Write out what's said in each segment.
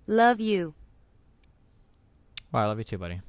Love you. Well, I love you too, buddy.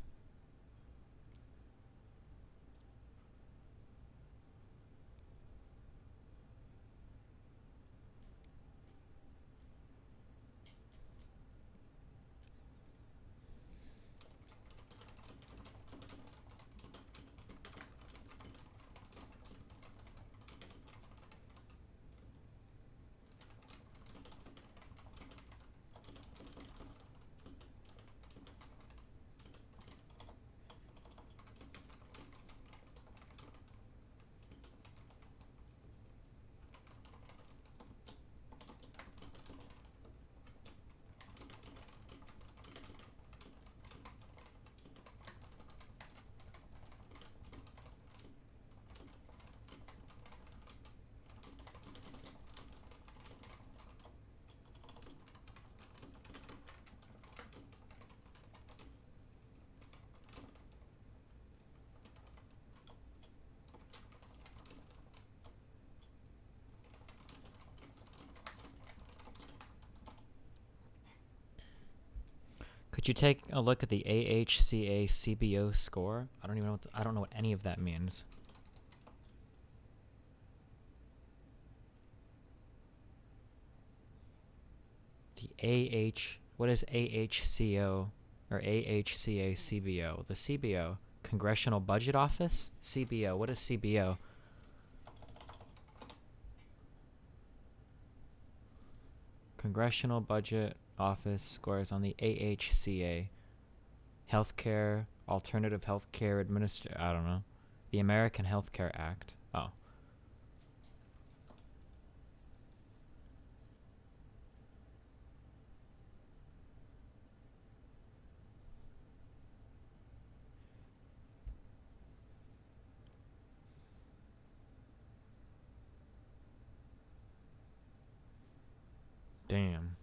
Could you take a look at the AHCA CBO score? I don't even know. I don't know what any of that means. The what is AHCO or AHCA CBO? The CBO, Congressional Budget Office? CBO, what is CBO? Congressional Budget Office scores on the AHCA. Healthcare, Alternative Healthcare I don't know. The American Healthcare Act. Oh. Damn.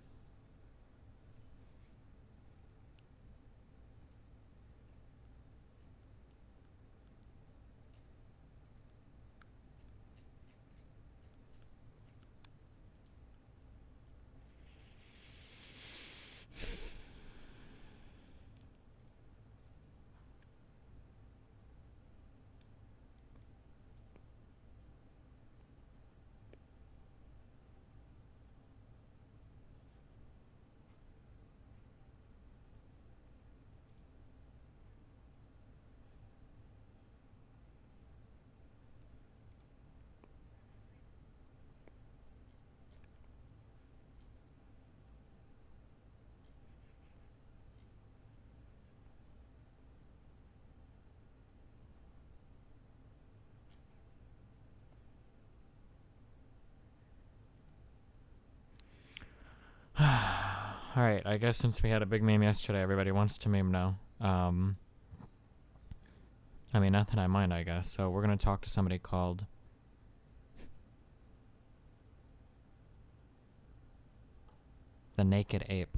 Alright, I guess since we had a big meme yesterday, everybody wants to meme now. I mean, not that I mind, I guess. So we're going to talk to somebody called the Naked Ape.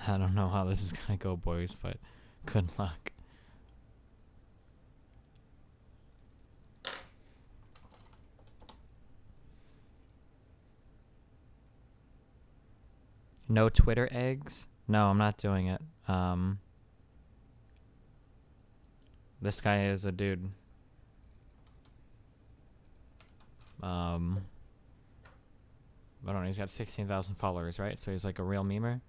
I don't know how this is going to go, boys, but good luck. No Twitter eggs? No, I'm not doing it. This guy is a dude. I don't know, he's got 16,000 followers, right? So he's like a real memer.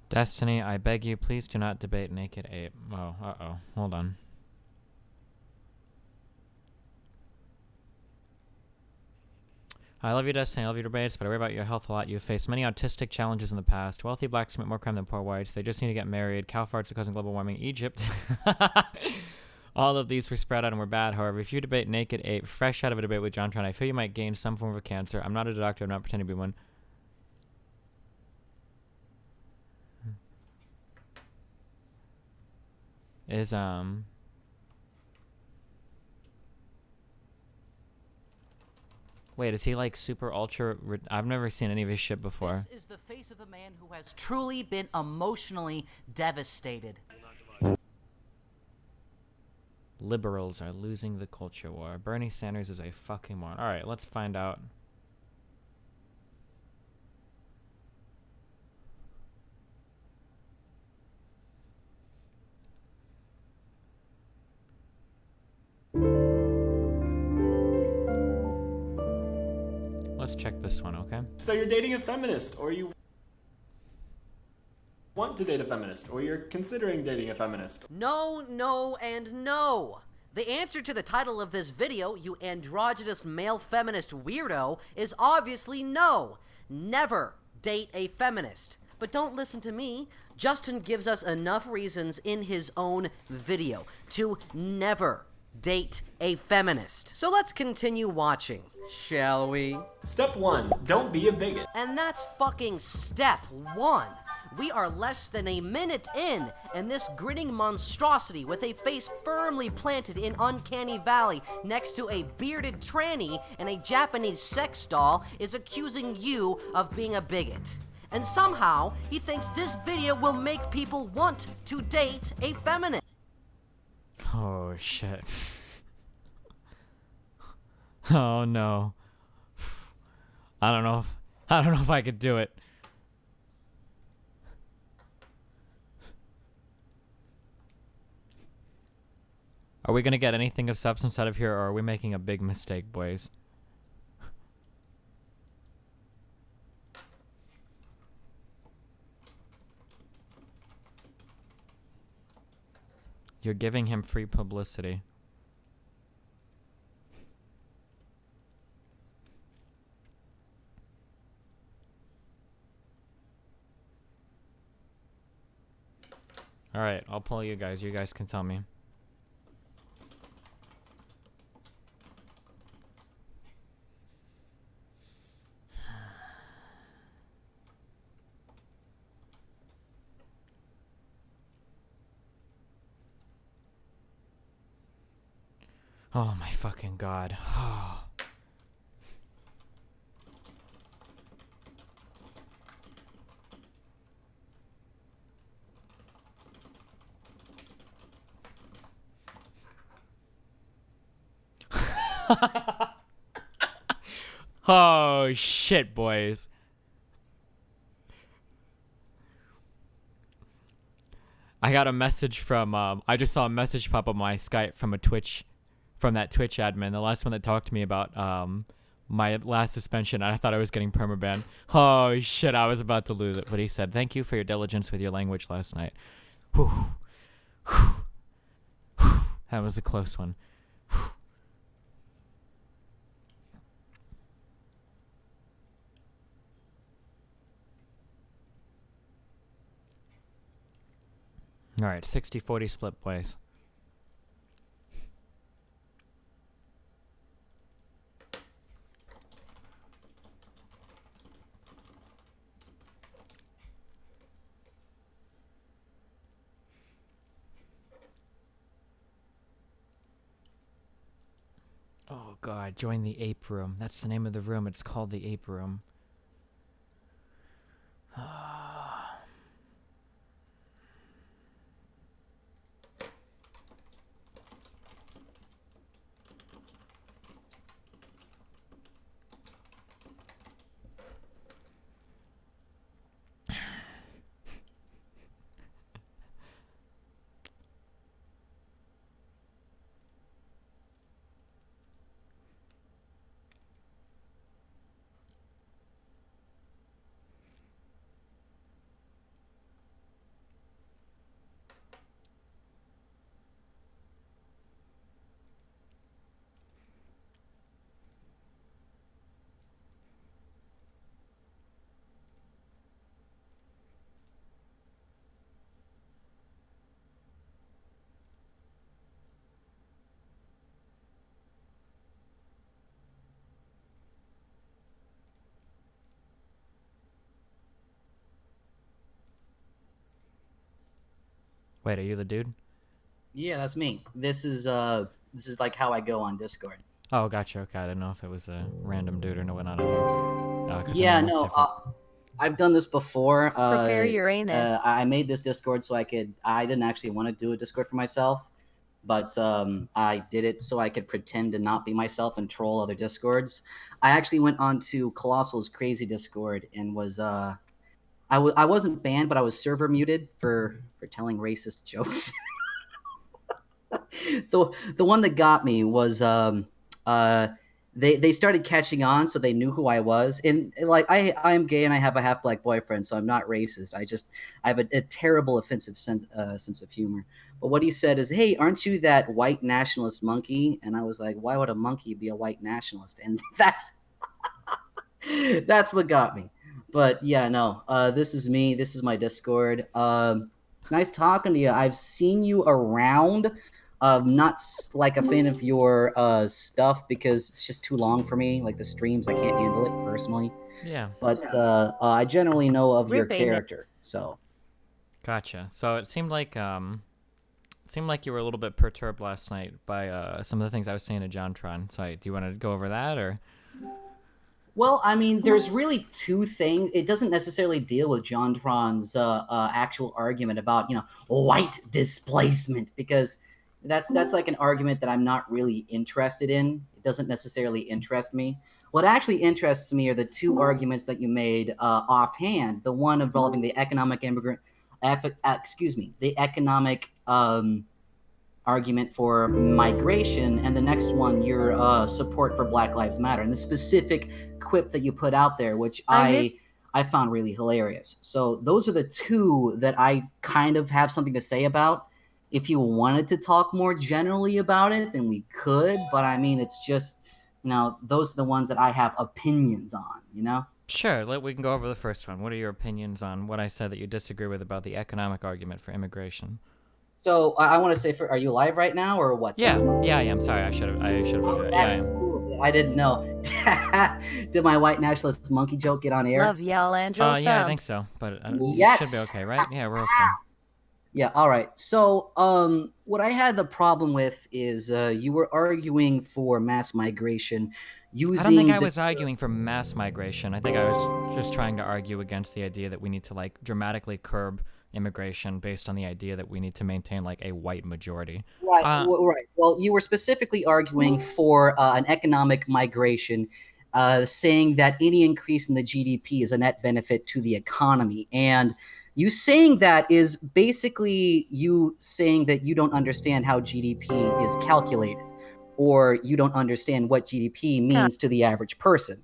Destiny, I beg you, please do not debate Naked Ape. Oh, uh-oh. Hold on. I love your destiny, I love your debates, but I worry about your health a lot. You've faced many autistic challenges in the past. Wealthy blacks commit more crime than poor whites. They just need to get married. Cow farts are causing global warming. Egypt. All of these were spread out and were bad. However, if you debate naked ape, fresh out of a debate with John Tron, I feel you might gain some form of cancer. I'm not a doctor. I'm not pretending to be one. Wait, is he like super ultra? I've never seen any of his shit before. This is the face of a man who has truly been emotionally devastated. Liberals are losing the culture war. Bernie Sanders is a fucking moron. All right, let's find out. Let's check this one, okay? So you're dating a feminist, or you want to date a feminist, or you're considering dating a feminist. No, no, and no. The answer to the title of this video, you androgynous male feminist weirdo, is obviously no. Never date a feminist. But don't listen to me. Justin gives us enough reasons in his own video to never date a feminist. So let's continue watching, shall we? Step 1, don't be a bigot. And that's fucking step 1. We are less than a minute in, and this grinning monstrosity with a face firmly planted in Uncanny Valley next to a bearded tranny and a Japanese sex doll is accusing you of being a bigot. And somehow, he thinks this video will make people want to date a feminist. Oh, shit. Oh, no. I don't know if I could do it. Are we gonna get anything of substance out of here, or are we making a big mistake, boys? You're giving him free publicity. Alright, I'll pull you guys. You guys can tell me. Oh my fucking god. Oh shit, boys. I got a message from I just saw a message pop up on my Skype from that Twitch admin, the last one that talked to me about my last suspension, and I thought I was getting permabanned. Oh shit, I was about to lose it. But he said, "Thank you for your diligence with your language last night." Whew. Whew. Whew. That was a close one. Whew. All right, 60-40 split, boys. Oh god, join the ape room. That's the name of the room. It's called the ape room. Wait, are you the dude? Yeah, that's me. This is like how I go on Discord. Oh, gotcha. Okay, I didn't know if it was a random dude or no one on here. Because Yeah, everyone's no, different. I've done this before. Prepare your anus. I made this Discord so I didn't actually want to do a Discord for myself, but I did it so I could pretend to not be myself and troll other Discords. I actually went onto Colossal's crazy Discord and was I wasn't banned, but I was server muted for telling racist jokes. The one that got me was they started catching on, so they knew who I was. And like I am gay and I have a half black boyfriend, so I'm not racist. I have a terrible offensive sense of humor. But what he said is, "Hey, aren't you that white nationalist monkey?" And I was like, "Why would a monkey be a white nationalist?" And that's what got me. But yeah, no, this is me. This is my Discord. It's nice talking to you. I've seen you around. Not like a fan of your stuff because it's just too long for me. Like the streams, I can't handle it personally. Yeah. But I generally know of your Ripping it. character. So Gotcha. So it seemed like you were a little bit perturbed last night by some of the things I was saying to JonTron. So do you want to go over that or? well, I mean, there's really two things. It doesn't necessarily deal with JonTron's actual argument about white displacement because that's like an argument that I'm not really interested in. It doesn't necessarily interest me. What actually interests me are the two arguments that you made offhand. The one involving the economic the economic argument for migration, and the next one, your support for Black Lives Matter, and the specific quip that you put out there, which I found really hilarious. So those are the two that I kind of have something to say about. If you wanted to talk more generally about it, then we could. But I mean, it's just, those are the ones that I have opinions on, Sure, we can go over the first one. What are your opinions on what I said that you disagree with about the economic argument for immigration? So I want to say, are you live right now or what's Yeah, up? yeah, I'm sorry. I should have. That's cool. I didn't know. Did my white nationalist monkey joke get on air? Love y'all, Angel. Yeah, I think so. But Yes. it should be okay, right? Yeah, we're okay. Yeah, all right. So what I had the problem with is you were arguing for mass migration using... I don't think I was arguing for mass migration. I think I was just trying to argue against the idea that we need to dramatically curb immigration based on the idea that we need to maintain a white majority. Right, right. Well, you were specifically arguing for an economic migration, saying that any increase in the GDP is a net benefit to the economy. And you saying that is basically you saying that you don't understand how GDP is calculated, or you don't understand what GDP means to the average person.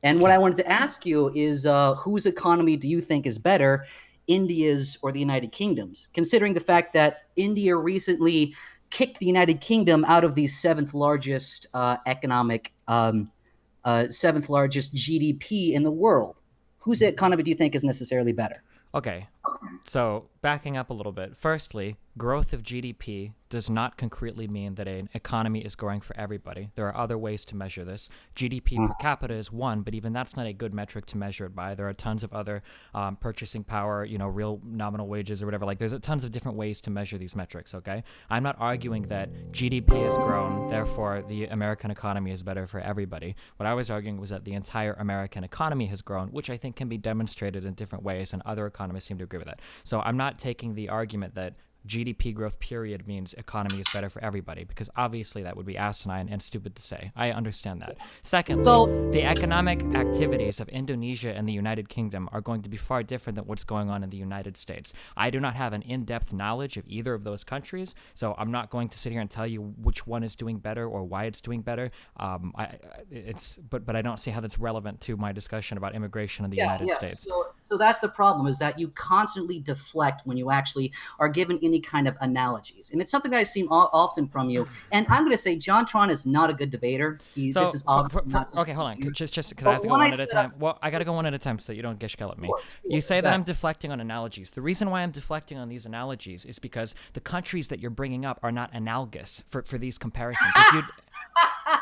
And what I wanted to ask you is whose economy do you think is better, India's or the United Kingdom's, considering the fact that India recently kicked the United Kingdom out of the seventh largest seventh largest GDP in the world? Whose economy do you think is necessarily better? Okay, so backing up a little bit. Firstly, growth of GDP does not concretely mean that an economy is growing for everybody. There are other ways to measure this. GDP per capita is one, but even that's not a good metric to measure it by. There are tons of other purchasing power, real nominal wages or whatever. There's tons of different ways to measure these metrics, okay? I'm not arguing that GDP has grown, therefore the American economy is better for everybody. What I was arguing was that the entire American economy has grown, which I think can be demonstrated in different ways, and other economists seem to agree with that. So I'm not taking the argument that GDP growth period means economy is better for everybody, because obviously that would be asinine and stupid to say. I understand that. Secondly, the economic activities of Indonesia and the United Kingdom are going to be far different than what's going on in the United States. I do not have an in-depth knowledge of either of those countries, so I'm not going to sit here and tell you which one is doing better or why it's doing better. But I don't see how that's relevant to my discussion about immigration in the United States. So that's the problem, is that you constantly deflect when you actually are given any kind of analogies, and it's something that I see often from you. And I'm going to say JonTron is not a good debater. Okay, hold on. Just because I have to go one at a time. Well, I got to go one at a time so you don't gishkel at me. You say that I'm deflecting on analogies. The reason why I'm deflecting on these analogies is because the countries that you're bringing up are not analogous for these comparisons.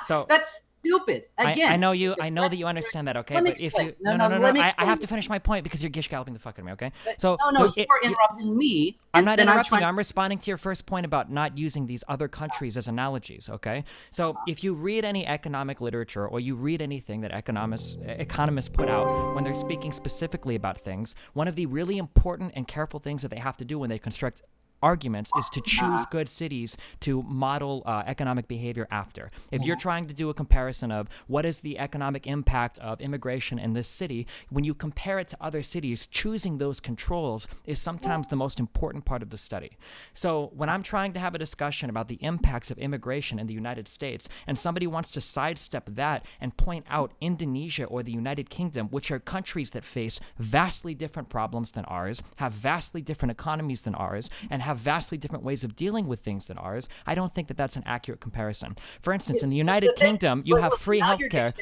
So That's stupid. Again, I know you. I know that you understand that, okay? Let me But if explain. you No, no, let me I explain have to this. finish my point because you're gish galloping the fuck out of me, okay? So No, you are interrupting me. I'm and not then interrupting trying you. I'm responding to your first point about not using these other countries as analogies, okay? So if you read any economic literature or you read anything that economists put out when they're speaking specifically about things, one of the really important and careful things that they have to do when they construct arguments is to choose good cities to model economic behavior after. If you're trying to do a comparison of what is the economic impact of immigration in this city, when you compare it to other cities, choosing those controls is sometimes the most important part of the study. So when I'm trying to have a discussion about the impacts of immigration in the United States, and somebody wants to sidestep that and point out Indonesia or the United Kingdom, which are countries that face vastly different problems than ours, have vastly different economies than ours, and have vastly different ways of dealing with things than ours, I don't think that that's an accurate comparison. For instance, in the United Kingdom, you have free healthcare.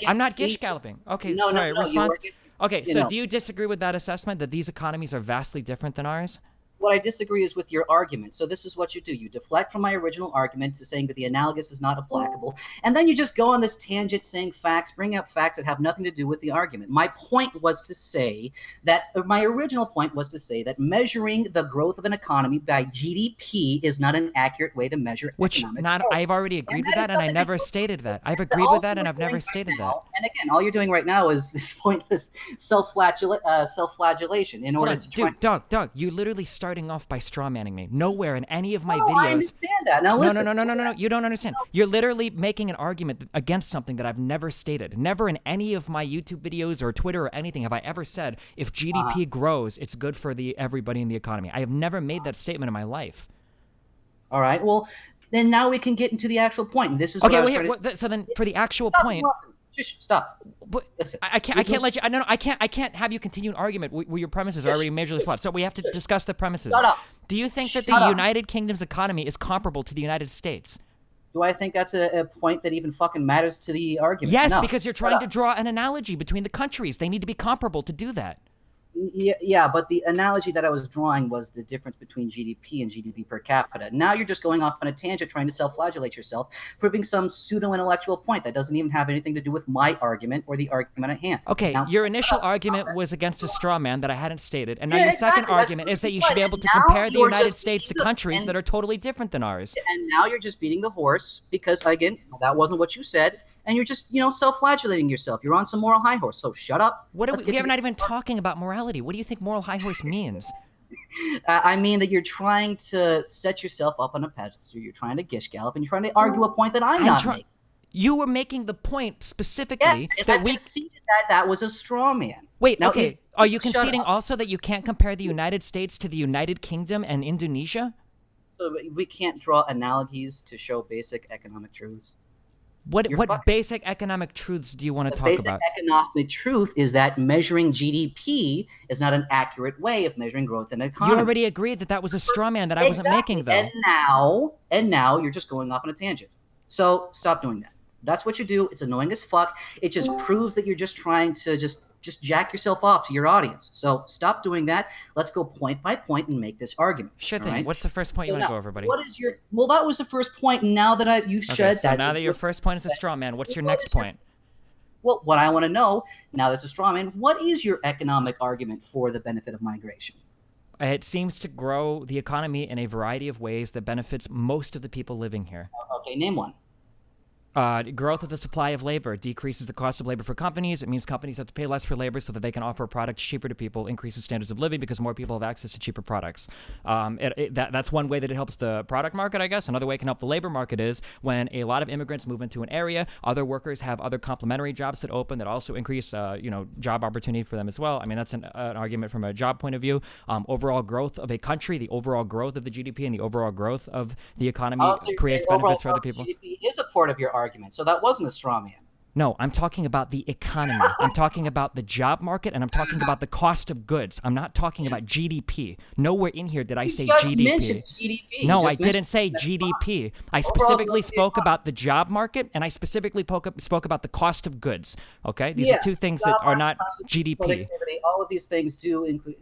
I'm not gish galloping. Okay, sorry, response. Okay, so do you disagree with that assessment that these economies are vastly different than ours? What I disagree is with your argument. So this is what you do. You deflect from my original argument to saying that the analogous is not applicable. And then you just go on this tangent saying facts, bring up facts that have nothing to do with the argument. My point was to say that, my original point was to say that measuring the growth of an economy by GDP is not an accurate way to measure economic growth. I've already agreed with that, and I never stated that. I've agreed with that, and I've never stated that. And again, all you're doing right now is this pointless self-flagellation in order to try. Dude, Doug, you literally starting off by straw manning me. Nowhere in any of my videos. I understand that. Now listen. No. You don't understand. You're literally making an argument against something that I've never stated. Never in any of my YouTube videos or Twitter or anything have I ever said if GDP grows, it's good for everybody in the economy. I have never made that statement in my life. All right. Well, then now we can get into the actual point. And this is so then for the actual point. Stop. But listen, I can't let you. No, I can't have you continue an argument where your premises are already majorly flawed. So we have to discuss the premises. Shut up. Do you think that the United Kingdom's economy is comparable to the United States? Do I think that's a point that even fucking matters to the argument? Yes, No. because you're trying to draw an analogy between the countries. They need to be comparable to do that. Yeah, but the analogy that I was drawing was the difference between GDP and GDP per capita. Now you're just going off on a tangent trying to self-flagellate yourself, proving some pseudo-intellectual point that doesn't even have anything to do with my argument or the argument at hand. Okay, now, your initial argument was against a straw man that I hadn't stated, and now your second argument is that you should be able to compare the United States to countries that are totally different than ours. And now you're just beating the horse because, again, that wasn't what you said. And you're just, self-flagellating yourself. You're on some moral high horse. So shut up. We are not even talking about morality. What do you think moral high horse means? I mean that you're trying to set yourself up on a pedestal. You're trying to gish gallop, and you're trying to argue a point that I'm not making. You were making the point specifically that we conceded that was a straw man. Wait, now, okay. Are you conceding also that you can't compare the United States to the United Kingdom and Indonesia? So we can't draw analogies to show basic economic truths. What basic economic truths do you want to talk about? The basic economic truth is that measuring GDP is not an accurate way of measuring growth in an economy. You already agreed that was a straw man that I wasn't making, though. And now you're just going off on a tangent. So stop doing that. That's what you do. It's annoying as fuck. It just proves that you're just trying to just jack yourself off to your audience. So stop doing that. Let's go point by point and make this argument. Sure thing. Right? What's the first point you want to go over, buddy? Well, that was the first point. And now that you've said so now that your first point is a straw man, what's your next point? Well, what I want to know, now that's a straw man, what is your economic argument for the benefit of migration? It seems to grow the economy in a variety of ways that benefits most of the people living here. Okay, name one. Growth of the supply of labor decreases the cost of labor for companies. It means companies have to pay less for labor so that they can offer a product cheaper to people, increases standards of living because more people have access to cheaper products. That's one way that it helps the product market, I guess. Another way it can help the labor market is when a lot of immigrants move into an area, other workers have other complementary jobs that open that also increase, job opportunity for them as well. I mean, that's an argument from a job point of view. Overall growth of a country, the overall growth of the GDP, and the overall growth of the economy creates benefits for other people. GDP is a part of your argument, so that wasn't a straw man. No, I'm talking about the economy. I'm talking about the job market, and I'm talking about the cost of goods. I'm not talking about GDP. Nowhere in here did I say just GDP. mentioned GDP. No, You I just didn't mentioned say that GDP. I Overall specifically growth of the spoke economy. about the job market, and I specifically spoke about the cost of goods. Okay, these Yeah, are two things job that are market, not cost of GDP. productivity, all of these things do include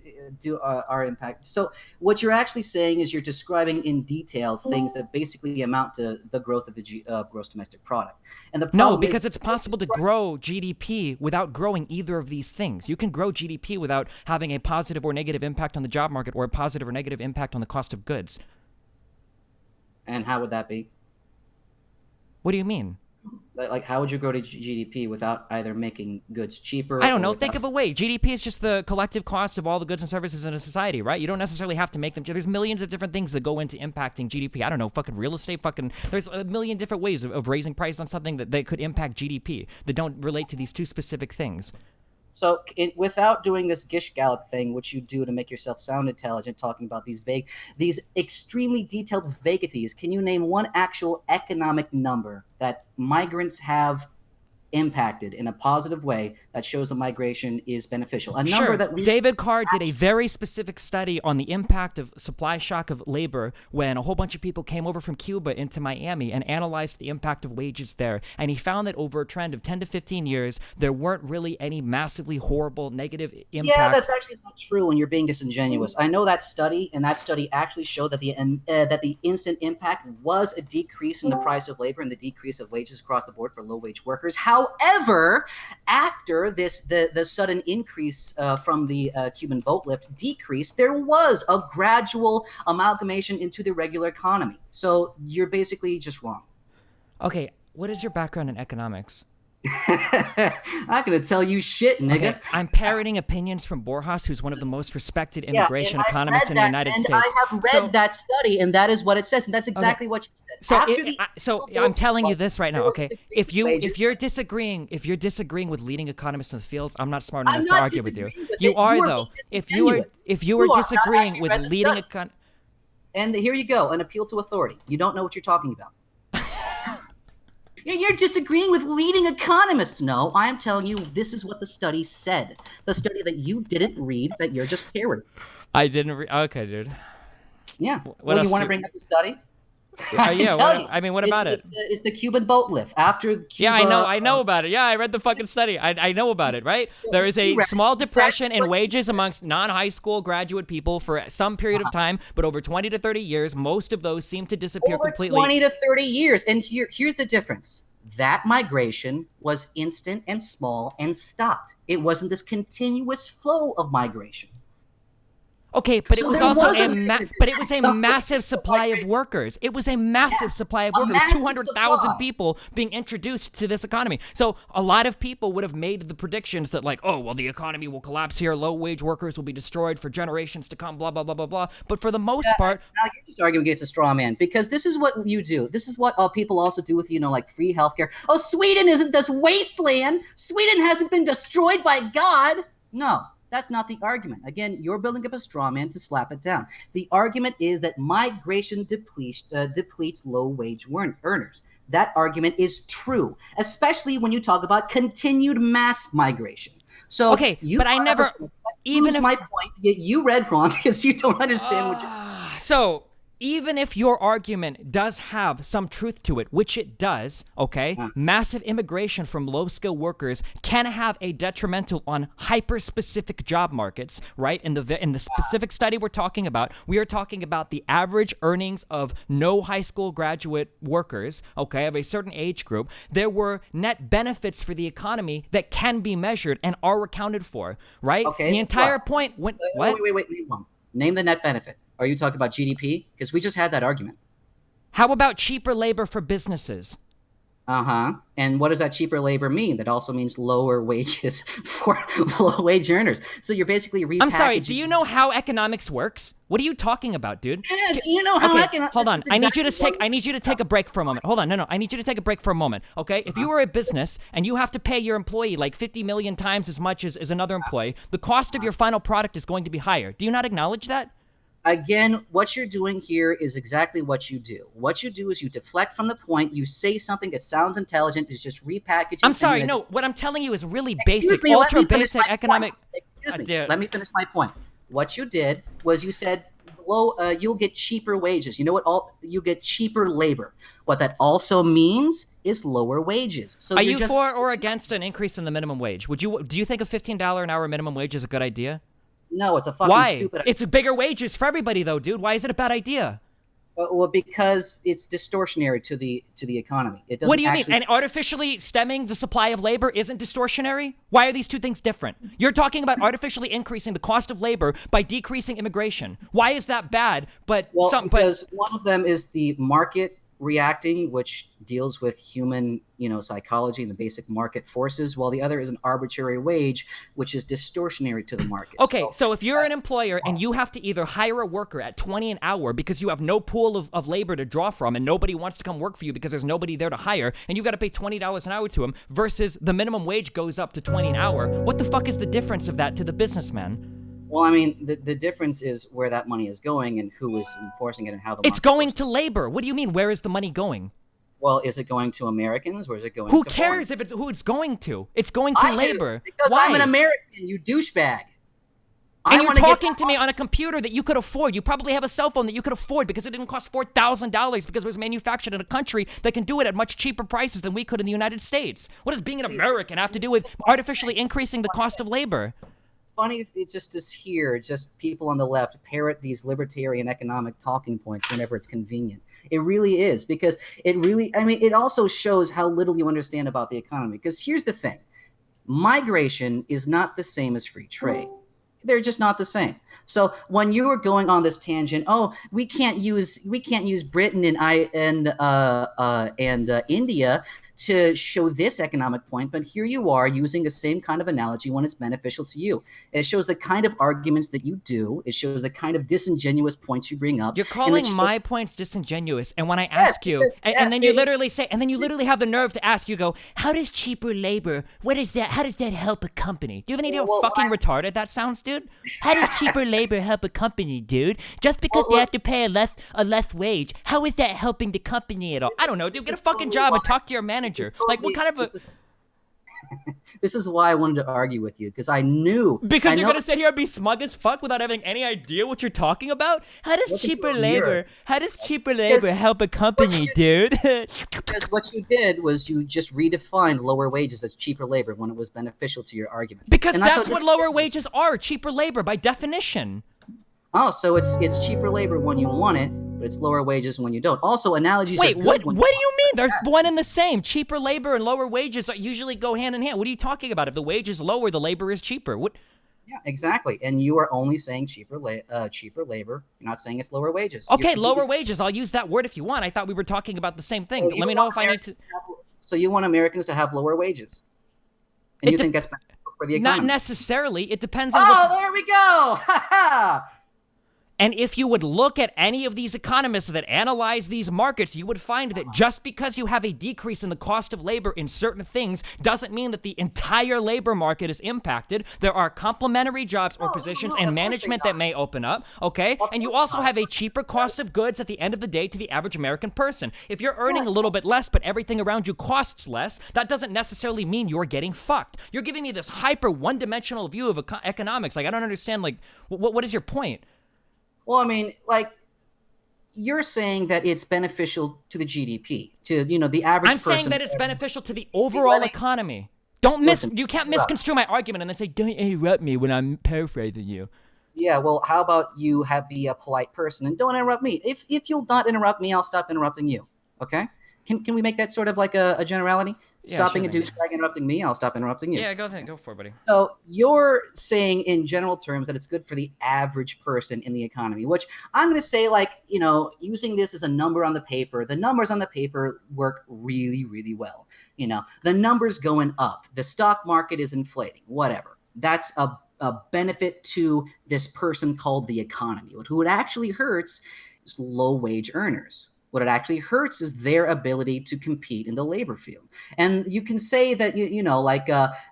are impact. So what you're actually saying is you're describing in detail things that basically amount to the growth of the gross domestic product. And the No, problem because is it's possible to grow GDP without growing either of these things. You can grow GDP without having a positive or negative impact on the job market or a positive or negative impact on the cost of goods. And how would that be? What do you mean? Like, how would you grow to GDP without either making goods cheaper? I don't or know. without... Think of a way. GDP is just the collective cost of all the goods and services in a society, right? You don't necessarily have to make them. There's millions of different things that go into impacting GDP. I don't know, fucking real estate, there's a million different ways of raising price on something that could impact GDP that don't relate to these two specific things. So without doing this Gish Gallop thing, which you do to make yourself sound intelligent, talking about these extremely detailed vaguities, can you name one actual economic number that migrants have impacted in a positive way that shows the migration is beneficial? A number Sure. that we David Carr did a very specific study on the impact of supply shock of labor when a whole bunch of people came over from Cuba into Miami and analyzed the impact of wages there. And he found that over a trend of 10 to 15 years, there weren't really any massively horrible negative impact. Yeah, that's actually not true when you're being disingenuous. I know that study, and that study actually showed that the instant impact was a decrease in the price of labor and the decrease of wages across the board for low-wage workers. However, after the sudden increase from the Cuban boat lift decrease, there was a gradual amalgamation into the regular economy. So you're basically just wrong. Okay, what is your background in economics? I'm not gonna tell you shit, nigga. Okay, I'm parroting opinions from Borjas, who's one of the most respected immigration economists in the United States. I have read that study, and that is what it says, and that's exactly what you said. So I'm telling you this right now, okay? If you're disagreeing with leading economists in the fields, I'm not smart enough to argue with you. You are though. If you are disagreeing with leading and here you go, an appeal to authority. You don't know what you're talking about. You're disagreeing with leading economists. No, I am telling you, this is what the study said. The study that you didn't read, that you're just parroting. I didn't read. Okay, dude. Yeah. Well, you want to bring up the study? What about it? It's the Cuban boat lift after Cuba. Yeah, I know about it. Yeah, I read the fucking study. I know about it, right? There is a small depression in wages amongst non-high school graduate people for some period of time, but over 20 to 30 years, most of those seem to disappear completely. 20 to 30 years. And here's the difference. That migration was instant and small and stopped. It wasn't this continuous flow of migration. Okay, but it was also a massive supply of workers. It was a massive supply of workers. 200,000 people being introduced to this economy. So a lot of people would have made the predictions that like, oh, well, the economy will collapse here. Low-wage workers will be destroyed for generations to come, blah, blah, blah, blah, blah. But for the most part... Now you're just arguing against a straw man because this is what you do. This is what people also do with, like free healthcare. Oh, Sweden isn't this wasteland. Sweden hasn't been destroyed by God. No. That's not the argument. Again, you're building up a straw man to slap it down. The argument is that migration depletes low-wage earners. That argument is true, especially when you talk about continued mass migration. So, okay, but I never. Even if my point, you read wrong because you don't understand what you're. So. Even if your argument does have some truth to it, which it does, okay, massive immigration from low-skilled workers can have a detrimental on hyper-specific job markets, right? In the specific study we're talking about, we are talking about the average earnings of no high school graduate workers, okay, of a certain age group. There were net benefits for the economy that can be measured and are accounted for, right? Okay. The entire point... Wait. Name the net benefit. Are you talking about GDP? Because we just had that argument. How about cheaper labor for businesses? And what does that cheaper labor mean? That also means lower wages for low-wage earners. So you're basically repackaging... I'm sorry, do you know how economics works? What are you talking about, dude? Yeah, do you know how economics... Hold on, I need you to take a break for a moment. Hold on, no, I need you to take a break for a moment, okay? If you were a business and you have to pay your employee like 50 million times as much as another employee, the cost of your final product is going to be higher. Do you not acknowledge that? Again, what you're doing here is exactly what you do. What you do is you deflect from the point. You say something that sounds intelligent. It's just repackaging. I'm sorry. No, what I'm telling you is really basic, ultra basic economic. Excuse me. Let me finish my point. What you did was you said, you'll get cheaper wages. You know what? You get cheaper labor. What that also means is lower wages. So are you for or against an increase in the minimum wage? Do you think a $15 an hour minimum wage is a good idea? No, it's a fucking stupid idea. It's bigger wages for everybody, though, dude. Why is it a bad idea? Well, because it's distortionary to the economy. It doesn't. What do you mean? And artificially stemming the supply of labor isn't distortionary? Why are these two things different? You're talking about artificially increasing the cost of labor by decreasing immigration. Why is that bad? Because one of them is the market reacting, which deals with human, psychology and the basic market forces, while the other is an arbitrary wage, which is distortionary to the market. Okay, so if you're an employer and you have to either hire a worker at $20 an hour because you have no pool of labor to draw from and nobody wants to come work for you because there's nobody there to hire, and you've got to pay $20 an hour to them, versus the minimum wage goes up to $20 an hour, what the fuck is the difference of that to the businessman? Well, I mean, the difference is where that money is going and who is enforcing it and how the It's going to labor. What do you mean, where is the money going? Well, is it going to Americans or is it going Who to cares foreigners? who it's going to? It's going to labor. Because Why? I'm an American, you douchebag. And you're talking to me on a computer that you could afford. You probably have a cell phone that you could afford because it didn't cost $4,000 because it was manufactured in a country that can do it at much cheaper prices than we could in the United States. What does being an American have to do with artificially increasing the cost of labor? Funny, it just is here. Just people on the left parrot these libertarian economic talking points whenever it's convenient. It really is, because it also shows how little you understand about the economy. Because here's the thing. Migration is not the same as free trade. They're just not the same. So when you were going on this tangent, we can't use Britain and India to show this economic point, but here you are using the same kind of analogy when it's beneficial to you. It shows the kind of arguments that you do. It shows the kind of disingenuous points you bring up. You're calling my points disingenuous, and when I ask you, and then you literally say, and then you literally have the nerve to ask, you go, how does cheaper labor, what is that? How does that help a company? Do you have any idea how fucking retarded that sounds, dude? How does cheaper labor help a company, dude? Just because they have to pay a less wage, how is that helping the company at all? I don't know, dude. Get a fucking job and talk to your manager. Like, what kind of a... This is why I wanted to argue with you, because I knew... Because you're going to sit here and be smug as fuck without having any idea what you're talking about? How does cheaper labor help a company, dude? Because what you did was you just redefined lower wages as cheaper labor when it was beneficial to your argument. Because that's what lower wages are, cheaper labor, by definition. Oh, so it's cheaper labor when you want it, but it's lower wages when you don't. Also, analogies Wait, are good. what do you mean? They're one and the same. Cheaper labor and lower wages usually go hand in hand. What are you talking about? If the wage is lower, the labor is cheaper. What? Yeah, exactly. And you are only saying cheaper labor. You're not saying it's lower wages. Okay, lower wages. I'll use that word if you want. I thought we were talking about the same thing. Let me know if I need to... So you want Americans to have lower wages? And you think that's beneficial for the economy? Not necessarily. It depends on there we go! Ha ha! And if you would look at any of these economists that analyze these markets, you would find that just because you have a decrease in the cost of labor in certain things doesn't mean that the entire labor market is impacted. There are complementary jobs or positions and management that may open up, okay? And you also have a cheaper cost of goods at the end of the day to the average American person. If you're earning a little bit less, but everything around you costs less, that doesn't necessarily mean you're getting fucked. You're giving me this hyper one-dimensional view of economics. Like, I don't understand, like, what is your point? Well, I mean, like, you're saying that it's beneficial to the GDP, to, the average person. I'm saying that it's beneficial to the overall economy. You can't misconstrue my argument and then say, don't interrupt me when I'm paraphrasing you. Yeah, well, how about you be a polite person and don't interrupt me? If you'll not interrupt me, I'll stop interrupting you, okay? Can we make that sort of like a generality? Stopping a douchebag interrupting me, I'll stop interrupting you. Yeah, go for it, buddy. So you're saying in general terms that it's good for the average person in the economy, which I'm going to say, like, using this as a number on the paper, the numbers on the paper work really, really well. The numbers going up, the stock market is inflating, whatever. That's a benefit to this person called the economy. Who it actually hurts is low wage earners. What it actually hurts is their ability to compete in the labor field. And you can say that,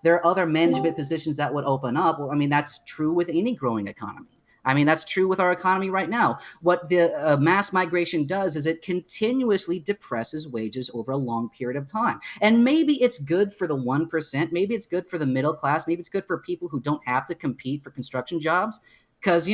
there are other management positions that would open up. Well, I mean, that's true with any growing economy. I mean, that's true with our economy right now. What the mass migration does is it continuously depresses wages over a long period of time. And maybe it's good for the 1%. Maybe it's good for the middle class. Maybe it's good for people who don't have to compete for construction jobs. Because,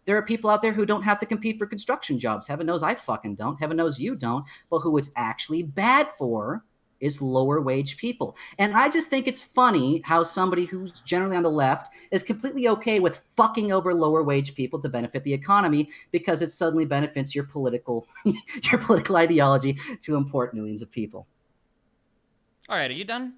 there are people out there who don't have to compete for construction jobs. Heaven knows I fucking don't. Heaven knows you don't. But who it's actually bad for is lower wage people. And I just think it's funny how somebody who's generally on the left is completely okay with fucking over lower wage people to benefit the economy because it suddenly benefits your political ideology to import millions of people. All right, are you done?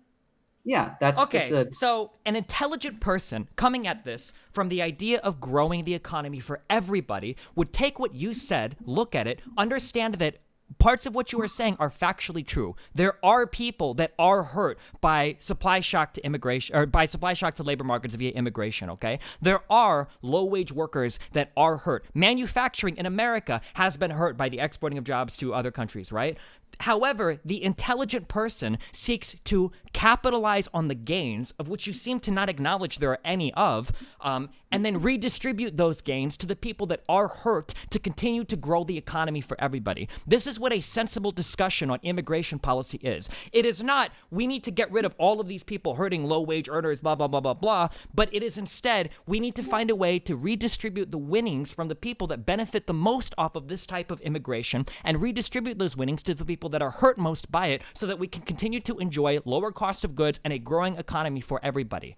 Yeah, that's okay. So an intelligent person coming at this from the idea of growing the economy for everybody would take what you said, look at it, understand that parts of what you are saying are factually true. There are people that are hurt by supply shock to immigration, or by supply shock to labor markets via immigration, okay? There are low-wage workers that are hurt. Manufacturing in America has been hurt by the exporting of jobs to other countries, right? However, the intelligent person seeks to capitalize on the gains, of which you seem to not acknowledge there are any of, and then redistribute those gains to the people that are hurt to continue to grow the economy for everybody. This is what a sensible discussion on immigration policy is. It is not, we need to get rid of all of these people hurting low-wage earners, blah, blah, blah, blah, blah, but it is instead, we need to find a way to redistribute the winnings from the people that benefit the most off of this type of immigration and redistribute those winnings to the people that are hurt most by it so that we can continue to enjoy lower cost of goods and a growing economy for everybody.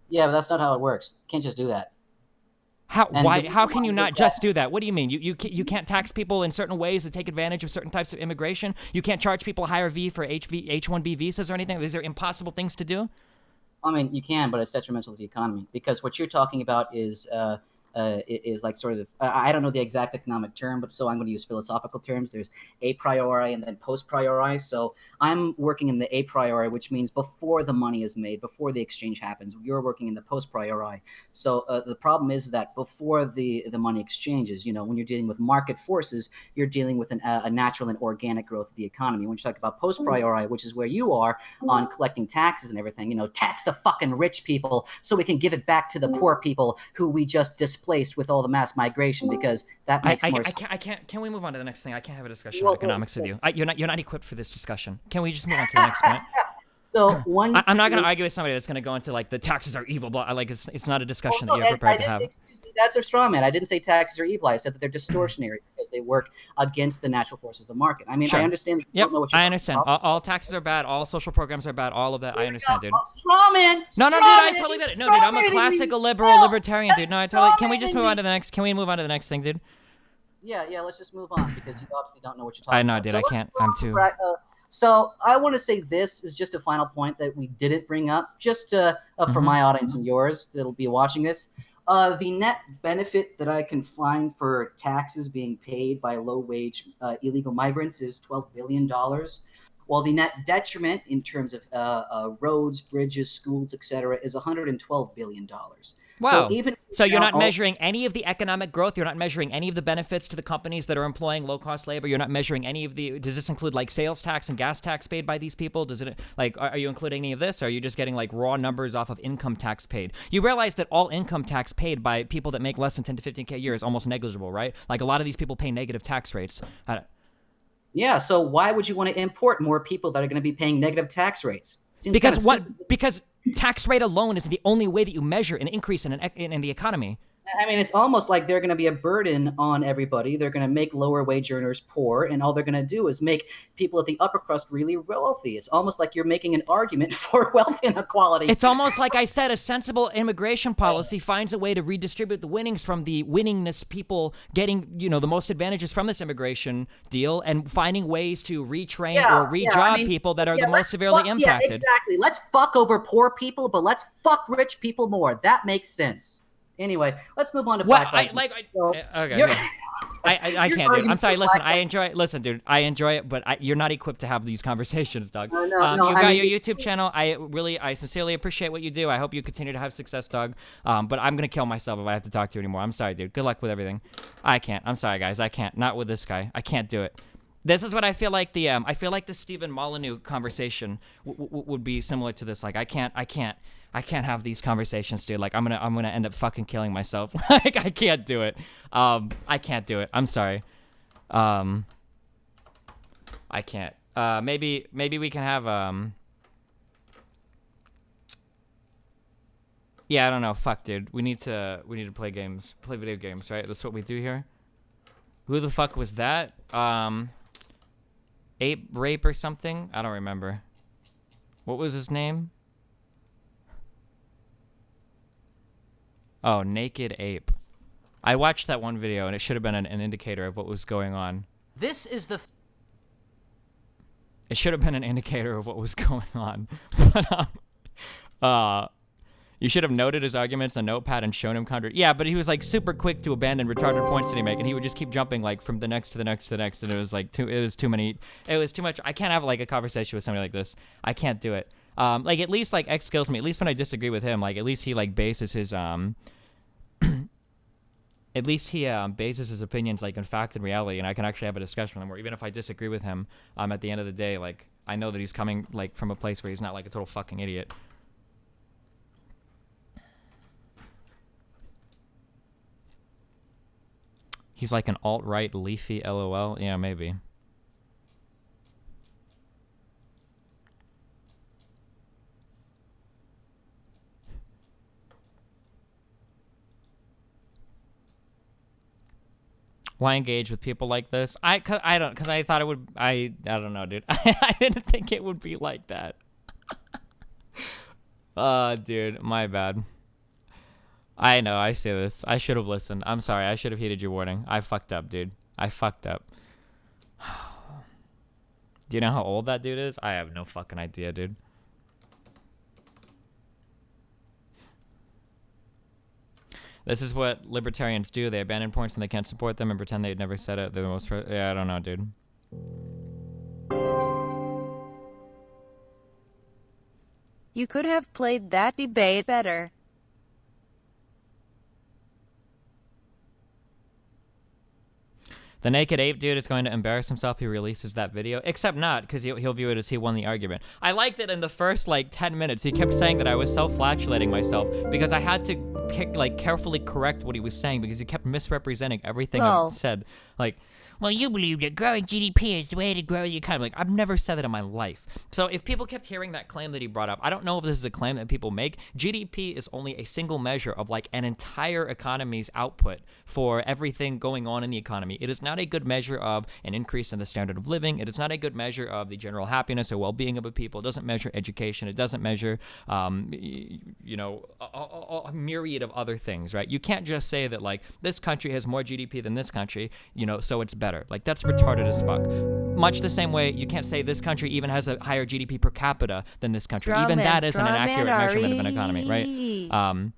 Yeah, but that's not how it works. You can't just do that. How can you not just do that? What do you mean? You can't tax people in certain ways to take advantage of certain types of immigration? You can't charge people a higher fee for H-1B visas or anything? These are impossible things to do? I mean, you can, but it's detrimental to the economy because what you're talking about is like sort of, I don't know the exact economic term, but so I'm going to use philosophical terms. There's a priori and then post priori. So I'm working in the a priori, which means before the money is made, before the exchange happens. You're working in the post priori. So the problem is that before the money exchanges, when you're dealing with market forces, you're dealing with a natural and organic growth of the economy. When you talk about post priori, which is where you are on collecting taxes and everything, tax the fucking rich people so we can give it back to the poor people who we just displaced with all the mass migration, because that makes more sense. I can't. Can we move on to the next thing? I can't have a discussion on economics with you. You're not equipped for this discussion. Can we just move on to the next point? So I'm not going to argue with somebody that's going to go into like the taxes are evil. Blah, like it's not a discussion that you're prepared to have. Excuse me, that's a straw man. I didn't say taxes are evil. I said that they're distortionary because they work against the natural forces of the market. I mean, sure. I understand that you don't know what you're I understand. All taxes are bad. All social programs are bad. All of that. I understand, dude. Straw man. No, dude. I totally get it. No, dude. I'm a classical libertarian, dude. No, I totally. Can we just move on to the next? Can we move on to the next thing, dude? Yeah. Let's just move on because you obviously don't know what you're talking about. I know, dude. I can't. I'm too. So I want to say this is just a final point that we didn't bring up, just for my audience and yours that'll be watching this. The net benefit that I can find for taxes being paid by low-wage illegal migrants is $12 billion, while the net detriment in terms of roads, bridges, schools, etc., is $112 billion. Wow. So you're not measuring any of the economic growth. You're not measuring any of the benefits to the companies that are employing low-cost labor. You're not measuring any of the. Does this include like sales tax and gas tax paid by these people? Does it like? Are you including any of this? Or are you just getting like raw numbers off of income tax paid? You realize that all income tax paid by people that make less than 10 to 15K a year is almost negligible, right? Like a lot of these people pay negative tax rates. Yeah. So why would you want to import more people that are going to be paying negative tax rates? Because tax rate alone is the only way that you measure an increase in the economy. I mean, it's almost like they're going to be a burden on everybody. They're going to make lower wage earners poor, and all they're going to do is make people at the upper crust really wealthy. It's almost like you're making an argument for wealth inequality. It's almost like I said, a sensible immigration policy finds a way to redistribute the winnings from the winningness people getting, the most advantages from this immigration deal, and finding ways to retrain or rejob people that are the most severely impacted. Yeah, exactly. Let's fuck over poor people, but let's fuck rich people more. That makes sense. Anyway, let's move on to Black Lives Matter. I can't, dude. I'm sorry. Listen, I enjoy it. Listen, dude, I enjoy it, but you're not equipped to have these conversations, dog. No, you've got your YouTube channel. I sincerely appreciate what you do. I hope you continue to have success, dog. But I'm gonna kill myself if I have to talk to you anymore. I'm sorry, dude. Good luck with everything. I can't. I'm sorry, guys. I can't. Not with this guy. I can't do it. This is what I feel like the Stephen Molyneux conversation would be similar to this. Like I can't I can't have these conversations, dude. Like, I'm gonna end up fucking killing myself. Like, I can't do it. I can't do it. I'm sorry. I can't. Maybe we can have, yeah, I don't know. Fuck, dude. We need to play games. Play video games, right? That's what we do here. Who the fuck was that? ApeRape or something? I don't remember. What was his name? Oh, Naked Ape. I watched that one video, and it should have been an indicator of what was going on. This is the... It should have been an indicator of what was going on. But, you should have noted his arguments on Notepad and shown him counter. Yeah, but he was like super quick to abandon retarded points that he make, and he would just keep jumping like from the next to the next to the next, and it was like it was too many. It was too much. I can't have like a conversation with somebody like this. I can't do it. Like at least like X kills me. At least when I disagree with him, like at least he like bases his at least he bases his opinions like in fact and reality, and I can actually have a discussion with him. Or even if I disagree with him, at the end of the day, like I know that he's coming like from a place where he's not like a total fucking idiot. He's like an alt-right leafy LOL. Yeah, maybe. Why engage with people like this? Because I thought it would. I don't know, dude. I didn't think it would be like that. Dude, my bad. I know, I say this. I should have listened. I'm sorry. I should have heeded your warning. I fucked up, dude. I fucked up. Do you know how old that dude is? I have no fucking idea, dude. This is what libertarians do. They abandon points and they can't support them and pretend they'd never said it. They're the most... Yeah, I don't know, dude. You could have played that debate better. The Naked Ape dude is going to embarrass himself if he releases that video. Except not, because he'll view it as he won the argument. I like that in the first, like, 10 minutes, he kept saying that I was self-flatulating myself because I had to, like, carefully correct what he was saying because he kept misrepresenting everything I said. Like, well, you believe that growing GDP is the way to grow the economy. Like, I've never said that in my life. So if people kept hearing that claim that he brought up, I don't know if this is a claim that people make. GDP is only a single measure of, like, an entire economy's output for everything going on in the economy. It is not a good measure of an increase in the standard of living. It is not a good measure of the general happiness or well-being of a people. It doesn't measure education. It doesn't measure, you know, a myriad of other things, right? You can't just say that, like, this country has more GDP than this country, you know, so it's better. Like, that's retarded as fuck. Much the same way you can't say this country even has a higher GDP per capita than this country. Even that isn't an accurate measurement of an economy, right?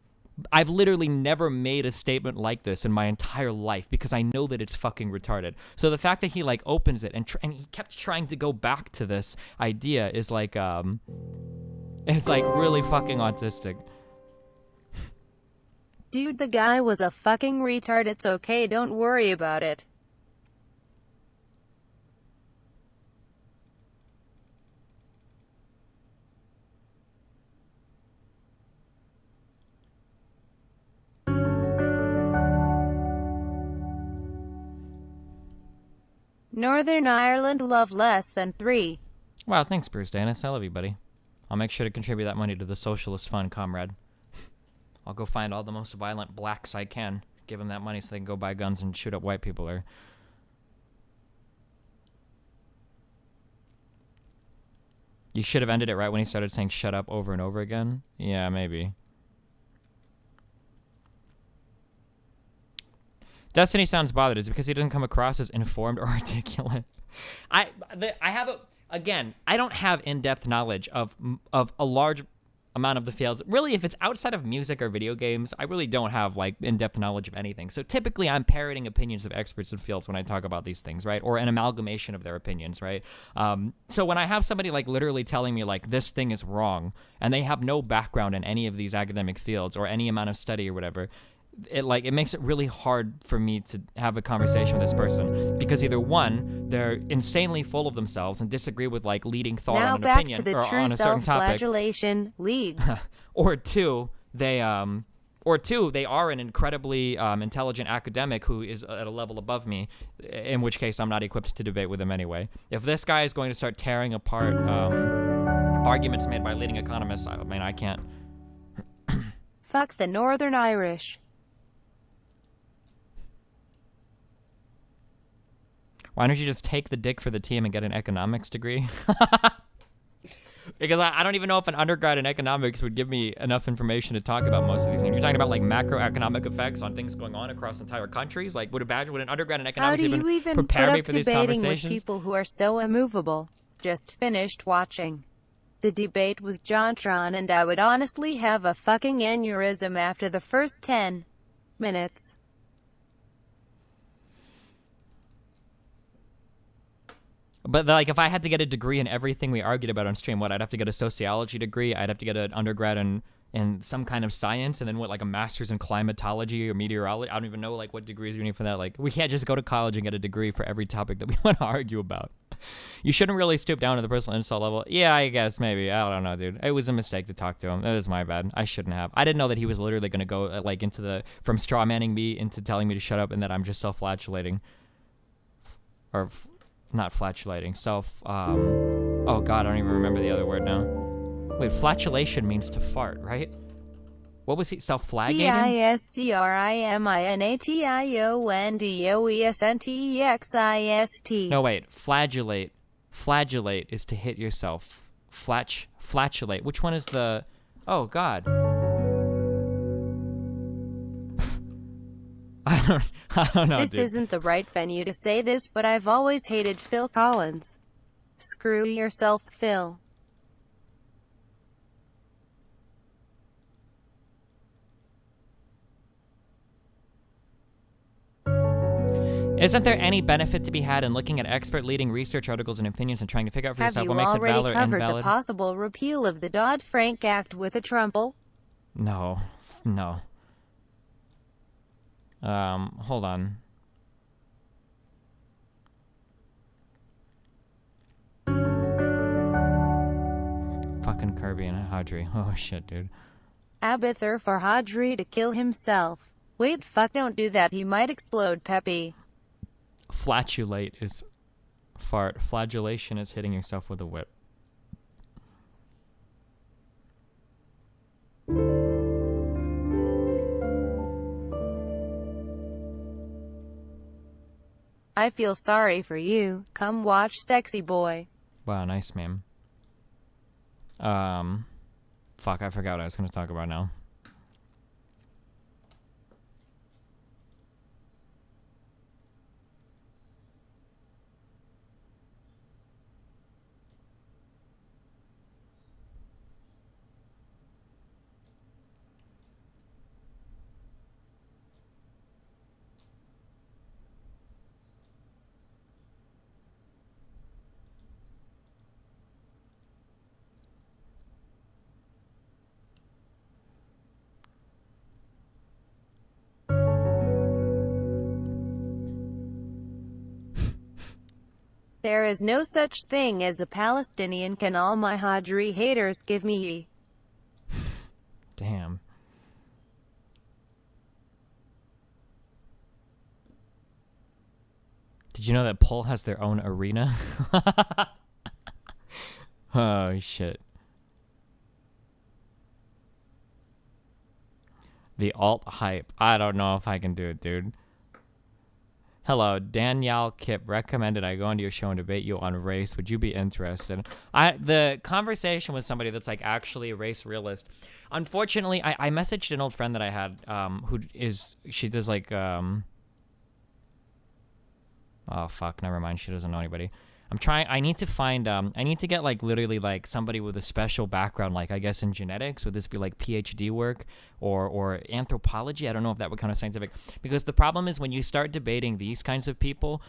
I've literally never made a statement like this in my entire life because I know that it's fucking retarded. So the fact that he like opens it and he kept trying to go back to this idea is like it's like really fucking autistic. Dude, the guy was a fucking retard. It's okay, don't worry about it. Northern Ireland love less than 3. Wow, thanks, Bruce Danis. I love you, buddy. I'll make sure to contribute that money to the socialist fund, comrade. I'll go find all the most violent blacks I can, give them that money so they can go buy guns and shoot up white people. Or you should have ended it right when he started saying shut up over and over again. Yeah, maybe. Destiny sounds bothered. Is it because he doesn't come across as informed or articulate? I don't have in-depth knowledge of a large amount of the fields. Really, if it's outside of music or video games, I really don't have like in-depth knowledge of anything. So typically I'm parroting opinions of experts in fields when I talk about these things, right? Or an amalgamation of their opinions, right? So when I have somebody like literally telling me like this thing is wrong and they have no background in any of these academic fields or any amount of study or whatever, it makes it really hard for me to have a conversation with this person, because either one, they're insanely full of themselves and disagree with like leading thought Now on an back opinion to the or true on a certain topic, self-flagellation league. or two, they are an incredibly intelligent academic who is at a level above me, in which case I'm not equipped to debate with him anyway. If this guy is going to start tearing apart arguments made by leading economists, I mean, I can't. Fuck the Northern Irish. Why don't you just take the dick for the team and get an economics degree? Because I don't even know if an undergrad in economics would give me enough information to talk about most of these things. You're talking about like macroeconomic effects on things going on across entire countries. Like, would an undergrad in How economics do you even prepare put me up for these debating with conversations? people who are so immovable? Just finished watching the debate with Jontron, and I would honestly have a fucking aneurysm after the first 10 minutes. But like, if I had to get a degree in everything we argued about on stream, I'd have to get a sociology degree. I'd have to get an undergrad in some kind of science, and then like a master's in climatology or meteorology. I don't even know like what degrees we need for that. Like, we can't just go to college and get a degree for every topic that we want to argue about. You shouldn't really stoop down to the personal insult level. Yeah, I guess maybe. I don't know, dude. It was a mistake to talk to him. That was my bad. I shouldn't have. I didn't know that he was literally going to go like into from straw manning me into telling me to shut up, and that I'm just self-flatulating. Not flatulating, oh god, I don't even remember the other word now. Wait, flatulation means to fart, right? What was he, self-flagating? DISCRIMINATIONDOESNTEXIST. No, wait, flagellate. Flagellate is to hit yourself. Flatulate. Which one is the... Oh, god. I don't know, This dude. isn't the right venue to say this, but I've always hated Phil Collins. Screw yourself, Phil. Isn't there any benefit to be had in looking at expert leading research articles and opinions and trying to figure out for Have yourself you what makes it already valid or covered the invalid? possible repeal of the Dodd-Frank Act with a Trumple? No. Hold on. Fucking Kirby and Hadri. Oh shit, dude. Abither for Hadri to kill himself. Wait, fuck, don't do that, he might explode, Peppy. Flatulate is fart. Flagellation is hitting yourself with a whip. I feel sorry for you. Come watch Sexy Boy. Wow, nice meme. Fuck, I forgot what I was gonna talk about now. There is no such thing as a Palestinian. Can all my Hadri haters give me Damn. Did you know that Pol has their own arena? Oh, shit. The alt hype. I don't know if I can do it, dude. Hello, Danielle Kip recommended I go into your show and debate you on race. Would you be interested? The conversation with somebody that's like actually a race realist. Unfortunately, I messaged an old friend that I had she does like oh fuck, never mind, she doesn't know anybody. I need to find, I need to get like literally like somebody with a special background, like I guess in genetics. Would this be like PhD work or anthropology? I don't know if that would count as scientific, because the problem is when you start debating these kinds of people,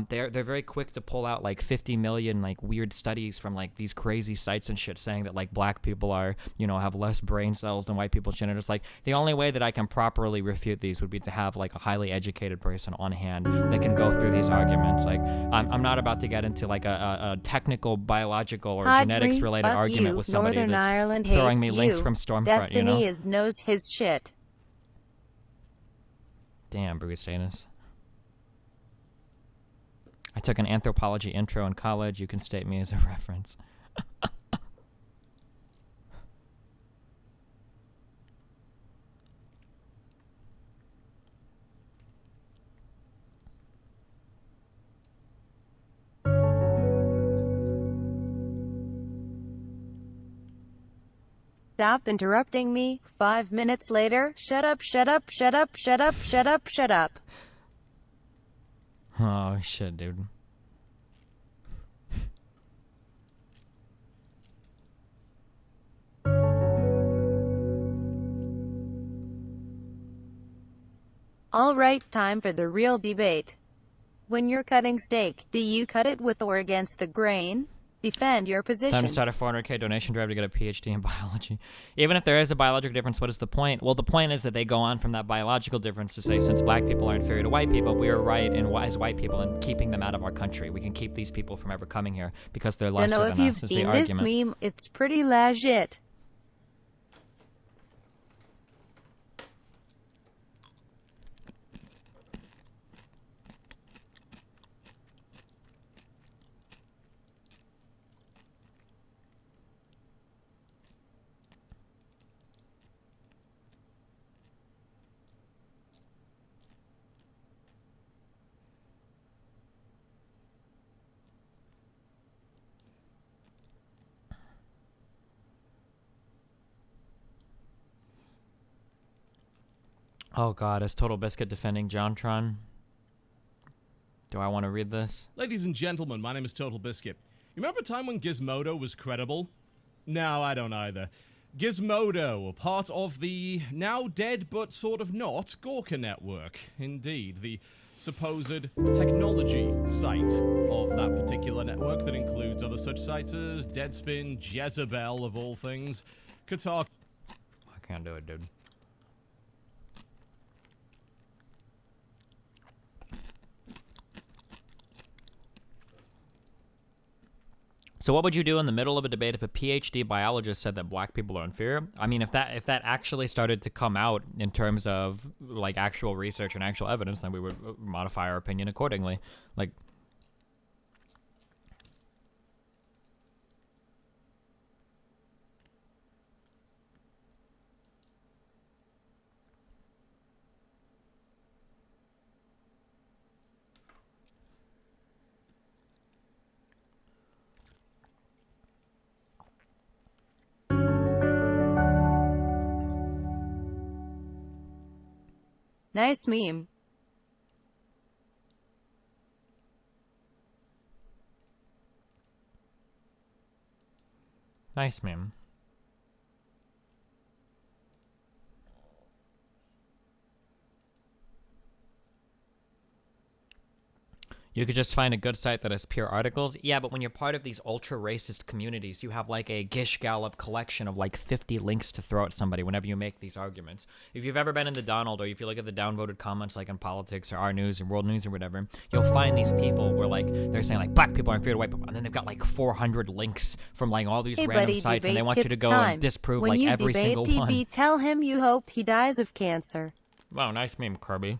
they're very quick to pull out like 50 million like weird studies from like these crazy sites and shit saying that like black people are, you know, have less brain cells than white people. And it's like the only way that I can properly refute these would be to have like a highly educated person on hand that can go through these arguments. Like I'm not about to get into like a technical, biological, or genetics related argument with somebody Northern that's Ireland throwing me hates links you. from Stormfront. Destiny You know? is knows his shit. Damn, Bruce Danis. I took an anthropology intro in college. You can state me as a reference. Stop interrupting me. 5 minutes later. Shut up, shut up, shut up, shut up, shut up, shut up. Oh, shit, dude. All right, time for the real debate. When you're cutting steak, do you cut it with or against the grain? Defend your position. Time to start a 400k donation drive to get a PhD in biology. Even if there is a biological difference, what is the point? Well, the point is that they go on from that biological difference to say, since black people are inferior to white people, we are right in as white people in keeping them out of our country. We can keep these people from ever coming here because they're lesser Don't know than if us, you've is the seen this argument. meme. It's pretty legit. Oh god, is Total Biscuit defending JonTron? Do I want to read this? Ladies and gentlemen, my name is Total Biscuit. You remember a time when Gizmodo was credible? No, I don't either. Gizmodo, a part of the now dead but sort of not Gawker Network. Indeed, the supposed technology site of that particular network that includes other such sites as Deadspin, Jezebel of all things, Qatar. I can't do it, dude. So what would you do in the middle of a debate if a PhD biologist said that black people are inferior? I mean, if that actually started to come out in terms of like actual research and actual evidence, then we would modify our opinion accordingly. Like, Nice meme. nice meme. You could just find a good site that has pure articles. Yeah, but when you're part of these ultra-racist communities, you have like a Gish Gallop collection of like 50 links to throw at somebody whenever you make these arguments. If you've ever been in the Donald, or if you look at the downvoted comments like in politics or our news or world news or whatever, you'll find these people where like they're saying like black people are inferior to white people, and then they've got like 400 links from like all these Hey random buddy, sites, and they want you to tips go time. and disprove When like you every debate single DB, one. tell him you hope he dies of cancer. Wow, nice meme, Kirby.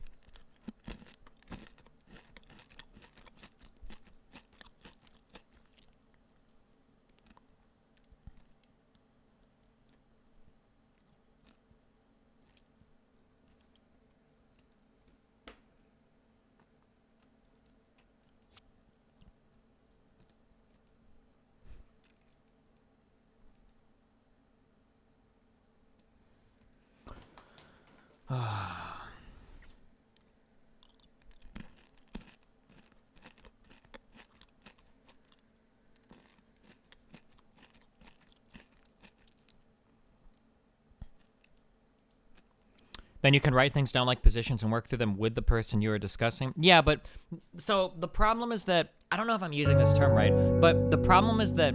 Then you can write things down like positions and work through them with the person you are discussing. Yeah, but so the problem is that, I don't know if I'm using this term right, but the problem is that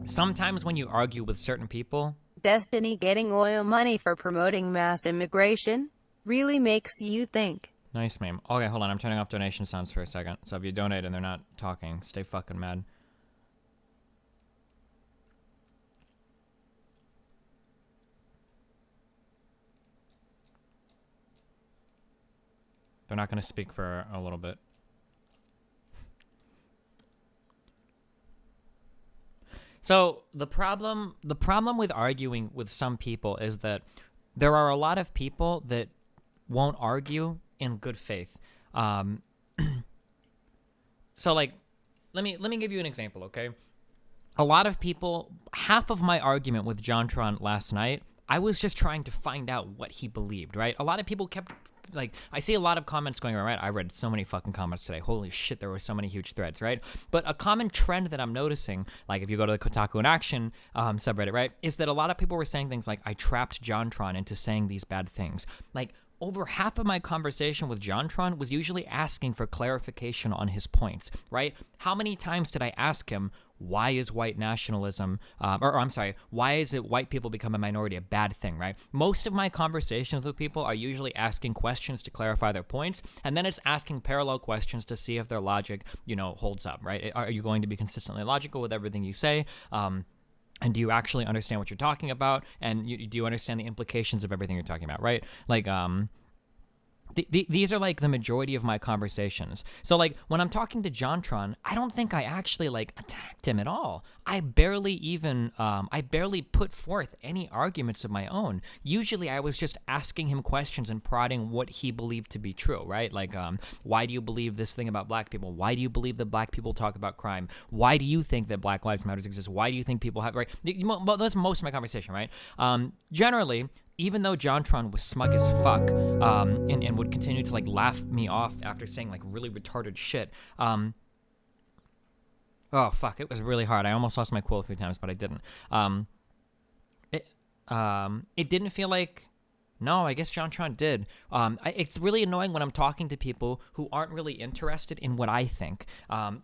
sometimes when you argue with certain people, Destiny getting oil money for promoting mass immigration really makes you think. nice meme. Okay, hold on, I'm turning off donation sounds for a second. So if you donate and they're not talking, stay fucking mad. They're not going to speak for a little bit. So the problem with arguing with some people is that there are a lot of people that won't argue in good faith. So like, let me give you an example, okay? A lot of people, half of my argument with JonTron last night, I was just trying to find out what he believed, right? A lot of people kept, like, I see a lot of comments going around, right? I read so many fucking comments today. Holy shit, there were so many huge threads, right? But a common trend that I'm noticing, like if you go to the Kotaku in Action subreddit, right, is that a lot of people were saying things like, I trapped JonTron into saying these bad things. Like, over half of my conversation with JonTron was usually asking for clarification on his points, right? How many times did I ask him, why is white nationalism, why is it white people become a minority a bad thing, right? Most of my conversations with people are usually asking questions to clarify their points, and then it's asking parallel questions to see if their logic, holds up, right? Are you going to be consistently logical with everything you say? And do you actually understand what you're talking about? And do you understand the implications of everything you're talking about, right? Like, these are like the majority of my conversations. So like when I'm talking to JonTron, I don't think I actually like attacked him at all. I barely put forth any arguments of my own. Usually I was just asking him questions and prodding what he believed to be true, right? Like, why do you believe this thing about black people? Why do you believe that black people talk about crime? Why do you think that Black Lives Matter exists? Why do you think people have, right? Well, that's most of my conversation, right? Generally, even though JonTron was smug as fuck, and would continue to like laugh me off after saying like really retarded shit, oh fuck, it was really hard. I almost lost my cool a few times, but I didn't. It didn't feel like, no, I guess JonTron did. It's really annoying when I'm talking to people who aren't really interested in what I think.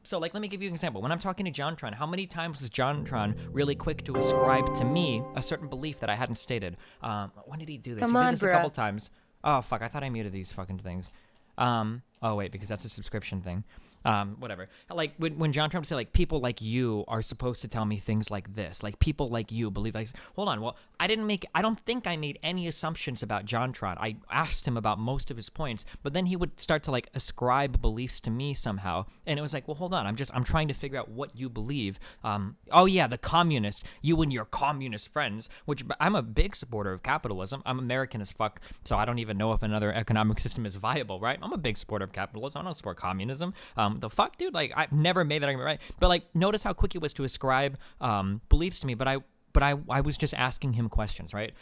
So like, let me give you an example. When I'm talking to JonTron, how many times was JonTron really quick to ascribe to me a certain belief that I hadn't stated? When did he do this? Come He on, did this a bruh. couple times. Oh fuck, I thought I muted these fucking things. Oh wait, because that's a subscription thing. Whatever. Like when John Trump said like people like you are supposed to tell me things like this, like people like you believe like, hold on, well, I don't think I made any assumptions about JonTron. I asked him about most of his points, but then he would start to like ascribe beliefs to me somehow, and it was like, well, hold on, I'm trying to figure out what you believe. Oh yeah, the communist, you and your communist friends, which I'm a big supporter of capitalism. I'm American as fuck, so I don't even know if another economic system is viable, right? I'm a big supporter of capitalism. I don't support communism. The fuck, dude? Like, I've never made that argument, right? But like, notice how quick it was to ascribe beliefs to me. But I was just asking him questions, right?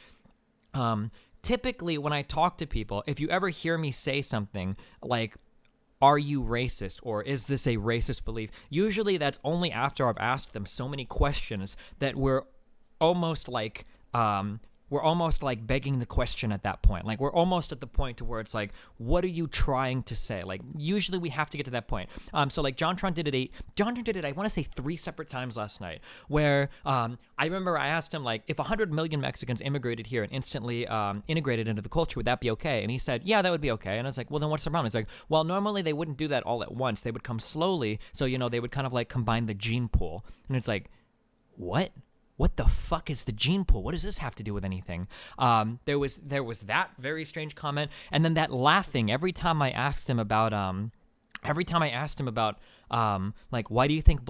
Typically, when I talk to people, if you ever hear me say something like, "Are you racist?" or "Is this a racist belief?" Usually, that's only after I've asked them so many questions that we're almost like begging the question at that point. Like, we're almost at the point to where it's like, what are you trying to say? Like, usually we have to get to that point. So like JonTron did it, I want to say 3 separate times last night, where I remember I asked him, like, if 100 million Mexicans immigrated here and instantly integrated into the culture, would that be okay? And he said, yeah, that would be okay. And I was like, well, then what's the problem? He's like, well, normally they wouldn't do that all at once. They would come slowly. So, they would kind of like combine the gene pool. And it's like, what? What the fuck is the gene pool? What does this have to do with anything? There was that very strange comment, and then that laughing every time I asked him about like, why do you think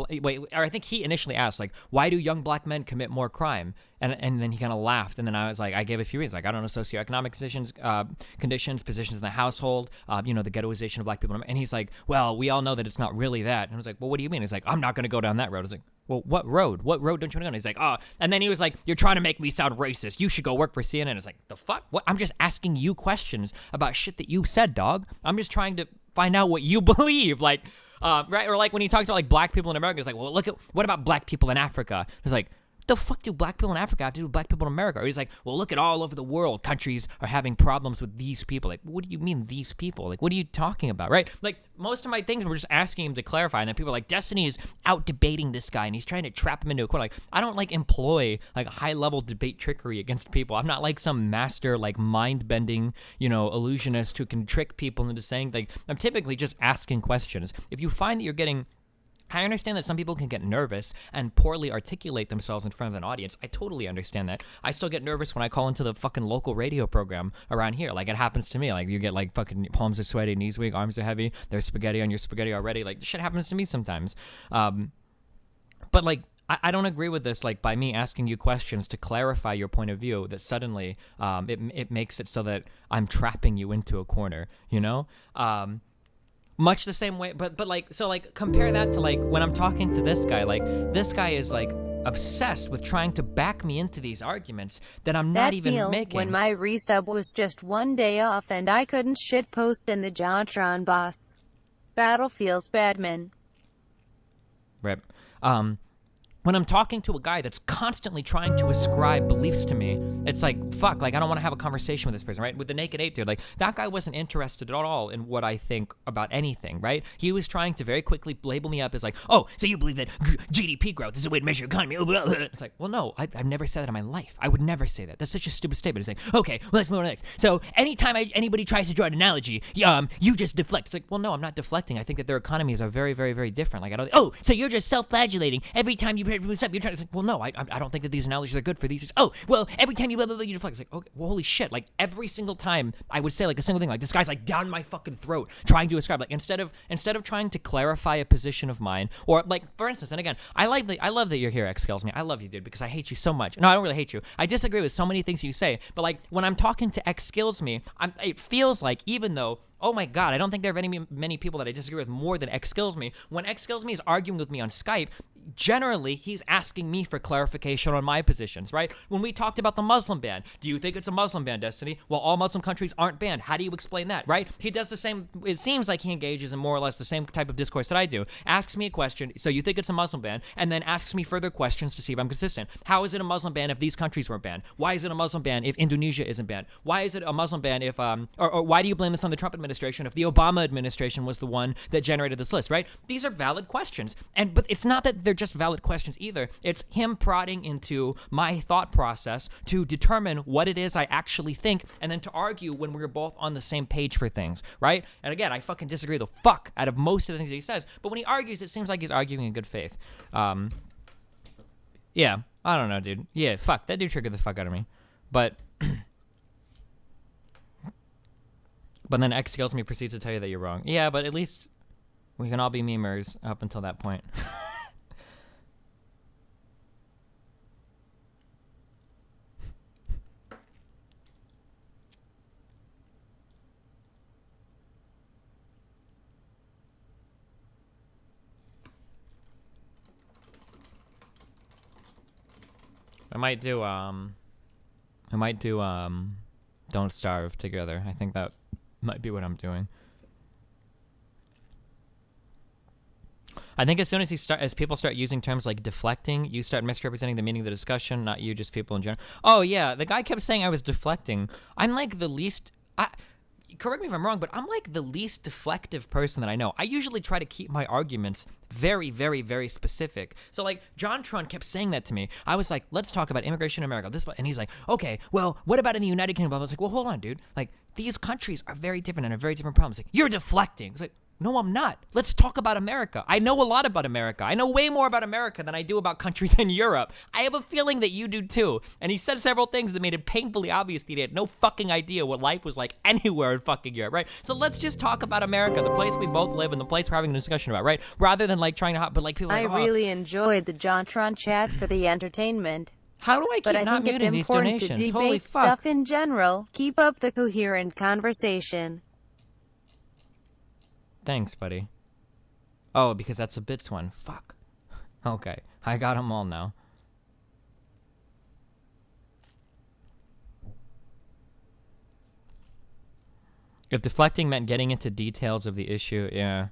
I think he initially asked, like, why do young black men commit more crime? And then he kind of laughed, and then I was like, I gave a few reasons, like, I don't know, socioeconomic conditions, positions in the household, the ghettoization of black people. And he's like, well, we all know that it's not really that. And I was like, well, what do you mean? He's like, I'm not going to go down that road. I was like, well, what road don't you want to go down? He's like, oh, and then he was like, you're trying to make me sound racist. You should go work for CNN. It's like, the fuck? What? I'm just asking you questions about shit that you said, dog. I'm just trying to find out what you believe, like, right? Or like when he talks about like black people in America, it's like, well, what about black people in Africa? It's like, the fuck do black people in Africa have to do with black people in America? Or he's like, well, look at all over the world, countries are having problems with these people. Like, what do you mean these people? Like, what are you talking about, right? Like, most of my things were just asking him to clarify, and then people are like, Destiny is out debating this guy, and he's trying to trap him into a corner. Like, I don't like employ like high-level debate trickery against people. I'm not like some master like mind-bending, illusionist who can trick people into saying like, I'm typically just asking questions. If you find that you're getting, I understand that some people can get nervous and poorly articulate themselves in front of an audience. I totally understand that. I still get nervous when I call into the fucking local radio program around here. Like, it happens to me. Like, you get like fucking palms are sweaty, knees weak, arms are heavy, there's spaghetti on your spaghetti already. Like, shit happens to me sometimes. But like, I don't agree with this, like, by me asking you questions to clarify your point of view, that suddenly it makes it so that I'm trapping you into a corner, Much the same way, but like, so like, compare that to like when I'm talking to this guy. Like, this guy is like obsessed with trying to back me into these arguments that I'm not even making. When my resub was just one day off and I couldn't shitpost in the JonTron boss battle feels bad, man. Rip. When I'm talking to a guy that's constantly trying to ascribe beliefs to me, it's like, fuck, like, I don't want to have a conversation with this person, right? With the Naked Ape dude, like, that guy wasn't interested at all in what I think about anything, right? He was trying to very quickly label me up as like, oh, so you believe that GDP growth is a way to measure economy. It's like, well, no, I've never said that in my life. I would never say that. That's such a stupid statement. It's like, okay, well, let's move on to the next. So anytime anybody tries to draw an analogy, you just deflect. It's like, well, no, I'm not deflecting. I think that their economies are very, very, very different. Like, I don't, oh, so you're just self-flagellating every time you bring this up. You're trying to, like, well, no, I don't think that these analogies are good for these. Oh, well, every time you blah, blah, blah, you deflect. It's like, okay, well, holy shit. Like, every single time I would say like a single thing, like, this guy's like down my fucking throat trying to ascribe, like, instead of trying to clarify a position of mine, or like, for instance, and again, I love that you're here, X Scales Me. I love you, dude, because I hate you so much. No, I don't really hate you. I disagree with so many things you say, but like, when I'm talking to X Skills Me, it feels like, even though, oh my god, I don't think there are many people that I disagree with more than X Skills Me. When X Skills Me is arguing with me on Skype, generally, he's asking me for clarification on my positions, right? When we talked about the Muslim ban, do you think it's a Muslim ban, Destiny? Well, all Muslim countries aren't banned. How do you explain that, right? He does the same, it seems like he engages in more or less the same type of discourse that I do. Asks me a question, so you think it's a Muslim ban, and then asks me further questions to see if I'm consistent. How is it a Muslim ban if these countries weren't banned? Why is it a Muslim ban if Indonesia isn't banned? Why is it a Muslim ban if, or why do you blame this on the Trump administration if the Obama administration was the one that generated this list, right? These are valid questions. But it's not that they're just valid questions either. It's him prodding into my thought process to determine what it is I actually think, and then to argue when we're both on the same page for things, right? And again, I fucking disagree the fuck out of most of the things that he says, but when he argues, it seems like he's arguing in good faith. Yeah, I don't know, dude. Yeah, fuck, that dude triggered the fuck out of me. But then X Skills Me proceeds to tell you that you're wrong. Yeah, but at least we can all be memers up until that point. I might do Don't Starve together. I think that might be what I'm doing. I think as soon as people start using terms like deflecting, you start misrepresenting the meaning of the discussion, not you, just people in general. Oh yeah, the guy kept saying I was deflecting. I'm like the least, correct me if I'm wrong, but I'm like the least deflective person that I know. I usually try to keep my arguments very, very, very specific. So like, JonTron kept saying that to me. I was like, let's talk about immigration in America. And he's like, okay, well, what about in the United Kingdom? I was like, well, hold on, dude. Like, these countries are very different and have very different problems. Like, you're deflecting. It's like, no, I'm not. Let's talk about America. I know a lot about America. I know way more about America than I do about countries in Europe. I have a feeling that you do too. And he said several things that made it painfully obvious that he had no fucking idea what life was like anywhere in fucking Europe, right? So let's just talk about America, the place we both live and the place we're having a discussion about, right? Rather than like trying to, but like people are like, I really enjoyed the JonTron chat for the entertainment. How do I keep not muting these donations? But I think it's important to Holy debate fuck. stuff in general. Keep up the coherent conversation. Thanks, buddy. Oh, because that's a bits one. Fuck. Okay, I got them all now. If deflecting meant getting into details of the issue, yeah.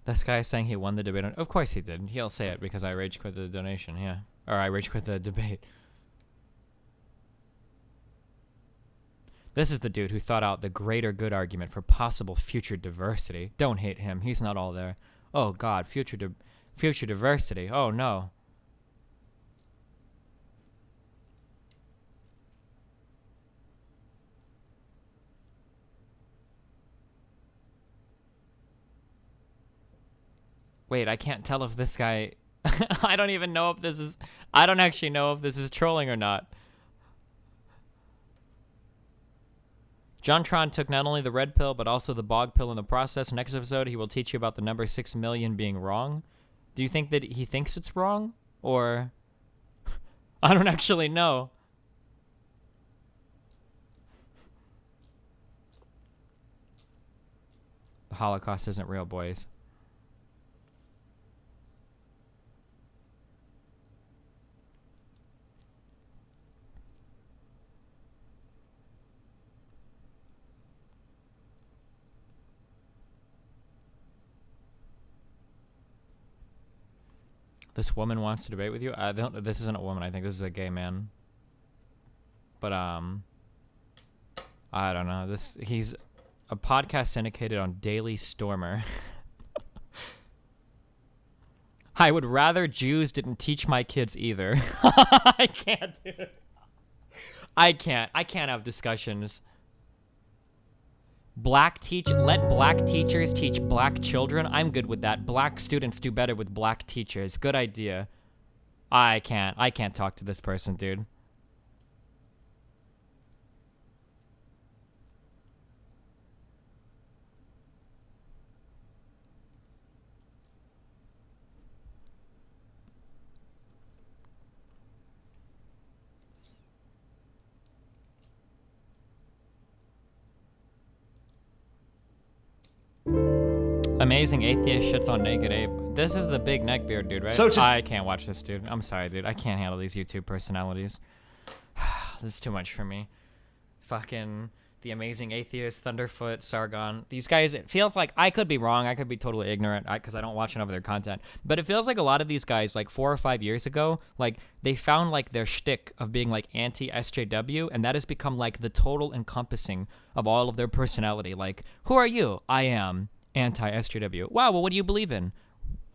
This guy is saying he won the debate. Of course he did. He'll say it because I rage quit the donation, yeah. Or I rage quit the debate. This is the dude who thought out the greater good argument for possible future diversity. Don't hate him. He's not all there. Oh God, future diversity. Oh no. Wait, I can't tell if this guy... I don't even know if this is... I don't actually know if this is trolling or not. JonTron took not only the red pill, but also the bog pill in the process. Next episode, he will teach you about the number 6 million being wrong. Do you think that he thinks it's wrong? Or... I don't actually know. The Holocaust isn't real, boys. This woman wants to debate with you? This isn't a woman. I think this is a gay man. But, I don't know. He's a podcast syndicated on Daily Stormer. I would rather Jews didn't teach my kids either. I can't do it. I can't have discussions. Let black teachers teach black children. I'm good with that. Black students do better with black teachers. Good idea. I can't talk to this person, dude. Amazing atheist shits on naked ape. This is the big neckbeard dude, right? So I can't watch this dude. I'm sorry, dude. I can't handle these YouTube personalities. This is too much for me. Fucking the amazing atheist, Thunderfoot, Sargon. These guys, it feels like, I could be wrong. I could be totally ignorant because I don't watch enough of their content. But it feels like a lot of these guys, like 4 or 5 years ago, like they found like their shtick of being like anti-SJW, and that has become like the total encompassing of all of their personality. Like, who are you? I am anti-SJW. Wow, well, what do you believe in?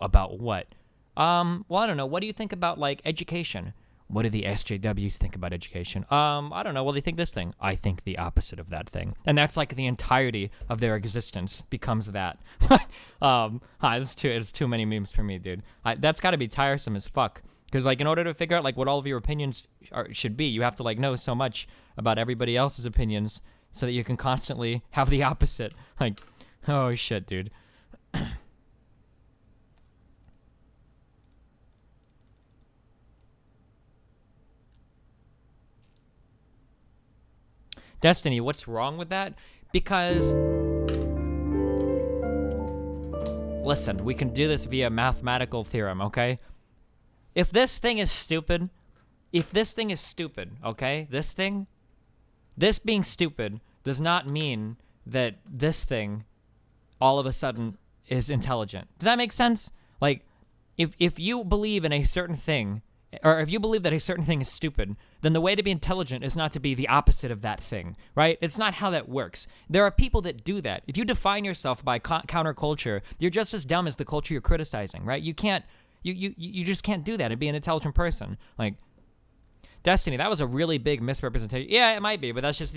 About what? Well, I don't know. What do you think about, like, education? What do the SJWs think about education? I don't know. Well, they think this thing. I think the opposite of that thing. And that's, like, the entirety of their existence becomes that. It's too many memes for me, dude. That's got to be tiresome as fuck. Because, like, in order to figure out, like, what all of your opinions should be, you have to, like, know so much about everybody else's opinions so that you can constantly have the opposite. Like... Oh, shit, dude. Destiny, what's wrong with that? Because... Listen, we can do this via mathematical theorem, okay? If this thing is stupid, okay? This being stupid does not mean that this thing... all of a sudden is intelligent. Does that make sense? Like, if you believe in a certain thing, or if you believe that a certain thing is stupid, then the way to be intelligent is not to be the opposite of that thing, right? It's not how that works. There are people that do that. If you define yourself by counterculture, you're just as dumb as the culture you're criticizing, right? You can't, you just can't do that and be an intelligent person. Like, Destiny, that was a really big misrepresentation. Yeah, it might be, but that's just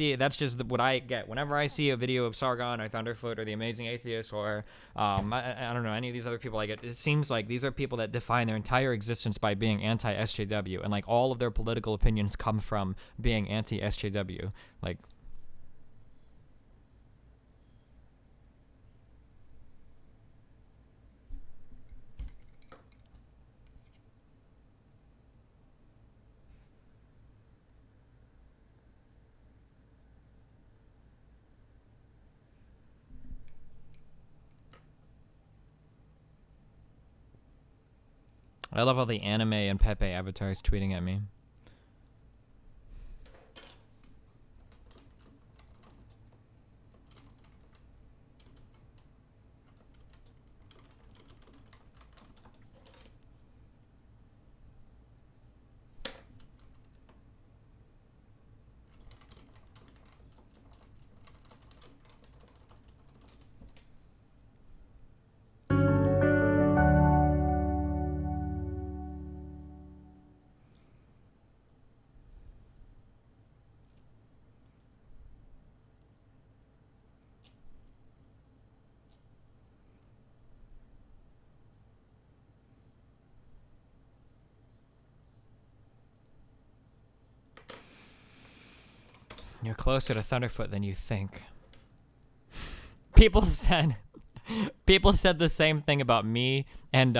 what I get whenever I see a video of Sargon or Thunderfoot or the Amazing Atheist or I don't know, any of these other people. It seems like these are people that define their entire existence by being anti-SJW, and like all of their political opinions come from being anti-SJW. Like, I love all the anime and Pepe avatars tweeting at me. You're closer to Thunderfoot than you think. People said the same thing about me and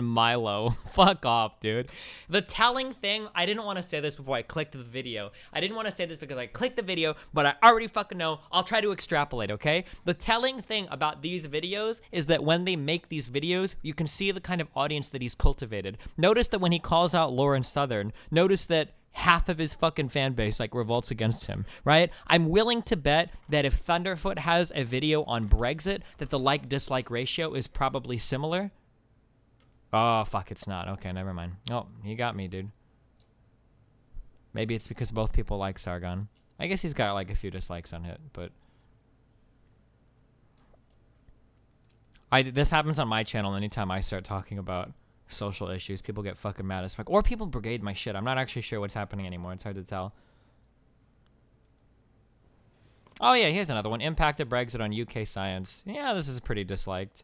Milo. Fuck off, dude. The telling thing, I didn't want to say this before I clicked the video. I didn't want to say this because I clicked the video, but I already fucking know. I'll try to extrapolate, okay? The telling thing about these videos is that when they make these videos, you can see the kind of audience that he's cultivated. Notice that when he calls out Lauren Southern, notice that half of his fucking fan base like revolts against him, right? I'm willing to bet that if Thunderfoot has a video on Brexit, that the like-dislike ratio is probably similar. Oh, fuck, it's not. Okay, never mind. Oh, he got me, dude. Maybe it's because both people like Sargon. I guess he's got like a few dislikes on it, but... This happens on my channel anytime I start talking about social issues. People get fucking mad as fuck. Or people brigade my shit. I'm not actually sure what's happening anymore. It's hard to tell. Oh yeah, here's another one. Impact of Brexit on UK science. Yeah, this is pretty disliked.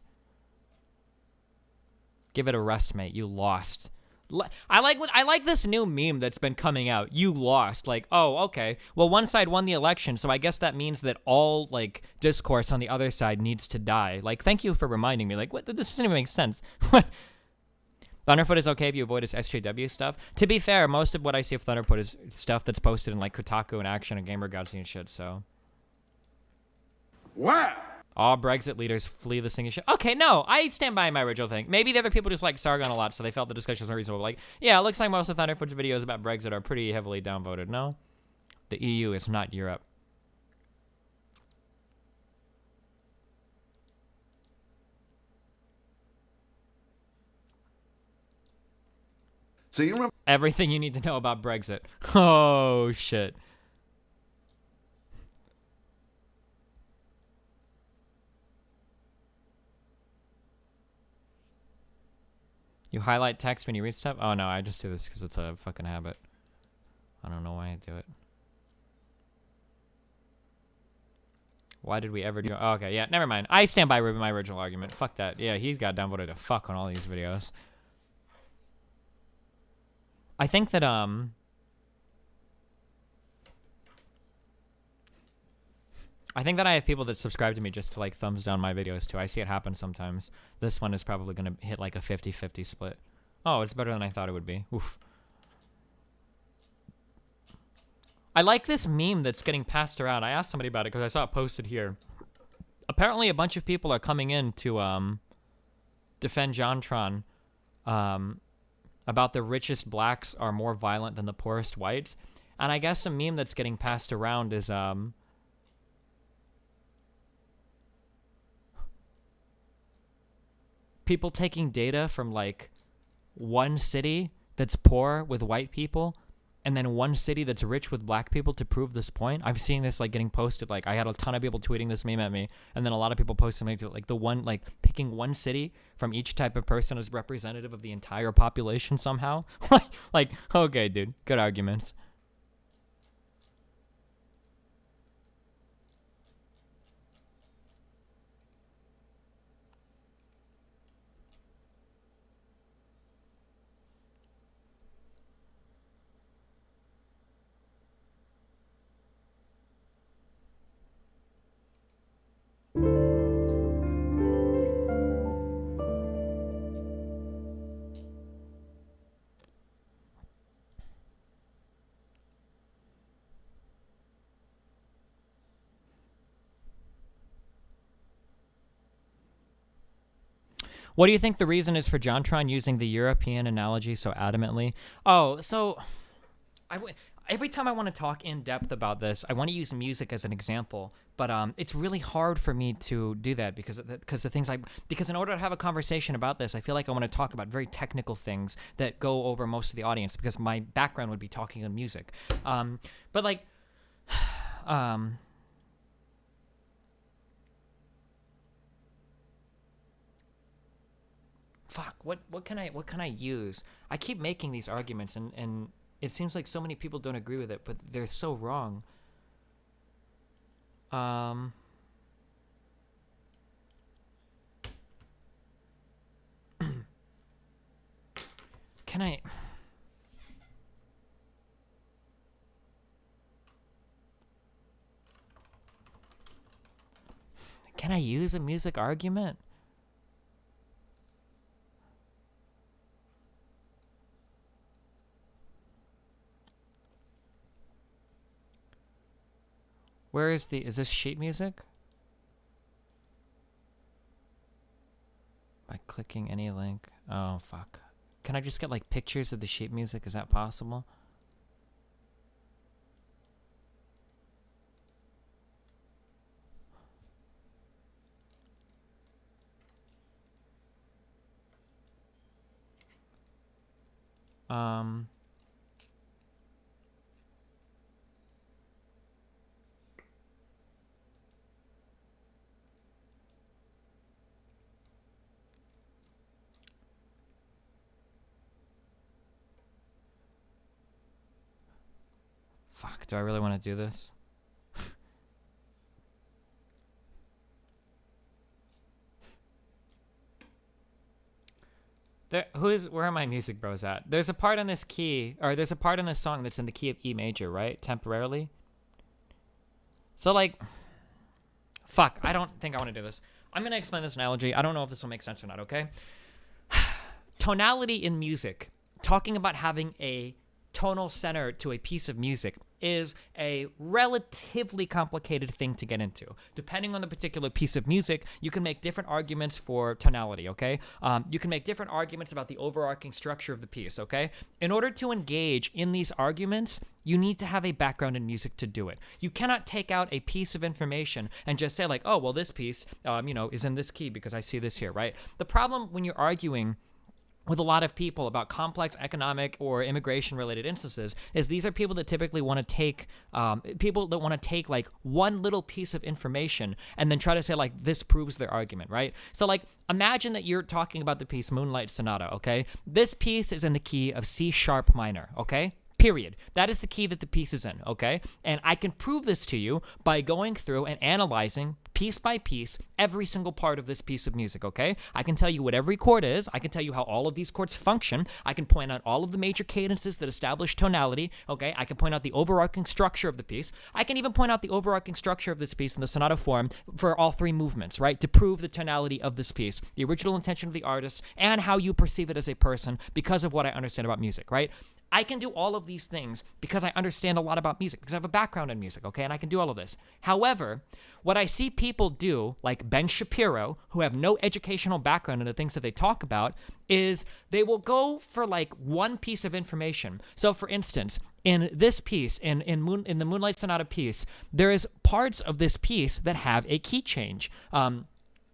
Give it a rest, mate. You lost. I like this new meme that's been coming out. You lost. Like, oh, okay. Well, one side won the election, so I guess that means that all, like, discourse on the other side needs to die. Like, thank you for reminding me. Like, what? This doesn't even make sense. What? Thunderfoot is okay if you avoid his SJW stuff. To be fair, most of what I see of Thunderfoot is stuff that's posted in, like, Kotaku and Action and GamerGodsy and shit, so. Wow! All Brexit leaders flee the singing shit. Okay, no, I stand by my original thing. Maybe the other people just like Sargon a lot, so they felt the discussion was unreasonable. Like, yeah, it looks like most of Thunderfoot's videos about Brexit are pretty heavily downvoted. No? The EU is not Europe. So you remember Everything you need to know about Brexit. Oh, shit. You highlight text when you read stuff? Oh, no, I just do this because it's a fucking habit. I don't know why I do it. Why did we ever do... Oh, okay, yeah, never mind. I stand by my original argument. Fuck that. Yeah, he's got downvoted to fuck on all these videos. I think that, I have people that subscribe to me just to, like, thumbs down my videos, too. I see it happen sometimes. This one is probably going to hit, like, a 50-50 split. Oh, it's better than I thought it would be. Oof. I like this meme that's getting passed around. I asked somebody about it because I saw it posted here. Apparently, a bunch of people are coming in to, defend JonTron, about the richest blacks are more violent than the poorest whites. And I guess a meme that's getting passed around is, people taking data from, like, one city that's poor with white people and then one city that's rich with black people to prove this point. I'm seeing this, like, getting posted. Like, I had a ton of people tweeting this meme at me, and then a lot of people posting, like, the one, like, picking one city from each type of person as representative of the entire population somehow. like, okay, dude, good arguments. What do you think the reason is for JonTron using the European analogy so adamantly? Oh, so every time I want to talk in depth about this, I want to use music as an example, but it's really hard for me to do that because in order to have a conversation about this, I feel like I want to talk about very technical things that go over most of the audience because my background would be talking on music. But like, fuck, what can I use? I keep making these arguments and it seems like so many people don't agree with it, but they're so wrong. Can I... Can I use a music argument? Where is is this sheet music? By clicking any link. Oh, fuck. Can I just get like pictures of the sheet music? Is that possible? Fuck, do I really want to do this? Where are my music bros at? There's a part in this key, or there's a part in this song that's in the key of E major, right? Temporarily. So like, fuck, I don't think I want to do this. I'm going to explain this analogy. I don't know if this will make sense or not, okay? Tonality in music, talking about having a tonal center to a piece of music, is a relatively complicated thing to get into. Depending on the particular piece of music, you can make different arguments for tonality, okay? You can make different arguments about the overarching structure of the piece, okay? In order to engage in these arguments, you need to have a background in music to do it. You cannot take out a piece of information and just say like, oh, well, this piece, is in this key because I see this here, right? The problem when you're arguing with a lot of people about complex economic or immigration related instances is these are people that typically want to take like one little piece of information and then try to say like this proves their argument, right? So like imagine that you're talking about the piece Moonlight Sonata, okay? This piece is in the key of C sharp minor, okay? Period. That is the key that the piece is in, okay? And I can prove this to you by going through and analyzing piece by piece every single part of this piece of music, okay? I can tell you what every chord is. I can tell you how all of these chords function. I can point out all of the major cadences that establish tonality, okay? I can point out the overarching structure of the piece. I can even point out the overarching structure of this piece in the sonata form for all three movements, right? To prove the tonality of this piece, the original intention of the artist, and how you perceive it as a person because of what I understand about music, right? I can do all of these things because I understand a lot about music, because I have a background in music, okay? And I can do all of this. However, what I see people do, like Ben Shapiro, who have no educational background in the things that they talk about, is they will go for like one piece of information. So for instance, in this piece, in the Moonlight Sonata piece, there is parts of this piece that have a key change.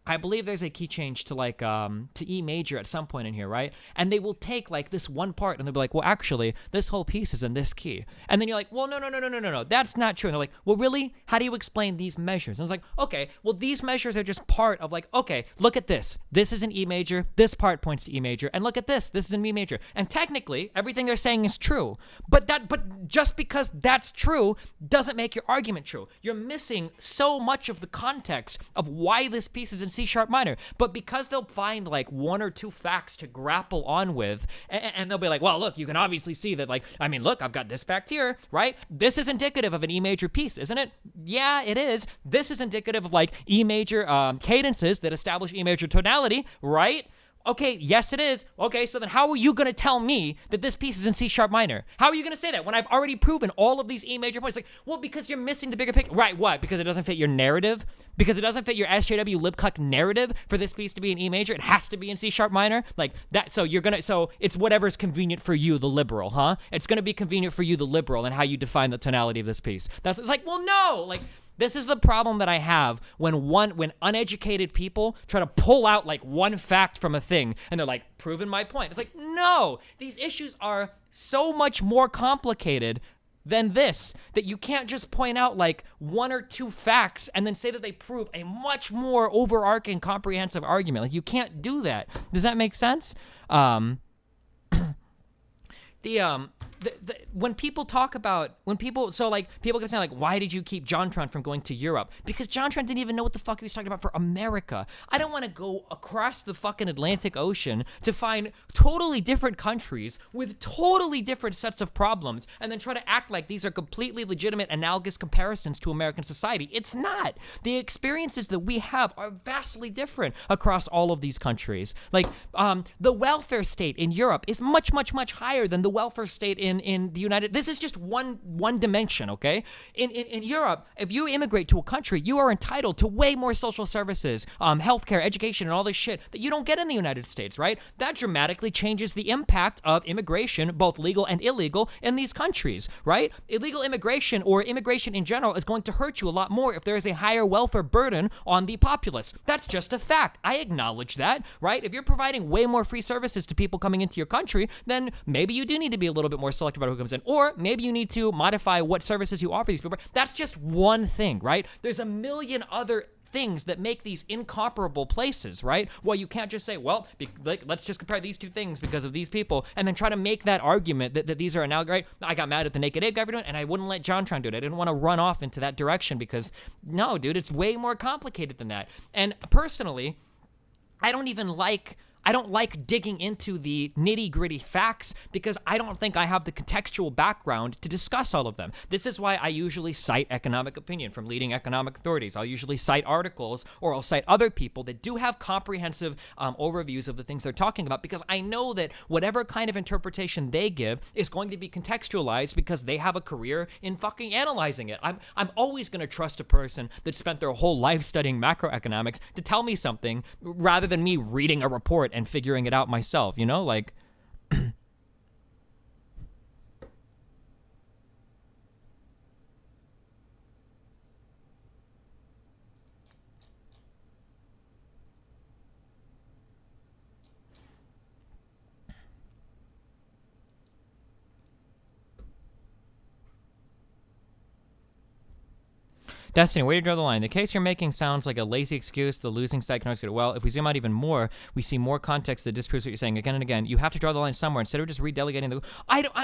I believe there's a key change to like to E major at some point in here, right? And they will take like this one part and they'll be like, well, actually, this whole piece is in this key. And then you're like, well, no, that's not true. And they're like, well, really? How do you explain these measures? And I was like, okay, well, these measures are just part of like, okay, look at this. This is in E major. This part points to E major. And look at this. This is in E major. And technically, everything they're saying is true. But just because that's true doesn't make your argument true. You're missing so much of the context of why this piece is in C sharp minor, but because they'll find like one or two facts to grapple on with, and they'll be like, well, look, you can obviously see that, like, I mean, look, I've got this fact here, right? This is indicative of an E major piece, isn't it? Yeah, it is. This is indicative of like E major cadences that establish E major tonality, right? Okay, yes, it is. Okay, so then how are you going to tell me that this piece is in C sharp minor? How are you going to say that when I've already proven all of these E major points? Like, well, because you're missing the bigger picture. Right, what? Because it doesn't fit your narrative? Because it doesn't fit your SJW libcuck narrative for this piece to be in E major? It has to be in C sharp minor? Like, that, so it's whatever's convenient for you, the liberal, huh? It's going to be convenient for you, the liberal, and how you define the tonality of this piece. It's like, well, no! Like, this is the problem that I have when uneducated people try to pull out like one fact from a thing and they're like, proving my point. It's like, no, these issues are so much more complicated than this, that you can't just point out like one or two facts and then say that they prove a much more overarching comprehensive argument. Like, you can't do that. Does that make sense? when people talk about, people can say, like, why did you keep JonTron from going to Europe? Because JonTron didn't even know what the fuck he was talking about for America. I don't want to go across the fucking Atlantic Ocean to find totally different countries with totally different sets of problems and then try to act like these are completely legitimate analogous comparisons to American society. It's not. The experiences that we have are vastly different across all of these countries. Like, the welfare state in Europe is much, much, much higher than the welfare state in the United. This is just one dimension, okay? In Europe, if you immigrate to a country, you are entitled to way more social services, healthcare, education, and all this shit that you don't get in the United States, right? That dramatically changes the impact of immigration, both legal and illegal, in these countries, right? Illegal immigration or immigration in general is going to hurt you a lot more if there is a higher welfare burden on the populace. That's just a fact. I acknowledge that, right? If you're providing way more free services to people coming into your country, then maybe you do need to be a little bit more selective about who comes in, or maybe you need to modify what services you offer these people. That's just one thing, right? There's a million other things that make these incomparable places, right? Well, you can't just say, well, let's just compare these two things because of these people, and then try to make that argument that these are analogous, right? I got mad at the Naked Egg guy for doing it, and I wouldn't let JonTron do it. I didn't want to run off into that direction because, no, dude, it's way more complicated than that. And personally, I don't like digging into the nitty-gritty facts because I don't think I have the contextual background to discuss all of them. This is why I usually cite economic opinion from leading economic authorities. I'll usually cite articles, or I'll cite other people that do have comprehensive overviews of the things they're talking about, because I know that whatever kind of interpretation they give is going to be contextualized because they have a career in fucking analyzing it. I'm always going to trust a person that spent their whole life studying macroeconomics to tell me something rather than me reading a report and figuring it out myself, you know? Like, Destiny, where do you draw the line? The case you're making sounds like a lazy excuse. The losing side can always get it. Well, if we zoom out even more, we see more context that disproves what you're saying again and again. You have to draw the line somewhere instead of just redelegating the.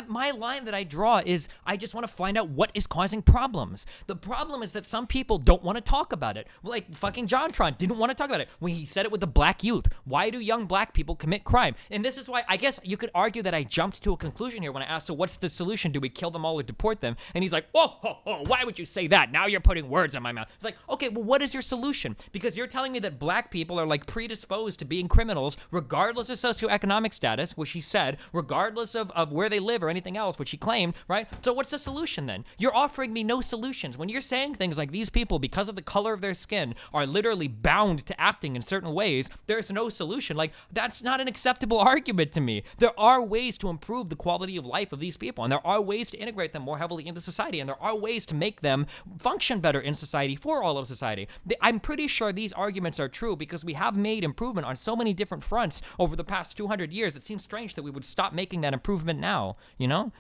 My line that I draw is I just want to find out what is causing problems. The problem is that some people don't want to talk about it. Like fucking JonTron didn't want to talk about it when he said it with the black youth. Why do young black people commit crime? And this is why I guess you could argue that I jumped to a conclusion here when I asked, so what's the solution? Do we kill them all or deport them? And he's like, whoa, why would you say that? Now you're putting words in my mouth. It's like, okay, well, what is your solution? Because you're telling me that black people are like predisposed to being criminals regardless of socioeconomic status, which he said, regardless of where they live or anything else, which he claimed, right? So what's the solution then? You're offering me no solutions. When you're saying things like these people, because of the color of their skin, are literally bound to acting in certain ways, there's no solution. Like, that's not an acceptable argument to me. There are ways to improve the quality of life of these people, and there are ways to integrate them more heavily into society, and there are ways to make them function better in society for all of society. I'm pretty sure these arguments are true because we have made improvement on so many different fronts over the past 200 years. It seems strange that we would stop making that improvement now, you know?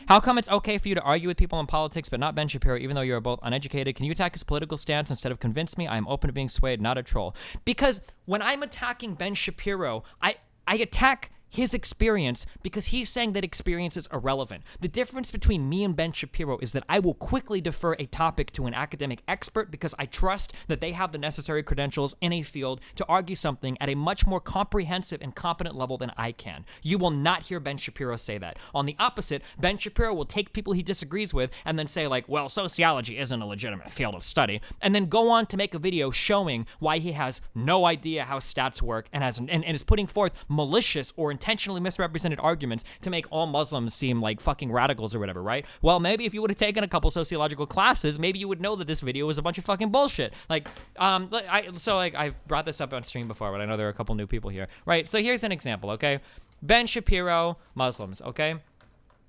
How come it's okay for you to argue with people in politics but not Ben Shapiro, even though you're both uneducated? Can you attack his political stance instead of convince me I'm open to being swayed, not a troll? Because when I'm attacking Ben Shapiro, I attack his experience because he's saying that experience is irrelevant. The difference between me and Ben Shapiro is that I will quickly defer a topic to an academic expert because I trust that they have the necessary credentials in a field to argue something at a much more comprehensive and competent level than I can. You will not hear Ben Shapiro say that. On the opposite, Ben Shapiro will take people he disagrees with and then say, like, well, sociology isn't a legitimate field of study, and then go on to make a video showing why he has no idea how stats work and is putting forth malicious or intentionally misrepresented arguments to make all Muslims seem like fucking radicals or whatever, right? Well, maybe if you would have taken a couple sociological classes, maybe you would know that this video was a bunch of fucking bullshit. Like, I've brought this up on stream before, but I know there are a couple new people here, right? So here's an example, okay? Ben Shapiro, Muslims, okay?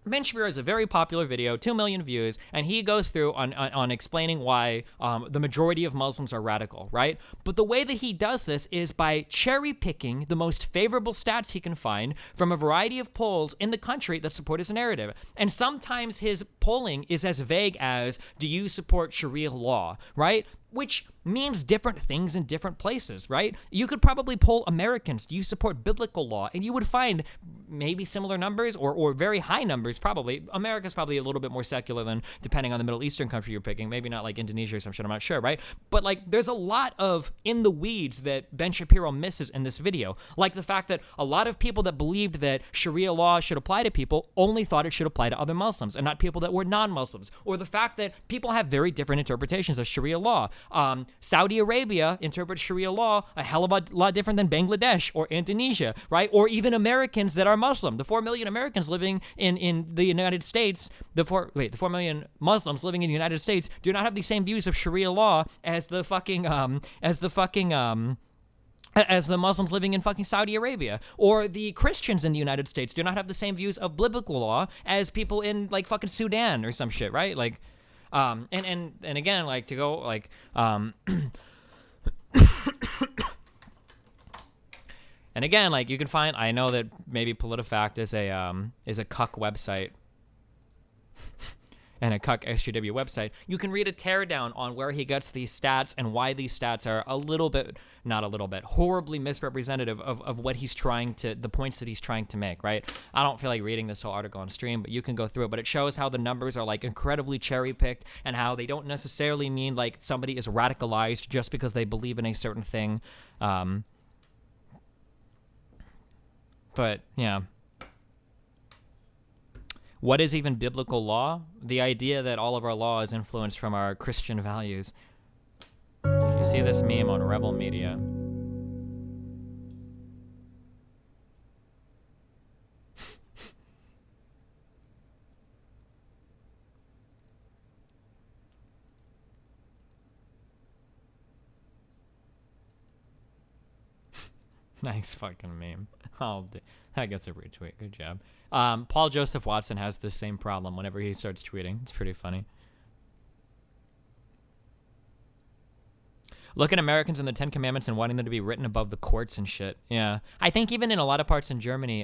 Ben Shapiro has a very popular video, 2 million views, and he goes through on explaining why the majority of Muslims are radical, right? But the way that he does this is by cherry picking the most favorable stats he can find from a variety of polls in the country that support his narrative. And sometimes his polling is as vague as, do you support Sharia law, right? Which means different things in different places, right? You could probably poll Americans, do you support biblical law? And you would find maybe similar numbers or very high numbers, probably. America's probably a little bit more secular than depending on the Middle Eastern country you're picking. Maybe not like Indonesia or some shit, I'm not sure, right? But like there's a lot of in the weeds that Ben Shapiro misses in this video. Like the fact that a lot of people that believed that Sharia law should apply to people only thought it should apply to other Muslims and not people that were non-Muslims. Or the fact that people have very different interpretations of Sharia law. Saudi Arabia interprets Sharia law a hell of a lot different than Bangladesh or Indonesia, right? Or even Americans that are Muslim. The 4 million Americans living in the United States, the 4 million Muslims living in the United States do not have the same views of Sharia law as the Muslims living in fucking Saudi Arabia. Or the Christians in the United States do not have the same views of biblical law as people in like fucking Sudan or some shit, right? Like, and again, like to go like, and again, like you can find, I know that maybe PolitiFact is a cuck website and a cuck SJW website. You can read a teardown on where he gets these stats and why these stats are horribly misrepresentative of what he's trying to, the points that he's trying to make, right? I don't feel like reading this whole article on stream, but you can go through it. But it shows how the numbers are like incredibly cherry-picked and how they don't necessarily mean like somebody is radicalized just because they believe in a certain thing. But, yeah. What is even biblical law? The idea that all of our law is influenced from our Christian values. If you see this meme on Rebel Media. Nice fucking meme. That gets a retweet. Good job. Paul Joseph Watson has the same problem whenever he starts tweeting. It's pretty funny. Look at Americans in the Ten Commandments and wanting them to be written above the courts and shit. Yeah. I think even in a lot of parts in Germany,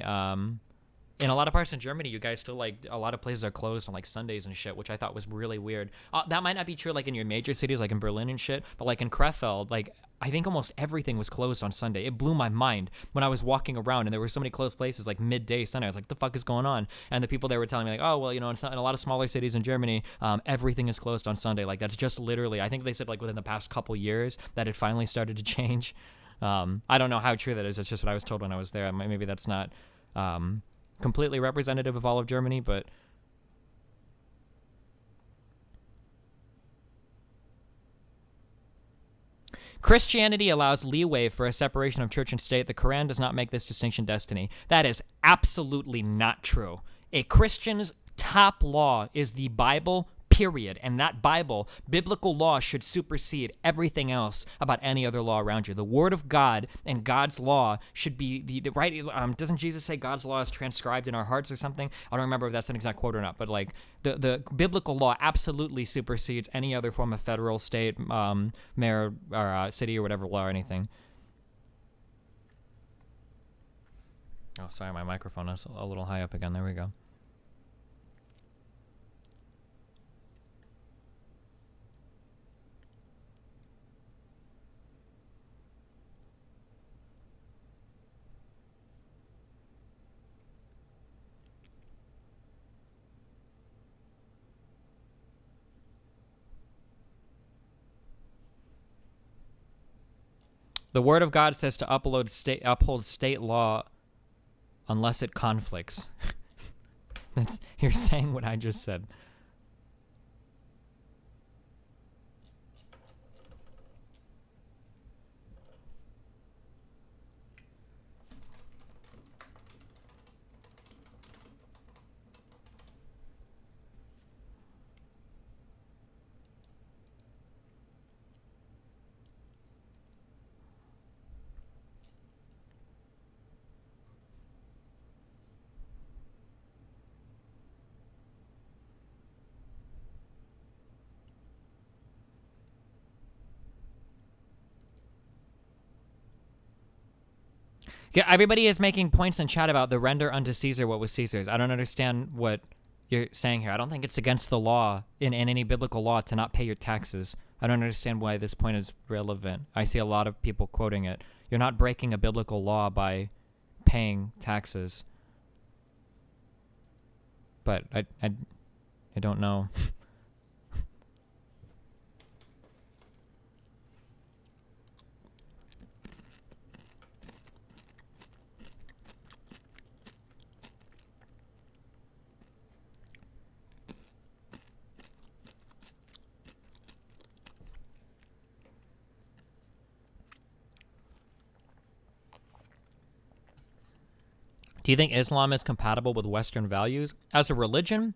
you guys still, like, a lot of places are closed on, like, Sundays and shit, which I thought was really weird. That might not be true, like, in your major cities, like in Berlin and shit, but, like, in Krefeld, like, I think almost everything was closed on Sunday. It blew my mind when I was walking around and there were so many closed places, like, midday Sunday. I was like, the fuck is going on? And the people there were telling me, like, oh, well, you know, in a lot of smaller cities in Germany, everything is closed on Sunday. Like, that's just literally, I think they said, like, within the past couple years that it finally started to change. I don't know how true that is. It's just what I was told when I was there. Maybe that's not... completely representative of all of Germany, but Christianity allows leeway for a separation of church and state. The Quran does not make this distinction destiny. That is absolutely not true. A Christian's top law is the Bible, period. And that Bible, biblical law, should supersede everything else about any other law around you. The Word of God and God's law should be the right. Doesn't Jesus say God's law is transcribed in our hearts or something? I don't remember if that's an exact quote or not, but like the biblical law absolutely supersedes any other form of federal, state, mayor, or city or whatever law or anything. Oh, sorry, my microphone is a little high up again. There we go. The Word of God says to uphold state law unless it conflicts. You're saying what I just said. Yeah, everybody is making points in chat about the render unto Caesar what was Caesar's. I don't understand what you're saying here. I don't think it's against the law in any biblical law to not pay your taxes. I don't understand why this point is relevant. I see a lot of people quoting it. You're not breaking a biblical law by paying taxes. But I don't know. Do you think Islam is compatible with Western values? As a religion?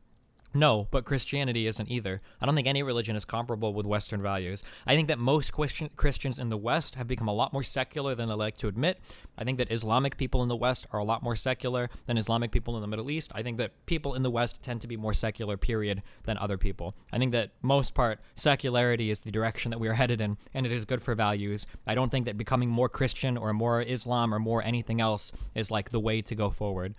No, but Christianity isn't either. I don't think any religion is comparable with Western values. I think that most Christians in the West have become a lot more secular than they like to admit. I think that Islamic people in the West are a lot more secular than Islamic people in the Middle East. I think that people in the West tend to be more secular, period, than other people. I think that most part, secularity is the direction that we are headed in, and it is good for values. I don't think that becoming more Christian or more Islam or more anything else is like the way to go forward.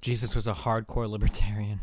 Jesus was a hardcore libertarian.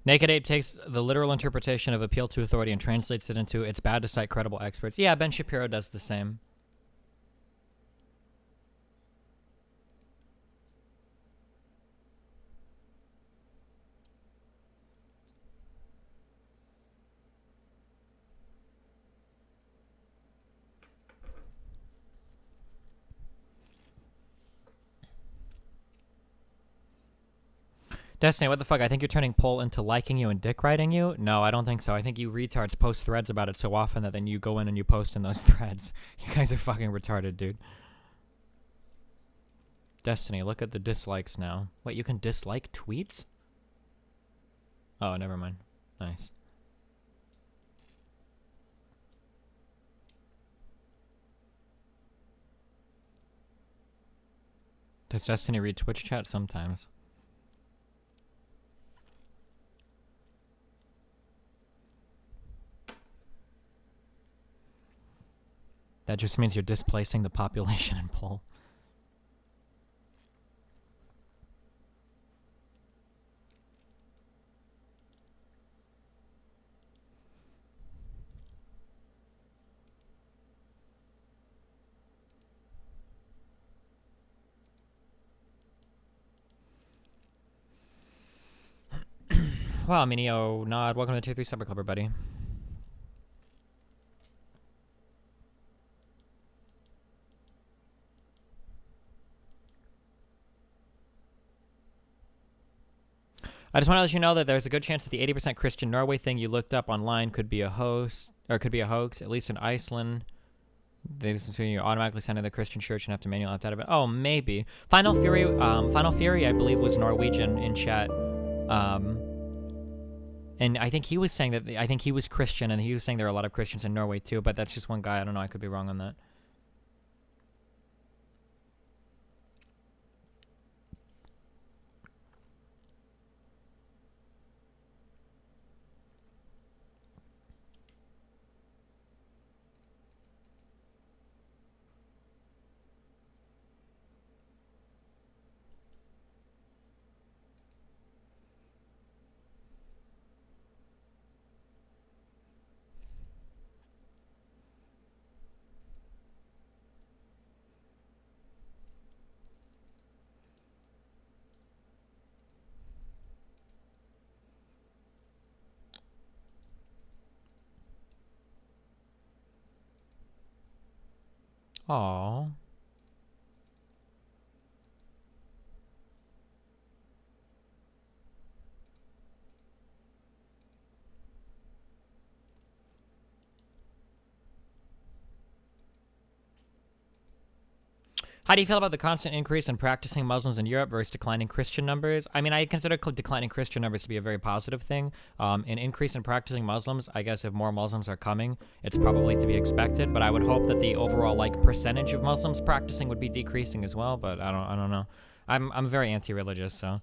Naked Ape takes the literal interpretation of appeal to authority and translates it into it's bad to cite credible experts. Yeah, Ben Shapiro does the same. Destiny, what the fuck? I think you're turning Poll into liking you and dick riding you? No, I don't think so. I think you retards post threads about it so often that then you go in and you post in those threads. You guys are fucking retarded, dude. Destiny, look at the dislikes now. Wait, you can dislike tweets? Oh, never mind. Nice. Does Destiny read Twitch chat? Sometimes. That just means you're displacing the population in Poll. Wow, Minio Nod, welcome to the 2-3 Supper Clubber, buddy. I just want to let you know that there's a good chance that the 80% Christian Norway thing you looked up online could be a hoax, at least in Iceland. They just you automatically send to the Christian church and have to manually opt out of it. Oh, maybe. Final Fury, I believe, was Norwegian in chat. And I think he was saying that, I think he was Christian, and he was saying there are a lot of Christians in Norway too, but that's just one guy. I don't know. I could be wrong on that. Aw. How do you feel about the constant increase in practicing Muslims in Europe versus declining Christian numbers? I mean, I consider declining Christian numbers to be a very positive thing. An increase in practicing Muslims, I guess if more Muslims are coming, it's probably to be expected. But I would hope that the overall like percentage of Muslims practicing would be decreasing as well. But I don't know. I'm very anti-religious, so.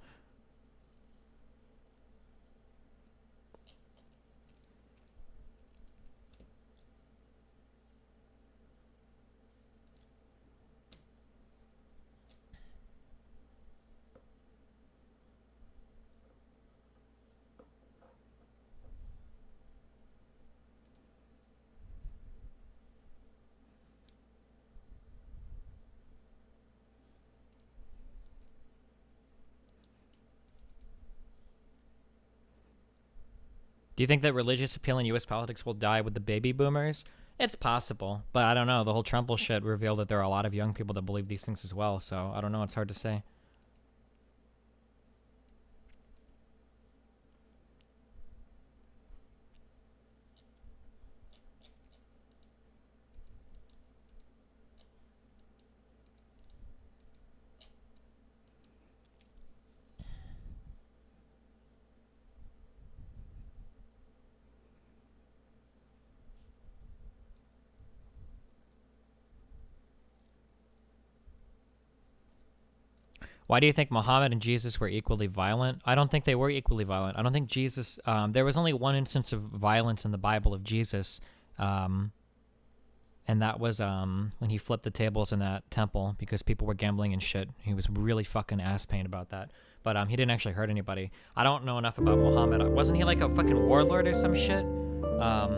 Do you think that religious appeal in U.S. politics will die with the baby boomers? It's possible, but I don't know. The whole Trump bullshit revealed that there are a lot of young people that believe these things as well, so I don't know. It's hard to say. Why do you think Muhammad and Jesus were equally violent? I don't think they were equally violent. I don't think Jesus, there was only one instance of violence in the Bible of Jesus, and that was when he flipped the tables in that temple because people were gambling and shit. He was really fucking ass pain about that. But he didn't actually hurt anybody. I don't know enough about Muhammad. Wasn't he like a fucking warlord or some shit? I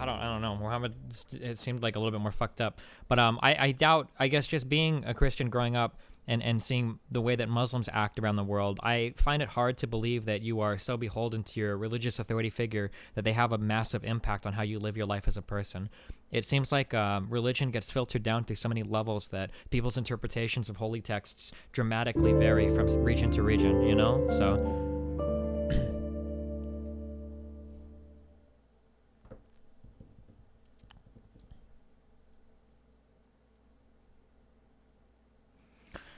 don't know. Muhammad, it seemed like a little bit more fucked up. But I doubt, I guess just being a Christian growing up, and seeing the way that Muslims act around the world, I find it hard to believe that you are so beholden to your religious authority figure that they have a massive impact on how you live your life as a person. It seems like religion gets filtered down through so many levels that people's interpretations of holy texts dramatically vary from region to region, you know? So...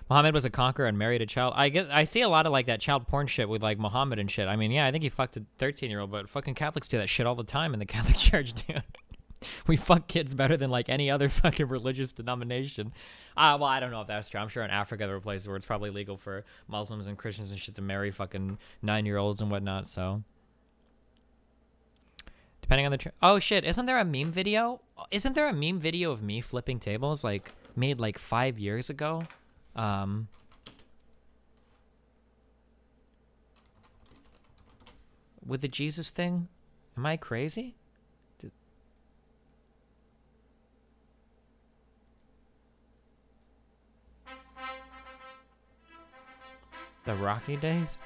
Muhammad was a conqueror and married a child. I see a lot of like that child porn shit with like Muhammad and shit. I mean, yeah, I think he fucked a 13-year-old, but fucking Catholics do that shit all the time in the Catholic Church, dude. We fuck kids better than like any other fucking religious denomination. Well, I don't know if that's true. I'm sure in Africa there are places where it's probably legal for Muslims and Christians and shit to marry fucking 9-year-olds and whatnot, so. Depending on the... oh, shit. Isn't there a meme video? Isn't there a meme video of me flipping tables like made like 5 years ago? With the Jesus thing? Am I crazy? The Rocky days?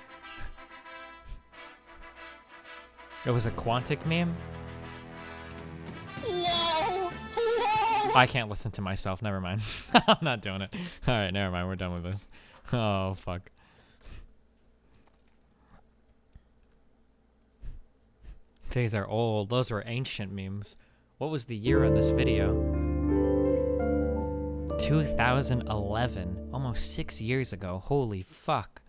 It was a Quantic meme? I can't listen to myself. Never mind. I'm not doing it. All right, never mind. We're done with this. Oh, fuck. These are old. Those were ancient memes. What was the year on this video? 2011. Almost 6 years ago. Holy fuck.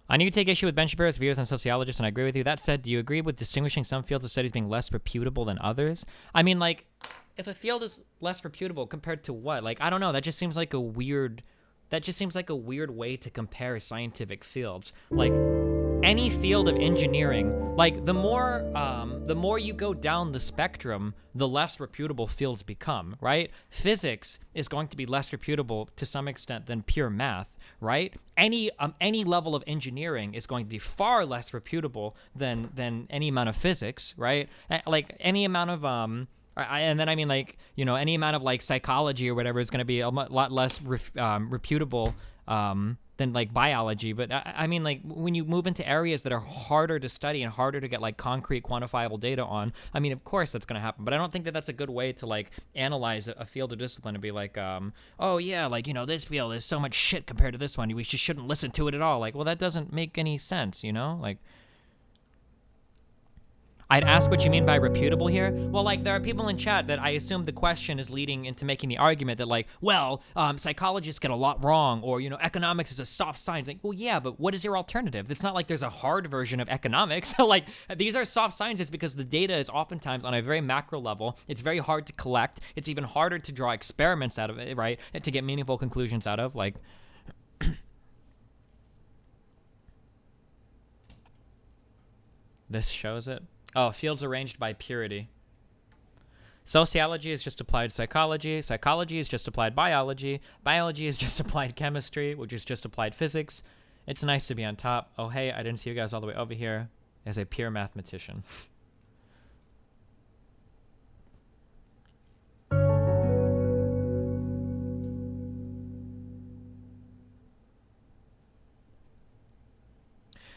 I know you take issue with Ben Shapiro's views on sociologists, and I agree with you. That said, do you agree with distinguishing some fields of studies being less reputable than others? I mean, like, if a field is less reputable compared to what? Like, I don't know. That just seems like a weird... That just seems like a weird way to compare scientific fields. Like, any field of engineering, like, the more you go down the spectrum, the less reputable fields become, right? Physics is going to be less reputable to some extent than pure math, right? Any level of engineering is going to be far less reputable than any amount of physics, right? Like, any amount of And then I mean, like, you know, any amount of like psychology or whatever is going to be a lot less reputable than like biology. But I mean, like, when you move into areas that are harder to study and harder to get like concrete quantifiable data on, I mean, of course that's going to happen. But I don't think that that's a good way to like analyze a field of discipline and be like, oh yeah, like, you know, this field is so much shit compared to this one, we just shouldn't listen to it at all. Like, well, that doesn't make any sense, you know? Like, I'd ask what you mean by reputable here. Well, like, there are people in chat that I assume the question is leading into making the argument that, like, well, psychologists get a lot wrong, or, you know, economics is a soft science. Like, well, yeah, but what is your alternative? It's not like there's a hard version of economics. Like, these are soft sciences because the data is oftentimes on a very macro level. It's very hard to collect. It's even harder to draw experiments out of it, right? And to get meaningful conclusions out of, like... This shows it. Oh, fields arranged by purity. Sociology is just applied psychology. Psychology is just applied biology. Biology is just applied chemistry, which is just applied physics. It's nice to be on top. Oh, hey, I didn't see you guys all the way over here as a pure mathematician.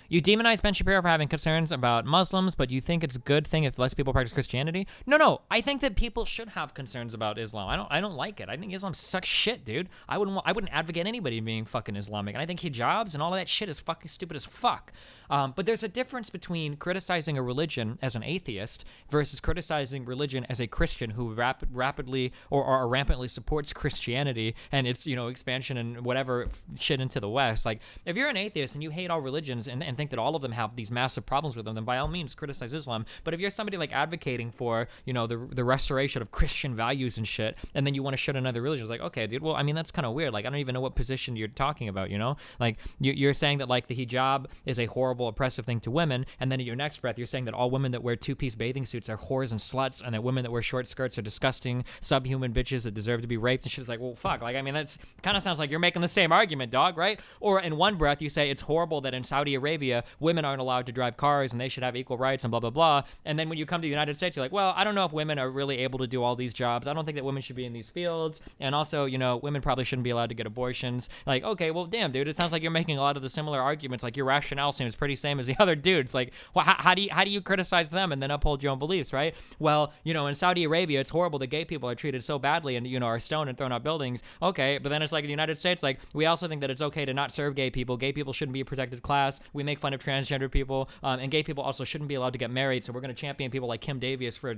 You demonize Ben Shapiro for having concerns about Muslims, but you think it's a good thing if less people practice Christianity? No. I think that people should have concerns about Islam. I don't like it. I think Islam sucks shit, dude. I wouldn't advocate anybody being fucking Islamic. And I think hijabs and all of that shit is fucking stupid as fuck. But there's a difference between criticizing a religion as an atheist versus criticizing religion as a Christian who rapidly or rampantly supports Christianity and its, you know, expansion and whatever shit into the West. Like, if you're an atheist and you hate all religions and think that all of them have these massive problems with them, then by all means criticize Islam. But if you're somebody like advocating for, you know, the restoration of Christian values and shit, and then you want to shut another religion, it's like, okay, dude, well, I mean, that's kind of weird. Like, I don't even know what position you're talking about, you know? Like, you're saying that, like, the hijab is a horrible, oppressive thing to women, and then in your next breath, you're saying that all women that wear two-piece bathing suits are whores and sluts, and that women that wear short skirts are disgusting, subhuman bitches that deserve to be raped and shit. It's like, well, fuck. Like, I mean, that's kind of sounds like you're making the same argument, dog, right? Or in one breath, you say it's horrible that in Saudi Arabia, women aren't allowed to drive cars and they should have equal rights and blah, blah, blah. And then when you come to the United States, you're like, well, I don't know if women are really able to do all these jobs. I don't think that women should be in these fields. And also, you know, women probably shouldn't be allowed to get abortions. Like, okay, well, damn, dude, it sounds like you're making a lot of the similar arguments. Like, your rationale seems pretty same as the other dudes. Like, well, how do you criticize them and then uphold your own beliefs, right? Well, you know, in Saudi Arabia, it's horrible that gay people are treated so badly and, you know, are stoned and thrown out buildings. Okay, but then it's like in the United States, like, we also think that it's okay to not serve gay people. Gay people shouldn't be a protected class. We make fun of transgender people. And gay people also shouldn't be allowed to get married, so we're going to champion people like Kim Davis for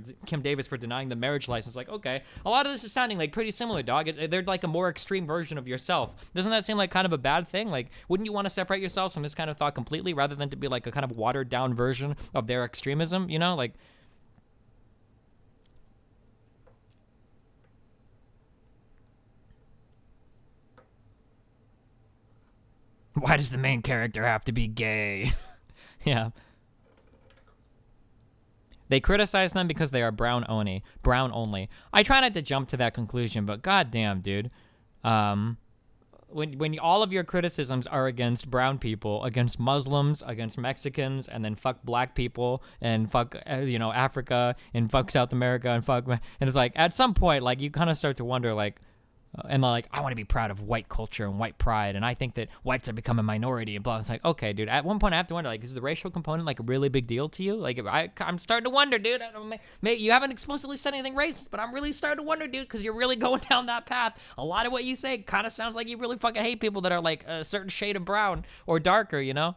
denying the marriage license. Like, okay, a lot of this is sounding like pretty similar, dog. They're like a more extreme version of yourself. Doesn't that seem like kind of a bad thing? Like, wouldn't you want to separate yourselves from this kind of thought completely rather than to be like a kind of watered down version of their extremism, you know? Like, why does the main character have to be gay? Yeah. They criticize them because they are brown only. I try not to jump to that conclusion, but goddamn, dude. When all of your criticisms are against brown people, against Muslims, against Mexicans, and then fuck black people, and fuck, you know, Africa, and fuck South America, and it's like, at some point, like, you kind of start to wonder, like, and like, I want to be proud of white culture and white pride, and I think that whites have become a minority and blah. It's like, okay, dude, at one point I have to wonder, like, is the racial component like a really big deal to you? Like, I'm starting to wonder, dude. You haven't explicitly said anything racist, but I'm really starting to wonder, dude, because you're really going down that path. A lot of what you say kind of sounds like you really fucking hate people that are like a certain shade of brown or darker, you know?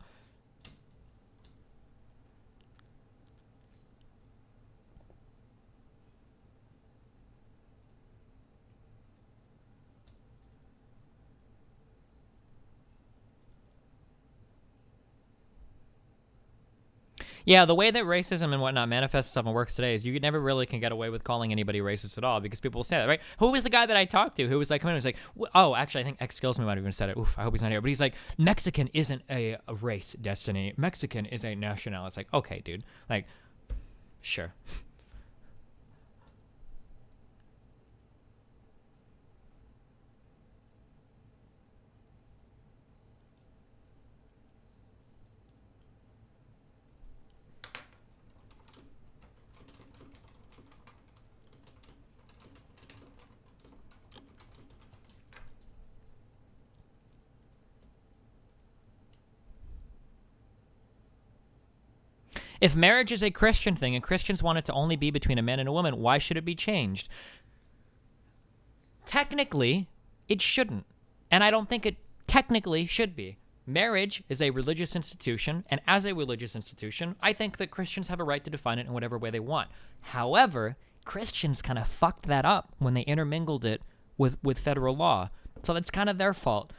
Yeah, the way that racism and whatnot manifests itself and works today is you never really can get away with calling anybody racist at all because people will say that, right? Who was the guy that I talked to who was like, was like, oh, actually, I think X Skills might have even said it. Oof, I hope he's not here. But he's like, Mexican isn't a race, Destiny. Mexican is a nationality. It's like, okay, dude. Like, sure. If marriage is a Christian thing and Christians want it to only be between a man and a woman, why should it be changed? Technically, it shouldn't. And I don't think it technically should be. Marriage is a religious institution, and as a religious institution, I think that Christians have a right to define it in whatever way they want. However, Christians kind of fucked that up when they intermingled it with federal law. So that's kind of their fault.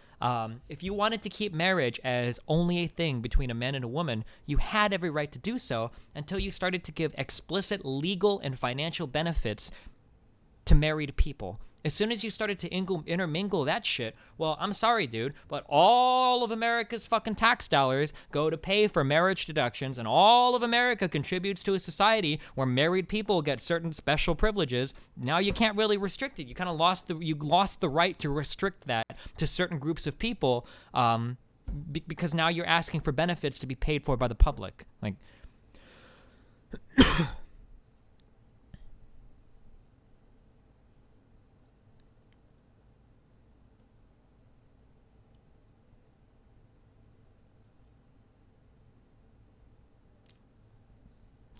If you wanted to keep marriage as only a thing between a man and a woman, you had every right to do so until you started to give explicit legal and financial benefits to married people. As soon as you started to intermingle that shit, well, I'm sorry, dude, but all of America's fucking tax dollars go to pay for marriage deductions, and all of America contributes to a society where married people get certain special privileges. Now you can't really restrict it. You kind of lost the right to restrict that to certain groups of people, because now you're asking for benefits to be paid for by the public. Like,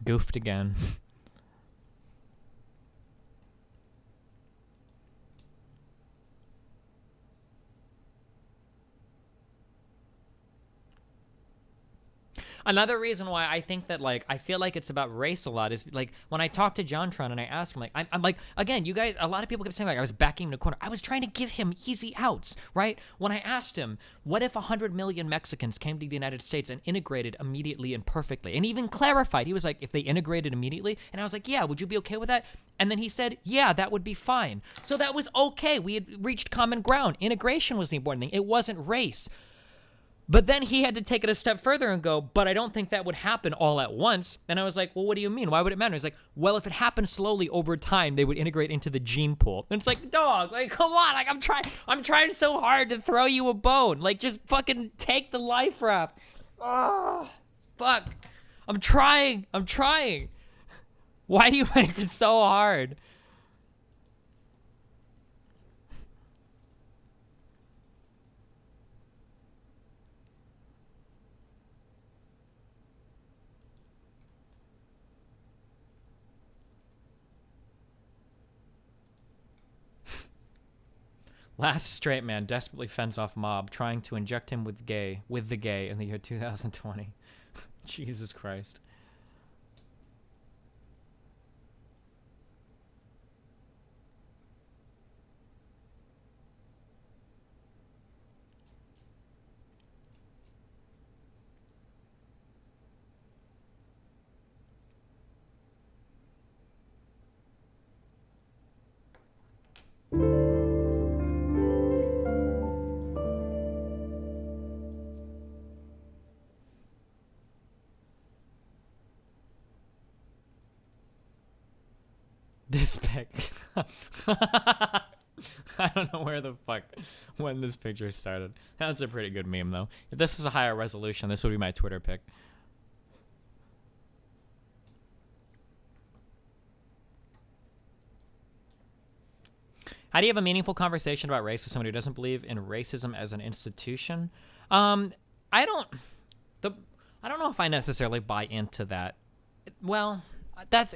goofed again. Another reason why I think that, like, I feel like it's about race a lot is, like, when I talk to JonTron and I ask him, like, I'm like, again, you guys, a lot of people kept saying, like, I was backing him to corner. I was trying to give him easy outs, right? When I asked him, what if 100 million Mexicans came to the United States and integrated immediately and perfectly? And even clarified, he was like, if they integrated immediately? And I was like, yeah, would you be okay with that? And then he said, yeah, that would be fine. So that was okay. We had reached common ground. Integration was the important thing. It wasn't race. But then he had to take it a step further and go, but I don't think that would happen all at once. And I was like, well, what do you mean? Why would it matter? He's like, well, if it happened slowly over time, they would integrate into the gene pool. And it's like, dog, like, come on. Like, I'm trying so hard to throw you a bone. Like, just fucking take the life raft. Oh, fuck. I'm trying. Why do you make it so hard? Last straight man desperately fends off mob trying to inject him with the gay in the year 2020. Jesus Christ. This pic. I don't know when this picture started. That's a pretty good meme, though. If this is a higher resolution, this would be my Twitter pic. How do you have a meaningful conversation about race with somebody who doesn't believe in racism as an institution? I don't know if I necessarily buy into that. Well, it's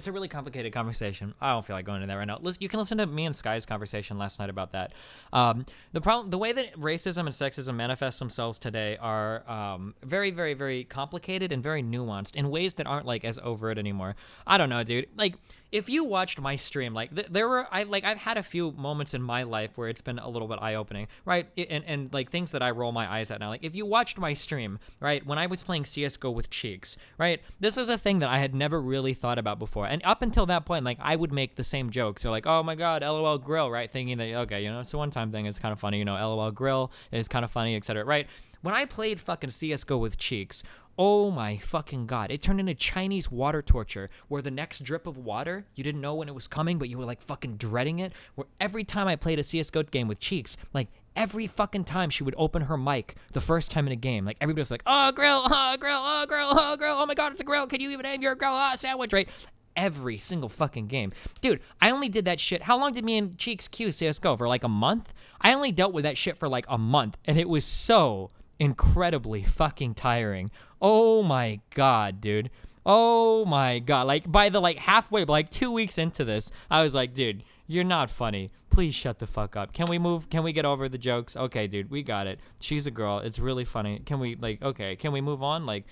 a really complicated conversation. I don't feel like going into that right now. You can listen to me and Sky's conversation last night about that. The way that racism and sexism manifest themselves today are very, very, very complicated and very nuanced in ways that aren't like as overt anymore. I don't know, dude. Like, if you watched my stream, like I've had a few moments in my life where it's been a little bit eye-opening, right? And like things that I roll my eyes at now. Like, if you watched my stream, right, when I was playing CS:GO with Cheeks, right, this was a thing that I had never really thought about before. And up until that point, like, I would make the same jokes. So like, oh my god, LOL grill, right? Thinking that, okay, you know, it's a one-time thing. It's kind of funny, you know, LOL grill is kind of funny, etc. Right? When I played fucking CS:GO with Cheeks, oh my fucking god, it turned into Chinese water torture, where the next drip of water, you didn't know when it was coming, but you were like fucking dreading it. Where every time I played a CS:GO game with Cheeks, like every fucking time she would open her mic the first time in a game, like everybody was like, oh grill, oh grill, oh grill, oh grill, oh my god, it's a grill, can you even end your grill sandwich, right? Every single fucking game. Dude, I only did that shit. How long did me and Cheeks queue CS:GO? For like a month? I only dealt with that shit for like a month, and it was so incredibly fucking tiring. Oh my god, dude. Oh my god. Like, by the, like, halfway, like, 2 weeks into this, I was like, dude, you're not funny. Please shut the fuck up. Can we move? Can we get over the jokes? Okay, dude, we got it. She's a girl. It's really funny. Can we, like, okay, can we move on? Like,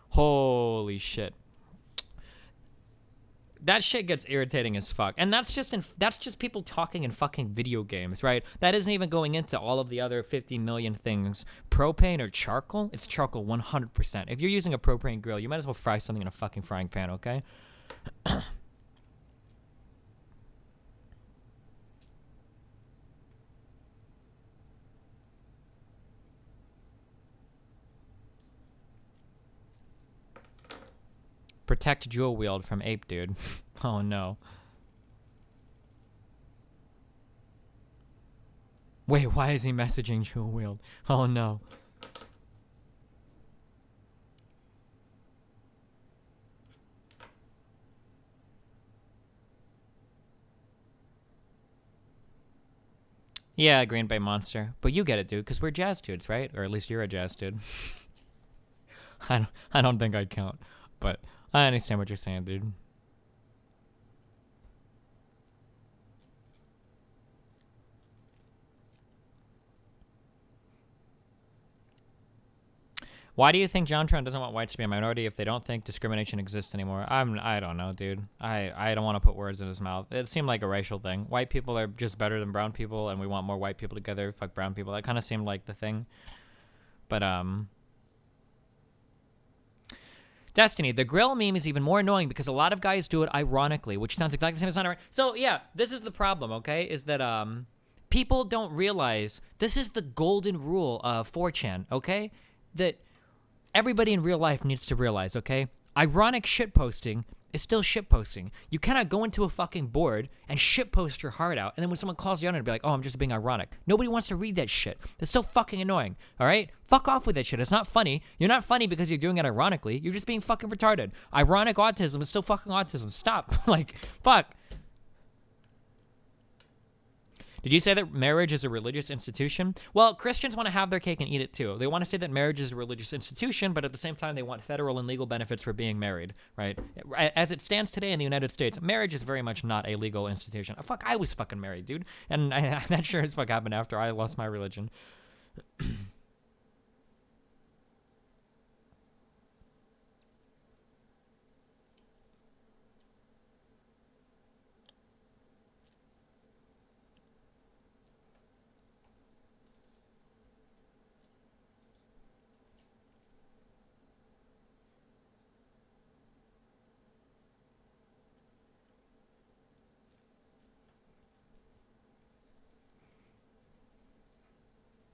holy shit. That shit gets irritating as fuck. And that's just people talking in fucking video games, right? That isn't even going into all of the other 50 million things. Propane or charcoal? It's charcoal 100%. If you're using a propane grill, you might as well fry something in a fucking frying pan, okay? Protect Jewel Wield from Ape Dude. Oh no. Wait, why is he messaging Jewel Wield? Oh no. Yeah, Green Bay Monster. But you get it, dude, because we're jazz dudes, right? Or at least you're a jazz dude. I don't think I'd count. But I understand what you're saying, dude. Why do you think JonTron doesn't want whites to be a minority if they don't think discrimination exists anymore? I don't know, dude. I don't want to put words in his mouth. It seemed like a racial thing. White people are just better than brown people, and we want more white people together. Fuck brown people. That kind of seemed like the thing. But, Destiny, the grill meme is even more annoying because a lot of guys do it ironically, which sounds exactly the same as not. So, yeah, this is the problem, okay? Is that, people don't realize this is the golden rule of 4chan, okay? That everybody in real life needs to realize, okay? Ironic shitposting is still shitposting. You cannot go into a fucking board and shitpost your heart out, and then when someone calls you on it, be like, oh, I'm just being ironic. Nobody wants to read that shit. It's still fucking annoying, all right? Fuck off with that shit. It's not funny. You're not funny because you're doing it ironically. You're just being fucking retarded. Ironic autism is still fucking autism. Stop. Like, fuck. Did you say that marriage is a religious institution? Well, Christians want to have their cake and eat it too. They want to say that marriage is a religious institution, but at the same time, they want federal and legal benefits for being married, right? As it stands today in the United States, marriage is very much not a legal institution. Fuck, I was fucking married, dude. And that sure as fuck happened after I lost my religion.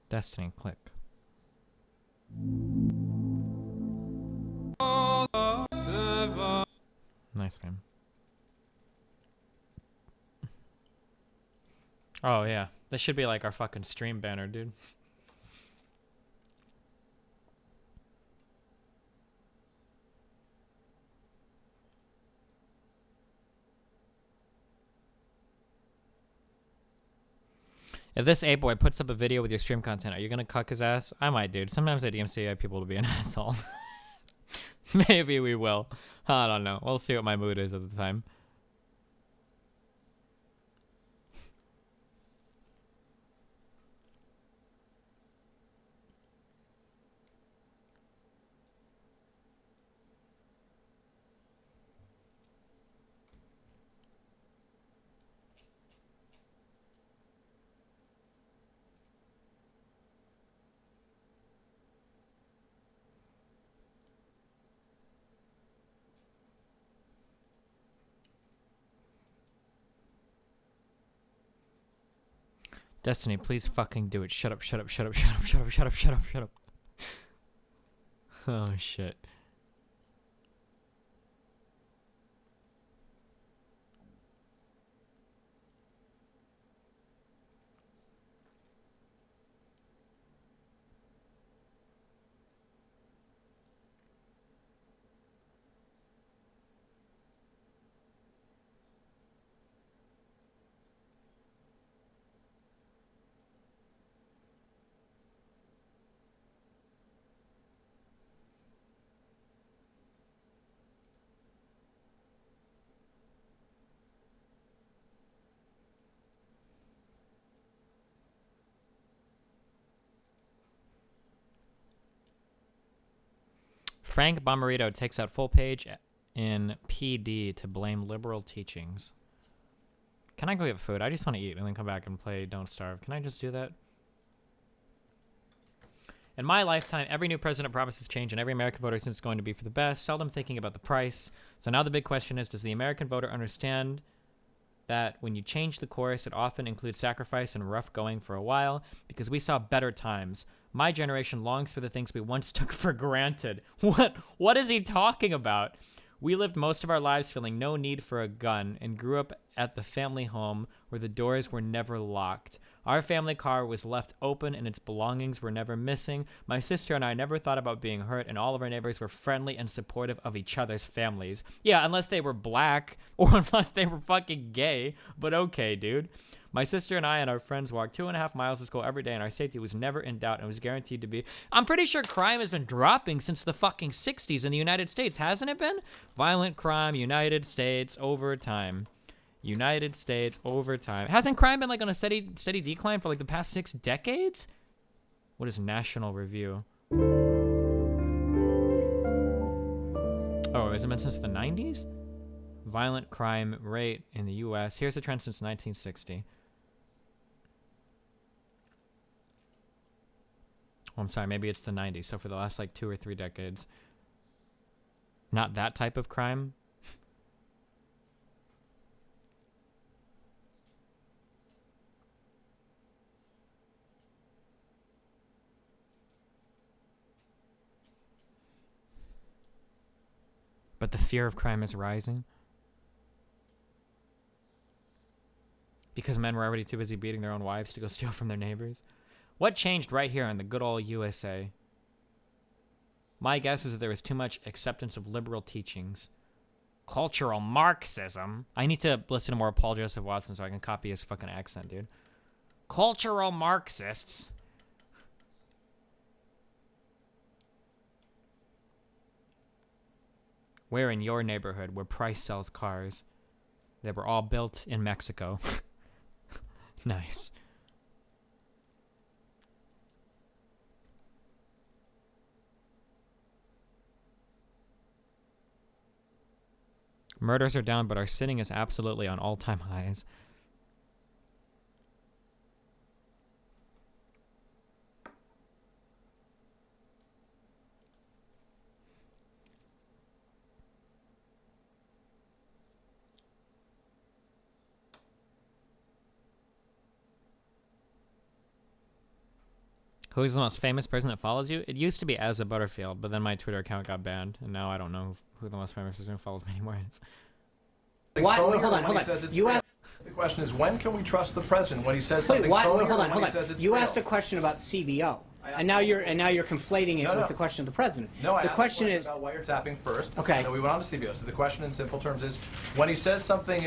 Destiny, click. Nice, man. Oh, yeah. This should be like our fucking stream banner, dude. If this ape boy puts up a video with your stream content, are you gonna cuck his ass? I might, dude. Sometimes I DMCA people to be an asshole. Maybe we will. I don't know. We'll see what my mood is at the time. Destiny, please fucking do it. Shut up, shut up, shut up, shut up, shut up, shut up, shut up, shut up. Oh, shit. Frank Bomarito takes out full page in PD to blame liberal teachings. Can I go get food? I just want to eat and then come back and play Don't Starve. Can I just do that? In my lifetime, every new president promises change, and every American voter assumes it's going to be for the best, seldom thinking about the price. So now the big question is, does the American voter understand that when you change the course, it often includes sacrifice and rough going for a while? Because we saw better times. My generation longs for the things we once took for granted. What is he talking about? We lived most of our lives feeling no need for a gun and grew up at the family home where the doors were never locked. Our family car was left open and its belongings were never missing. My sister and I never thought about being hurt, and all of our neighbors were friendly and supportive of each other's families. Yeah, unless they were black or unless they were fucking gay. But okay, dude. My sister and I and our friends walked 2.5 miles to school every day, and our safety was never in doubt and was guaranteed to be. I'm pretty sure crime has been dropping since the fucking 60s in the United States, hasn't it been? Violent crime, United States, over time. United States, over time. Hasn't crime been like on a steady decline for like the past 6 decades? What is National Review? Oh, has it been since the 90s? Violent crime rate in the U.S. Here's the trend since 1960. Oh, I'm sorry, maybe it's the 90s. So for the last like 2 or 3 decades. Not that type of crime. But the fear of crime is rising. Because men were already too busy beating their own wives to go steal from their neighbors. What changed right here in the good old USA? My guess is that there was too much acceptance of liberal teachings. Cultural Marxism. I need to listen to more Paul Joseph Watson so I can copy his fucking accent, dude. Cultural Marxists. Where in your neighborhood where Price sells cars? They were all built in Mexico. Nice. Murders are down, but our sinning is absolutely on all-time highs. Who's the most famous person that follows you? It used to be Asa Butterfield, but then my Twitter account got banned, and now I don't know who the most famous person who follows me anymore is. Why? Wait, hold on. You asked. The question is, when can we trust the president when he says something? Wait, hold on. You asked a question about CBO, and now you're conflating it with the question of the president. No, the question is about wiretapping first. Okay. So we went on to CBO. So the question in simple terms is, when he says something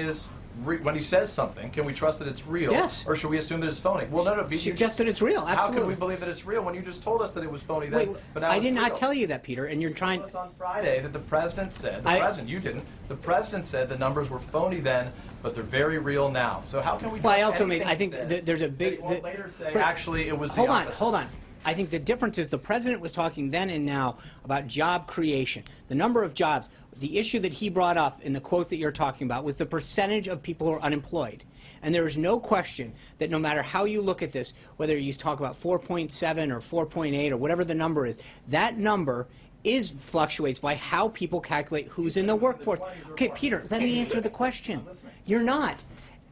can we trust that it's real? Yes. Or should we assume that it's phony? Well, no. Suggest that it's real. Absolutely. How can we believe that it's real when you just told us that it was phony then? Wait, but now I did not real? tell you that, Peter, and you're trying. You told us on Friday that the president said. You didn't. The president said the numbers were phony then, but they're very real now. So how can we? Well, I also made. I think there's a big. Won't later say actually it was. Hold on. I think the difference is the president was talking then and now about job creation, the number of jobs. The issue that he brought up in the quote that you're talking about was the percentage of people who are unemployed. And there is no question that no matter how you look at this, whether you talk about 4.7 or 4.8 or whatever the number is, that number fluctuates by how people calculate who's in the workforce. Okay, Peter, let me answer the question. You're not.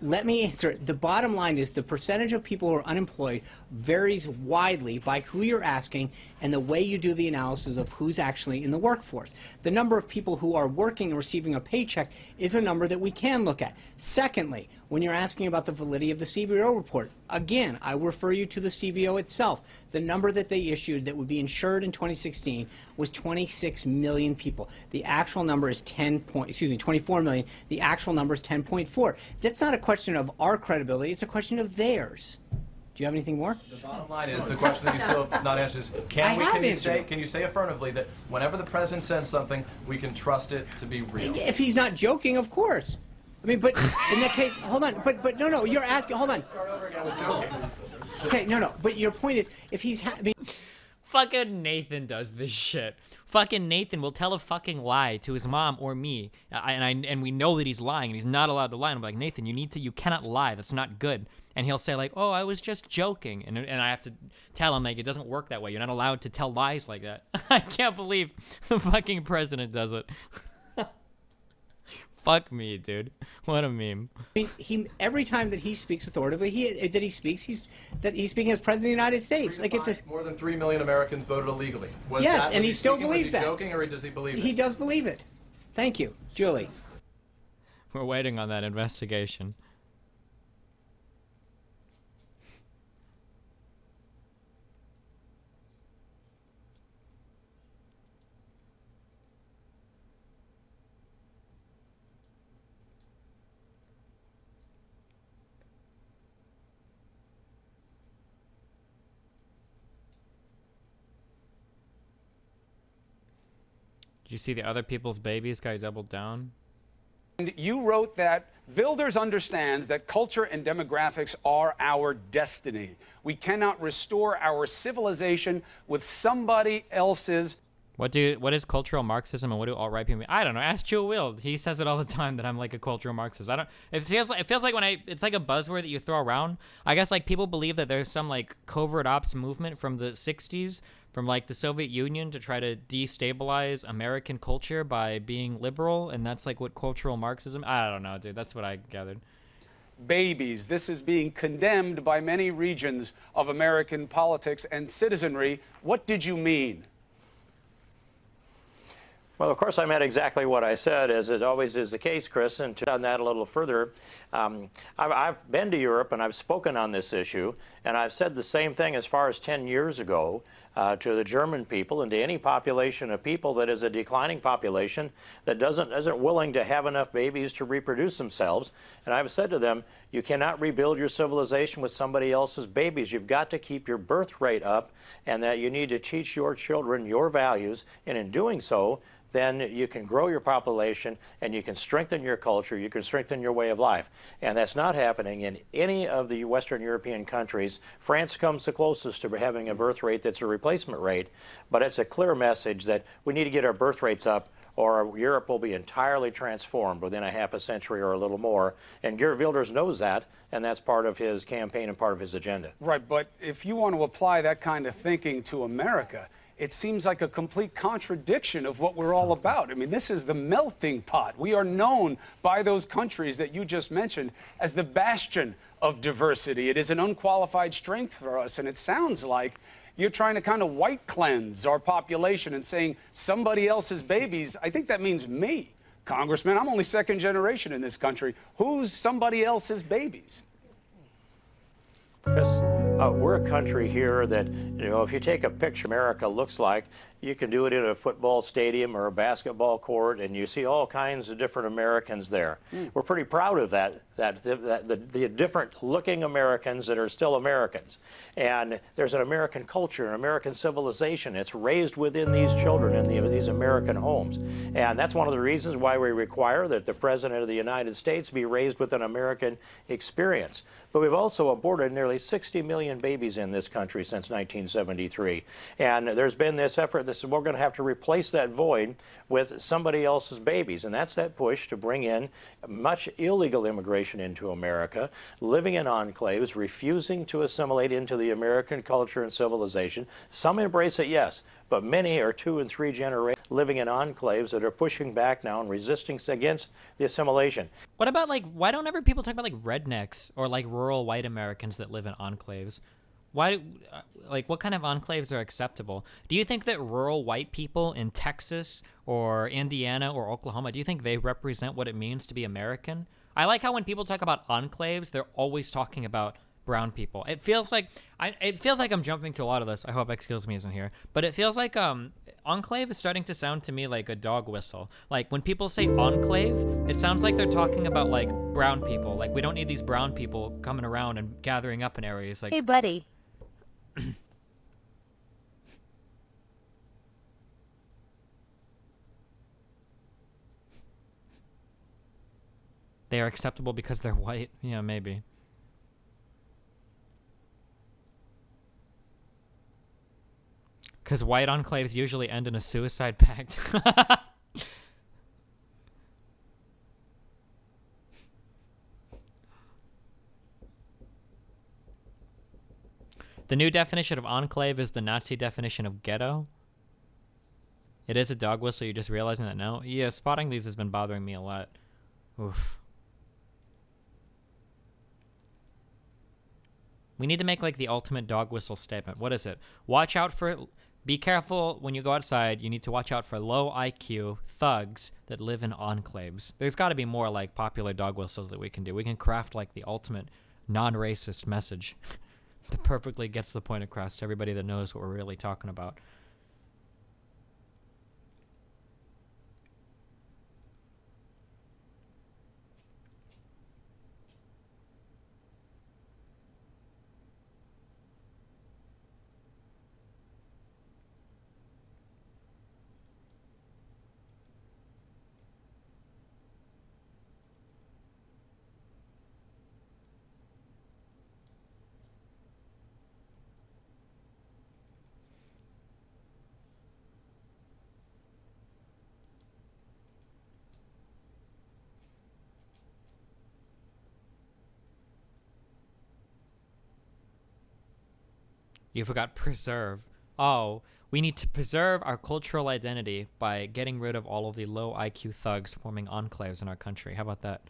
Let me answer it. The bottom line is the percentage of people who are unemployed varies widely by who you're asking and the way you do the analysis of who's actually in the workforce. The number of people who are working and receiving a paycheck is a number that we can look at. Secondly, when you're asking about the validity of the CBO report, again, I refer you to the CBO itself. The number that they issued that would be insured in 2016 was 26 million people. The actual number is 24 million. The actual number is 10.4. That's not a question of our credibility. It's a question of theirs. Do you have anything more? The bottom line is the question that you still have not answered is, can you say affirmatively that whenever the president says something, we can trust it to be real? If he's not joking, of course. I mean, but in that case, hold on. But no, you're asking. Hold on. Start over again with joking. Okay, no. But your point is, if he's Fucking Nathan does this shit. Fucking Nathan will tell a fucking lie to his mom or me, and we know that he's lying, and he's not allowed to lie. And I'm like, Nathan, you cannot lie. That's not good. And he'll say like, oh, I was just joking, and I have to tell him like it doesn't work that way. You're not allowed to tell lies like that. I can't believe the fucking president does it. Fuck me, dude. What a meme. I mean, he every time that he speaks authoritatively, he's speaking as president of the United States. Like it's more than 3 million Americans voted illegally. Yes, and he still believes that. Was he joking, or does he believe it? He does believe it. Thank you, Julie. We're waiting on that investigation. Did you see the other people's babies guy doubled down? And you wrote that Wilders understands that culture and demographics are our destiny. We cannot restore our civilization with somebody else's. What is cultural Marxism and what do alt-right people mean? I don't know. Ask Joe Wild. He says it all the time that I'm like a cultural Marxist. It feels like it's like a buzzword that you throw around. I guess like people believe that there's some like covert ops movement from the 60s from like the Soviet Union to try to destabilize American culture by being liberal, and that's like what cultural Marxism. I don't know, dude. That's what I gathered. Babies. This is being condemned by many regions of American politics and citizenry. What did you mean? Well, of course, I meant exactly what I said, as it always is the case, Chris. And to on that a little further, I've been to Europe and I've spoken on this issue, and I've said the same thing as far as 10 years ago to the German people and to any population of people that is a declining population that isn't willing to have enough babies to reproduce themselves. And I've said to them, you cannot rebuild your civilization with somebody else's babies. You've got to keep your birth rate up, and that you need to teach your children your values, and in doing so, then you can grow your population and you can strengthen your culture, you can strengthen your way of life. And that's not happening in any of the Western European countries. France comes the closest to having a birth rate that's a replacement rate, but it's a clear message that we need to get our birth rates up or Europe will be entirely transformed within a half a century or a little more. And Geert Wilders knows that, and that's part of his campaign and part of his agenda. Right, but if you want to apply that kind of thinking to America, it seems like a complete contradiction of what we're all about. I mean, this is the melting pot. We are known by those countries that you just mentioned as the bastion of diversity. It is an unqualified strength for us, and it sounds like you're trying to kind of white cleanse our population and saying somebody else's babies. I think that means me, Congressman. I'm only second generation in this country. Who's somebody else's babies? Chris, we're a country here that, if you take a picture America looks like, you can do it in a football stadium or a basketball court, and you see all kinds of different Americans there. We're pretty proud of that the different looking Americans that are still Americans. And there's an American culture, an American civilization. It's raised within these children in these American homes. And that's one of the reasons why we require that the President of the United States be raised with an American experience. But we've also aborted nearly 60 million babies in this country since 1973. And there's been this effort that we're going to have to replace that void with somebody else's babies. And that's that push to bring in much illegal immigration into America, living in enclaves, refusing to assimilate into the American culture and civilization. Some embrace it, yes, but many are 2 and 3 generations living in enclaves that are pushing back now and resisting against the assimilation. What about, like, why don't ever people talk about, like, rednecks or, like, rural white Americans that live in enclaves? Why, like, what kind of enclaves are acceptable? Do you think that rural white people in Texas or Indiana or Oklahoma, do you think they represent what it means to be American? I like how when people talk about enclaves, they're always talking about brown people. It feels like I'm jumping to a lot of this. I hope Excuse Me isn't here, but it feels like enclave is starting to sound to me like a dog whistle. Like when people say enclave, it sounds like they're talking about like brown people. Like we don't need these brown people coming around and gathering up in areas. Like, hey, buddy. They are acceptable because they're white. Yeah, maybe. Because white enclaves usually end in a suicide pact. The new definition of enclave is the Nazi definition of ghetto. It is a dog whistle, you're just realizing that now? Yeah, spotting these has been bothering me a lot. Oof. We need to make like the ultimate dog whistle statement. What is it? Watch out for... Be careful when you go outside. You need to watch out for low IQ thugs that live in enclaves. There's got to be more like popular dog whistles that we can do. We can craft like the ultimate non-racist message that perfectly gets the point across to everybody that knows what we're really talking about. You forgot preserve. Oh, we need to preserve our cultural identity by getting rid of all of the low IQ thugs forming enclaves in our country. How about that?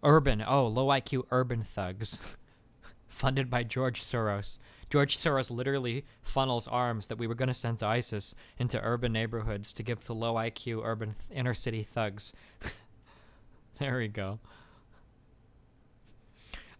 Urban. Oh, low IQ urban thugs. Funded by George Soros. George Soros literally funnels arms that we were going to send to ISIS into urban neighborhoods to give to low IQ urban inner city thugs. There we go.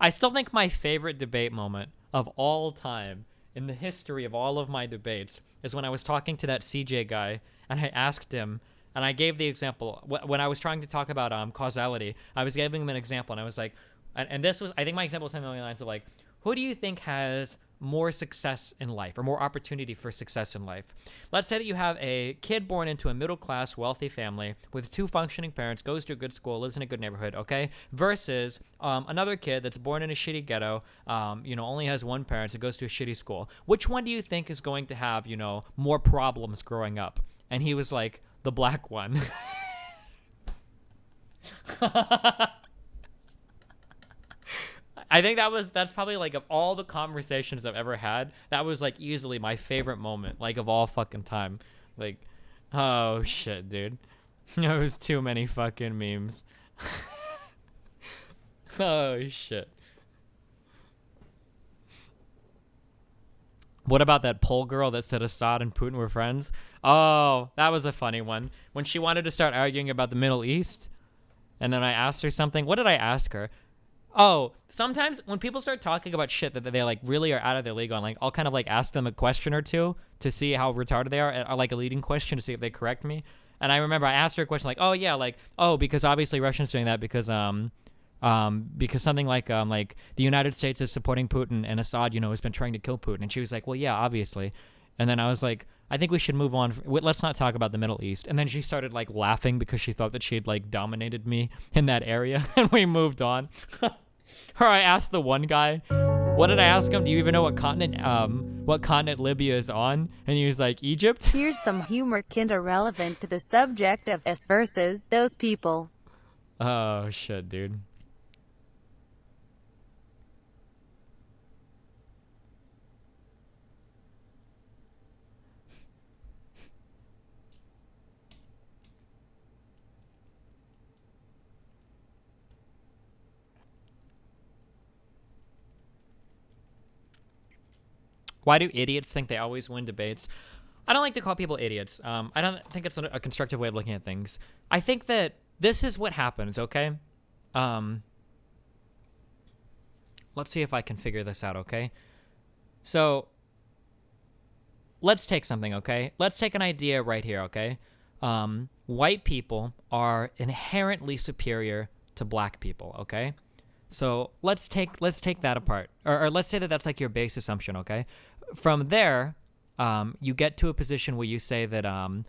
I still think my favorite debate moment of all time in the history of all of my debates is when I was talking to that CJ guy and I asked him, and I gave the example, when I was trying to talk about causality, I was giving him an example and I was like, and this was, I think my example was something along the lines of like, who do you think has more success in life or more opportunity for success in life? Let's say that you have a kid born into a middle-class, wealthy family with 2 functioning parents, goes to a good school, lives in a good neighborhood, okay? Versus another kid that's born in a shitty ghetto, only has 1 parent, so goes to a shitty school. Which one do you think is going to have, more problems growing up? And he was like, the black one. I think that's probably like of all the conversations I've ever had, that was like easily my favorite moment, like of all fucking time. Like, oh shit, dude. There was too many fucking memes. Oh shit. What about that Pole girl that said Assad and Putin were friends? Oh, that was a funny one. When she wanted to start arguing about the Middle East, and then I asked her something. What did I ask her? Oh, sometimes when people start talking about shit that they like really are out of their league on, like I'll kind of like ask them a question or two to see how retarded they are, or like a leading question to see if they correct me. And I remember I asked her a question like, oh yeah, like, oh, because obviously Russia's doing that because something like the United States is supporting Putin and Assad, has been trying to kill Putin. And she was like, well, yeah, obviously. And then I was like, I think we should move on. Let's not talk about the Middle East. And then she started like laughing because she thought that she had like dominated me in that area. And we moved on. Or I asked the one guy, what did I ask him? Do you even know what continent Libya is on? And he was like, Egypt? Here's some humor kinda relevant to the subject of us versus those people. Oh, shit, dude. Why do idiots think they always win debates? I don't like to call people idiots. I don't think it's a constructive way of looking at things. I think that this is what happens, okay? Let's see if I can figure this out, okay? So, let's take something, okay? Let's take an idea right here, okay? White people are inherently superior to black people, okay? So let's take that apart, or let's say that that's like your base assumption, okay? From there, you get to a position where you say that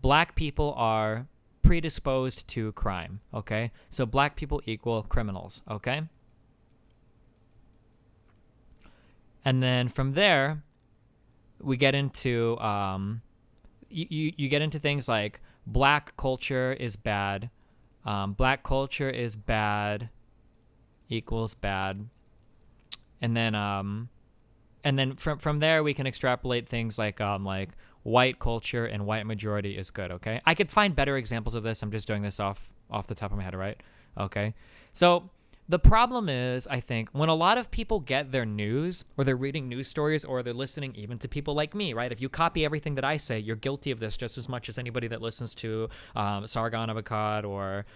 black people are predisposed to crime, okay? So black people equal criminals, okay? And then from there, we get into you get into things like black culture is bad, black culture is bad equals bad, and then from there we can extrapolate things like white culture and white majority is good. Okay, I could find better examples of this. I'm just doing this off the top of my head, right? Okay, so the problem is, I think, when a lot of people get their news, or they're reading news stories, or they're listening even to people like me, right? If you copy everything that I say, you're guilty of this just as much as anybody that listens to Sargon of Akkad or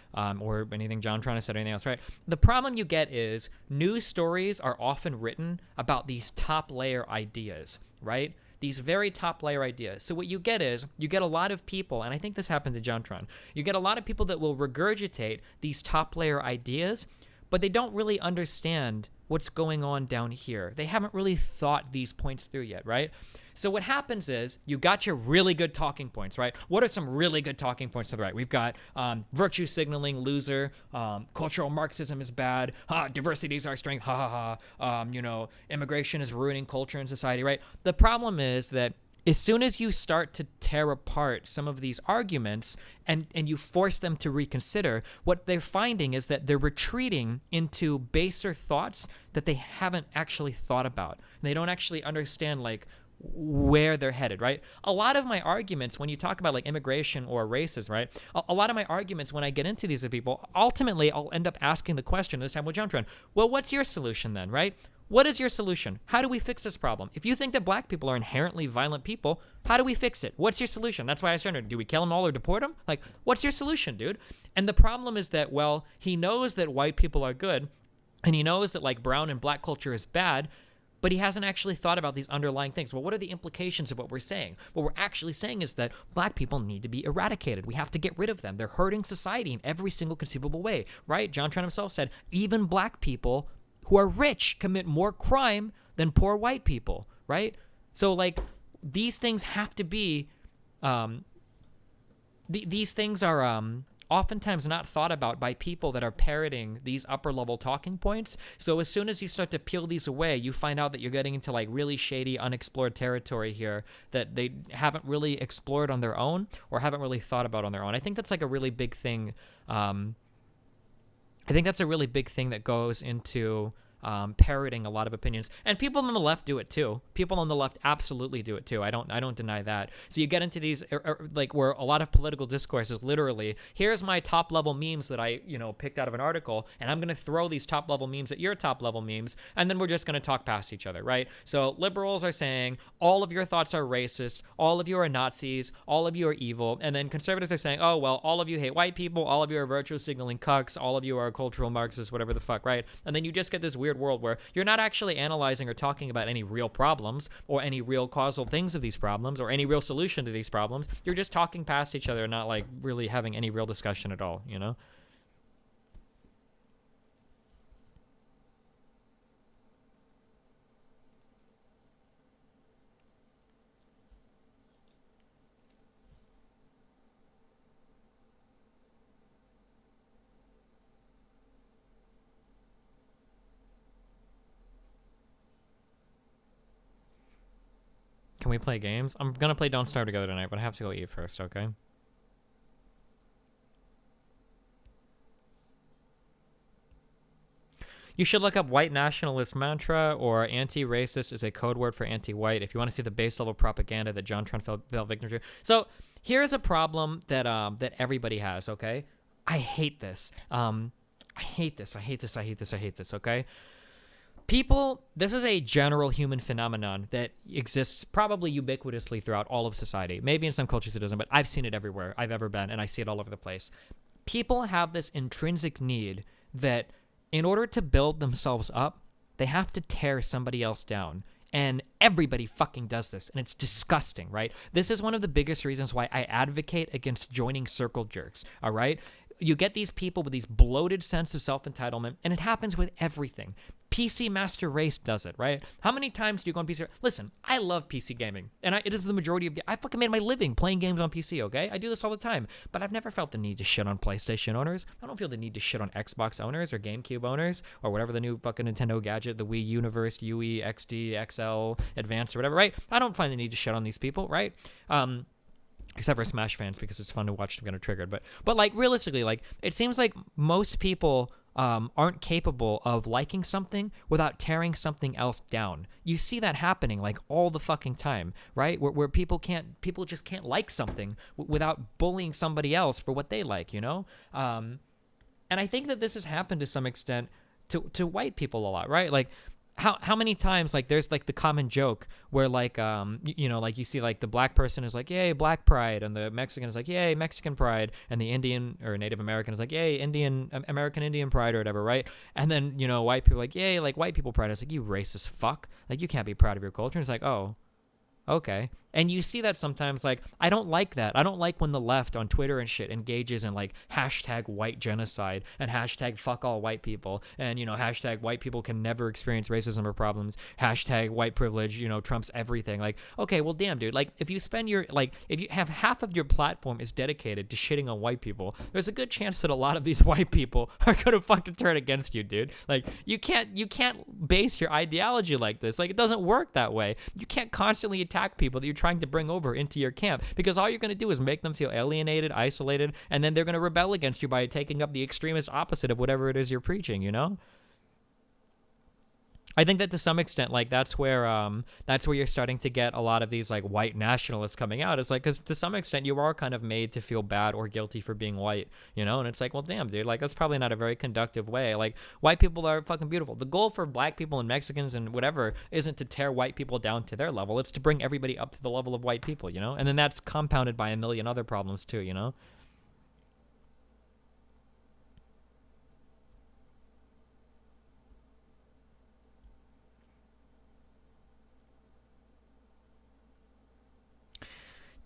anything John Tron said or anything else, right? The problem you get is news stories are often written about these top layer ideas, right? These very top layer ideas. So what you get is, you get a lot of people, and I think this happened to John Tron, you get a lot of people that will regurgitate these top layer ideas, but they don't really understand what's going on down here. They haven't really thought these points through yet, right? So what happens is, you got your really good talking points, right? What are some really good talking points to the right? We've got virtue signaling, loser, cultural Marxism is bad, diversity is our strength, immigration is ruining culture and society, right? The problem is that as soon as you start to tear apart some of these arguments and you force them to reconsider, what they're finding is that they're retreating into baser thoughts that they haven't actually thought about. They don't actually understand, where they're headed, right? A lot of my arguments when you talk about immigration or races, right? A lot of my arguments when I get into these with people, ultimately I'll end up asking the question this time with John Tron, well, what's your solution then, right? What is your solution? How do we fix this problem? If you think that black people are inherently violent people, how do we fix it? What's your solution? That's why I started, do we kill them all or deport them? What's your solution, dude? And the problem is that, well, he knows that white people are good, and he knows that brown and black culture is bad, but he hasn't actually thought about these underlying things. Well, what are the implications of what we're saying? What we're actually saying is that black people need to be eradicated. We have to get rid of them. They're hurting society in every single conceivable way, right? John Tron himself said, even black people who are rich commit more crime than poor white people, right? So, these things have to be, these things are oftentimes not thought about by people that are parroting these upper level talking points. So as soon as you start to peel these away, you find out that you're getting into really shady, unexplored territory here that they haven't really explored on their own or haven't really thought about on their own. I think that's a really big thing. I think that's a really big thing that goes into parroting a lot of opinions, and people on the left do it too. People on the left absolutely do it too. I don't deny that. So you get into these where a lot of political discourse is literally, here's my top level memes that I picked out of an article, and I'm gonna throw these top level memes at your top level memes, and then we're just gonna talk past each other, right? So liberals are saying all of your thoughts are racist, all of you are Nazis, all of you are evil, and then conservatives are saying, oh well, all of you hate white people, all of you are virtue signaling cucks, all of you are cultural Marxists, whatever the fuck, right? And then you just get this weird world where you're not actually analyzing or talking about any real problems or any real causal things of these problems or any real solution to these problems. You're just talking past each other, not really having any real discussion at all, Can we play games? I'm gonna play Don't Starve Together tonight, but I have to go eat first, okay? You should look up white nationalist mantra or anti-racist is a code word for anti-white if you want to see the base level propaganda that John Tron fell victim to. So here's a problem that that everybody has, okay? I hate this. I hate this, okay? People, this is a general human phenomenon that exists probably ubiquitously throughout all of society. Maybe in some cultures it doesn't, but I've seen it everywhere I've ever been, and I see it all over the place. People have this intrinsic need that in order to build themselves up, they have to tear somebody else down. And everybody fucking does this, and it's disgusting, right? This is one of the biggest reasons why I advocate against joining circle jerks, all right? you get these people with these bloated sense of self-entitlement, and it happens with everything. PC Master Race does it, right? How many times do you go on PC? Listen, I love PC gaming, and it is the majority of. I fucking made my living playing games on PC. Okay, I do this all the time, but I've never felt the need to shit on PlayStation owners. I don't feel the need to shit on Xbox owners or GameCube owners or whatever the new fucking Nintendo gadget, the Wii Universe, UE, XD, XL, Advanced, or whatever, right? I don't find the need to shit on these people, right? Except for Smash fans, because it's fun to watch them get triggered. But like realistically, like it seems like most people aren't capable of liking something without tearing something else down. You see that happening like all the fucking time, right? Where people just can't like something without bullying somebody else for what they like, you know? And I think that this has happened to some extent to white people a lot, right? Like how many times, like, there's like the common joke where like you know, like you see like the black person is like, yay, Black Pride, and the Mexican is like, yay, Mexican Pride, and the Indian or Native American is like, yay, American Indian Pride, or whatever, right? And then, you know, white people are like, yay, like white people pride. It's like, you racist fuck, like you can't be proud of your culture. And it's like, oh, okay. And you see that sometimes, like, I don't like that. I don't like when the left on Twitter and shit engages in, like, hashtag white genocide and hashtag fuck all white people and, you know, hashtag white people can never experience racism or problems, hashtag white privilege, you know, trumps everything. Like, okay, well, damn, dude. Like, if you spend your, like, if you have half of your platform is dedicated to shitting on white people, there's a good chance that a lot of these white people are gonna fucking turn against you, dude. Like, you can't base your ideology like this. Like, it doesn't work that way. You can't constantly attack people that you're trying to bring over into your camp, because all you're going to do is make them feel alienated, isolated, and then they're going to rebel against you by taking up the extremist opposite of whatever it is you're preaching, you know? I think that to some extent, like, that's where you're starting to get a lot of these, like, white nationalists coming out. It's like, because to some extent you are kind of made to feel bad or guilty for being white, you know? And it's like, well, damn, dude, like, that's probably not a very conductive way. Like, white people are fucking beautiful. The goal for black people and Mexicans and whatever isn't to tear white people down to their level. It's to bring everybody up to the level of white people, you know? And then that's compounded by a million other problems too, you know?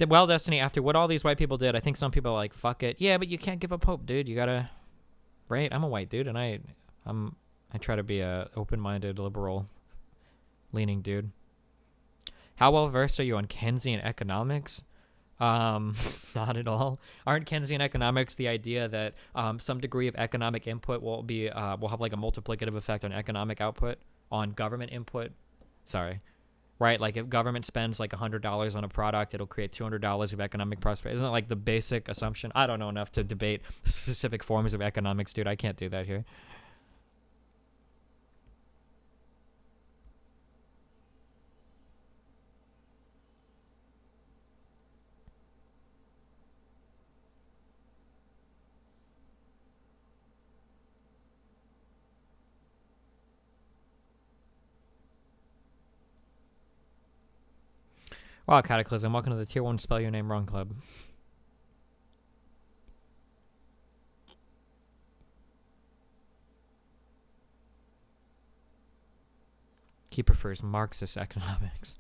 Well, Destiny, after what all these white people did, I think some people are like, fuck it. Yeah, but you can't give up hope, dude. You gotta, right? I'm a white dude, and I try to be a open-minded, liberal-leaning dude. How well versed are you on Keynesian economics? Not at all. Aren't Keynesian economics the idea that some degree of economic input will have like a multiplicative effect on economic output, on government input? Sorry. Right, like if government spends like $100 on a product, it'll create $200 of economic prosperity. Isn't that like the basic assumption? I don't know enough to debate specific forms of economics, dude. I can't do that here. Wow, Cataclysm, welcome to the Tier 1 Spell Your Name Wrong Club. He prefers Marxist economics.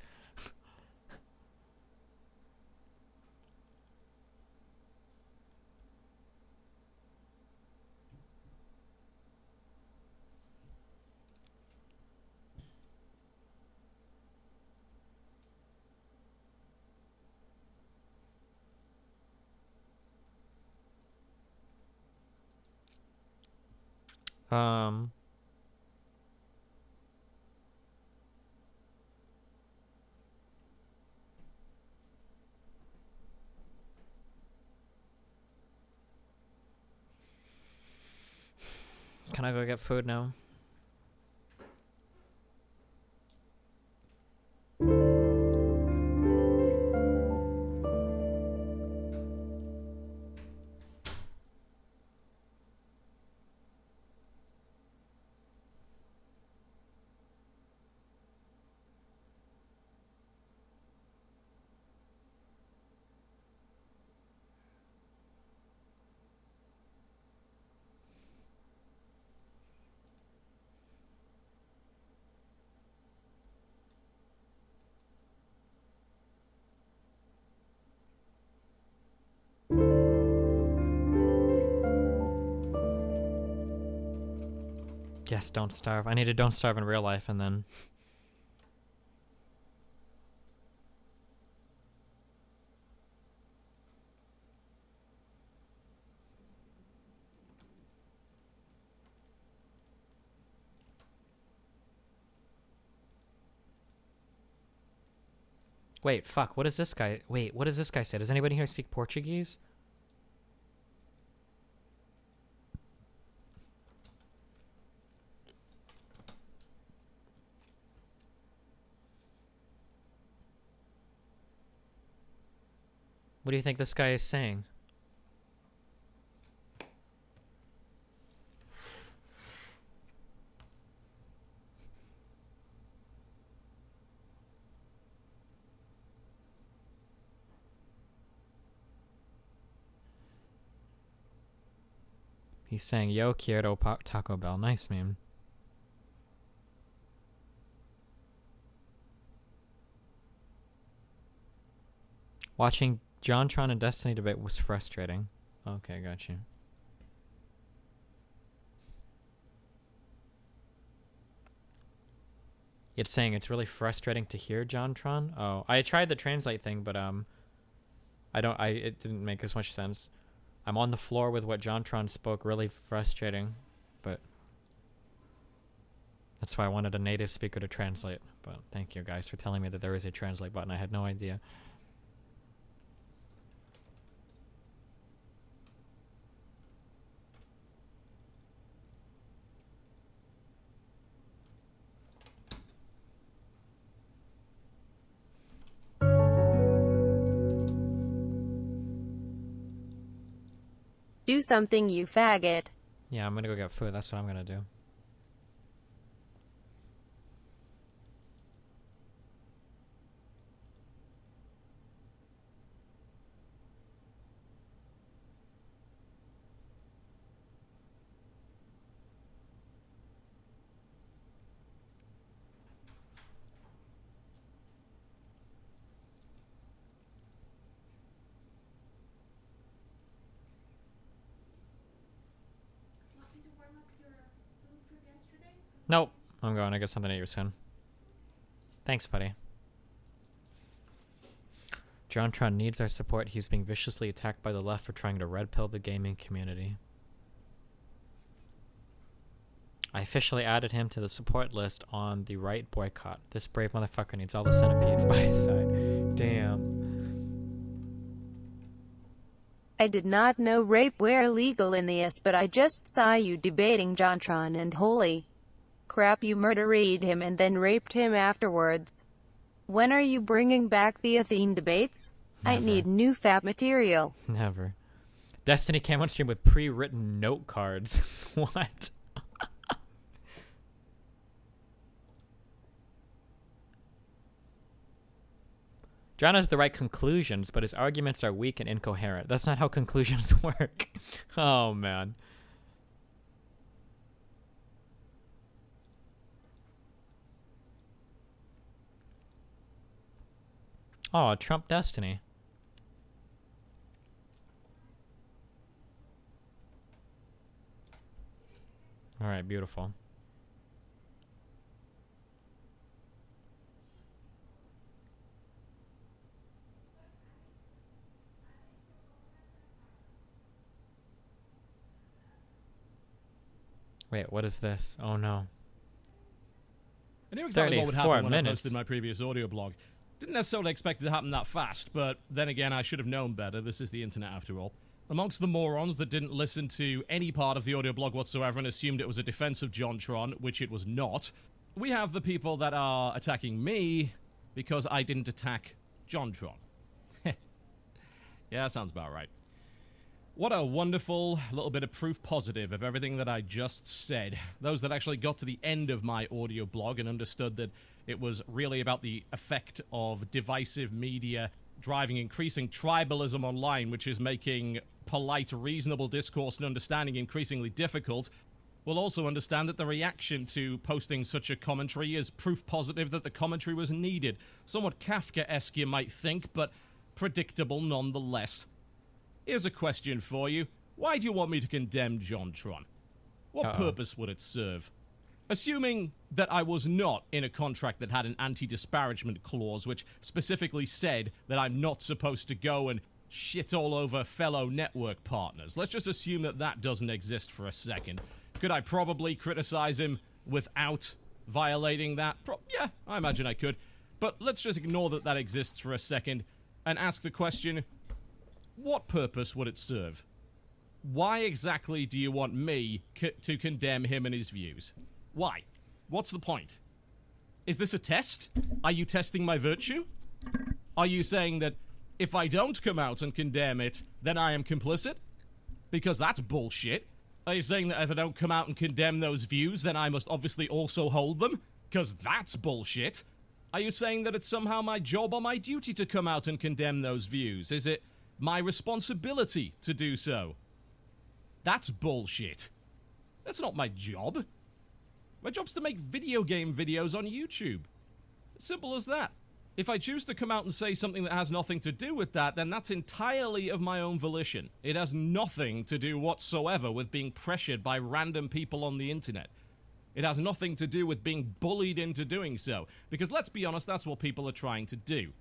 Can I go get food now? Yes, don't starve. I need to don't starve in real life, and then... Wait, fuck, what is this guy... Wait, what does this guy say? Does anybody here speak Portuguese? What do you think this guy is saying? He's saying, yo, quiero Taco Bell. Nice, man. Watching JonTron and Destiny debate was frustrating. Okay, got you. It's saying it's really frustrating to hear JonTron. Oh, I tried the translate thing, but it didn't make as much sense. I'm on the floor with what JonTron spoke, really frustrating, but that's why I wanted a native speaker to translate. But thank you guys for telling me that there is a translate button. I had no idea. Do something, you faggot. Yeah, I'm gonna go get food. That's what I'm gonna do. Nope. I'm going to get something to eat soon. Thanks, buddy. JonTron needs our support. He's being viciously attacked by the left for trying to red pill the gaming community. I officially added him to the support list on the right boycott. This brave motherfucker needs all the centipedes by his side. Damn. I did not know rape were illegal in the US, but I just saw you debating JonTron and holy crap, you murdered him and then raped him afterwards. When are you bringing back the Athene debates? Never. I need new fat material. Never. Destiny came on stream with pre-written note cards. What? John has the right conclusions, but his arguments are weak and incoherent. That's not how conclusions work. Oh, man. Oh, Trump Destiny. Alright, beautiful. Wait, what is this? Oh no. I knew exactly what would happen when I minutes. posted my previous audio blog. Didn't necessarily expect it to happen that fast, but then again, I should have known better. This is the internet after all. Amongst the morons that didn't listen to any part of the audio blog whatsoever and assumed it was a defense of JonTron, which it was not, we have the people that are attacking me because I didn't attack JonTron. Yeah, sounds about right. What a wonderful little bit of proof positive of everything that I just said. Those that actually got to the end of my audio blog and understood that it was really about the effect of divisive media driving increasing tribalism online, which is making polite, reasonable discourse and understanding increasingly difficult, will also understand that the reaction to posting such a commentary is proof positive that the commentary was needed. Somewhat Kafka-esque, you might think, but predictable nonetheless. Here's a question for you. Why do you want me to condemn JonTron? What purpose would it serve? Assuming that I was not in a contract that had an anti-disparagement clause which specifically said that I'm not supposed to go and shit all over fellow network partners. Let's just assume that that doesn't exist for a second. Could I probably criticize him without violating that? Yeah, I imagine I could. But let's just ignore that that exists for a second and ask the question, what purpose would it serve? Why exactly do you want me to condemn him and his views? Why? What's the point? Is this a test? Are you testing my virtue? Are you saying that if I don't come out and condemn it, then I am complicit? Because that's bullshit. Are you saying that if I don't come out and condemn those views, then I must obviously also hold them? Because that's bullshit. Are you saying that it's somehow my job or my duty to come out and condemn those views? Is it my responsibility to do so? That's bullshit. That's not my job. My job's to make video game videos on YouTube. It's simple as that. If I choose to come out and say something that has nothing to do with that, then that's entirely of my own volition. It has nothing to do whatsoever with being pressured by random people on the internet. It has nothing to do with being bullied into doing so. Because let's be honest, that's what people are trying to do.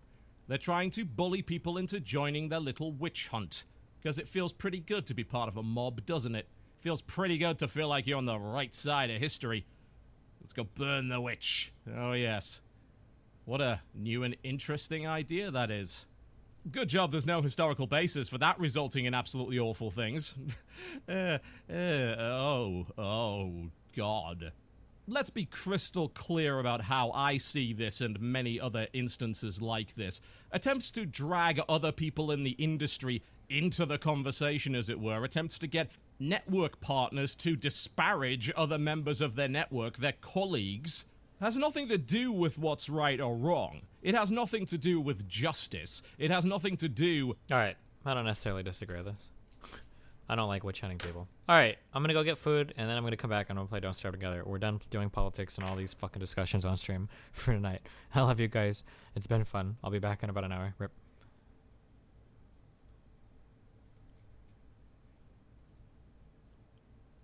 They're trying to bully people into joining their little witch hunt. Because it feels pretty good to be part of a mob, doesn't it? It feels pretty good to feel like you're on the right side of history. Let's go burn the witch. Oh yes. What a new and interesting idea that is. Good job there's no historical basis for that resulting in absolutely awful things. Oh, God. Let's be crystal clear about how I see this and many other instances like this. Attempts to drag other people in the industry into the conversation, as it were. Attempts to get network partners to disparage other members of their network, their colleagues, has nothing to do with what's right or wrong. It has nothing to do with justice. It has nothing to do... Alright, I don't necessarily disagree with this. I don't like witch hunting people. Alright, I'm gonna go get food, and then I'm gonna come back and I'm gonna play Don't Starve Together. We're done doing politics and all these fucking discussions on stream for tonight. I love you guys. It's been fun. I'll be back in about an hour. Rip.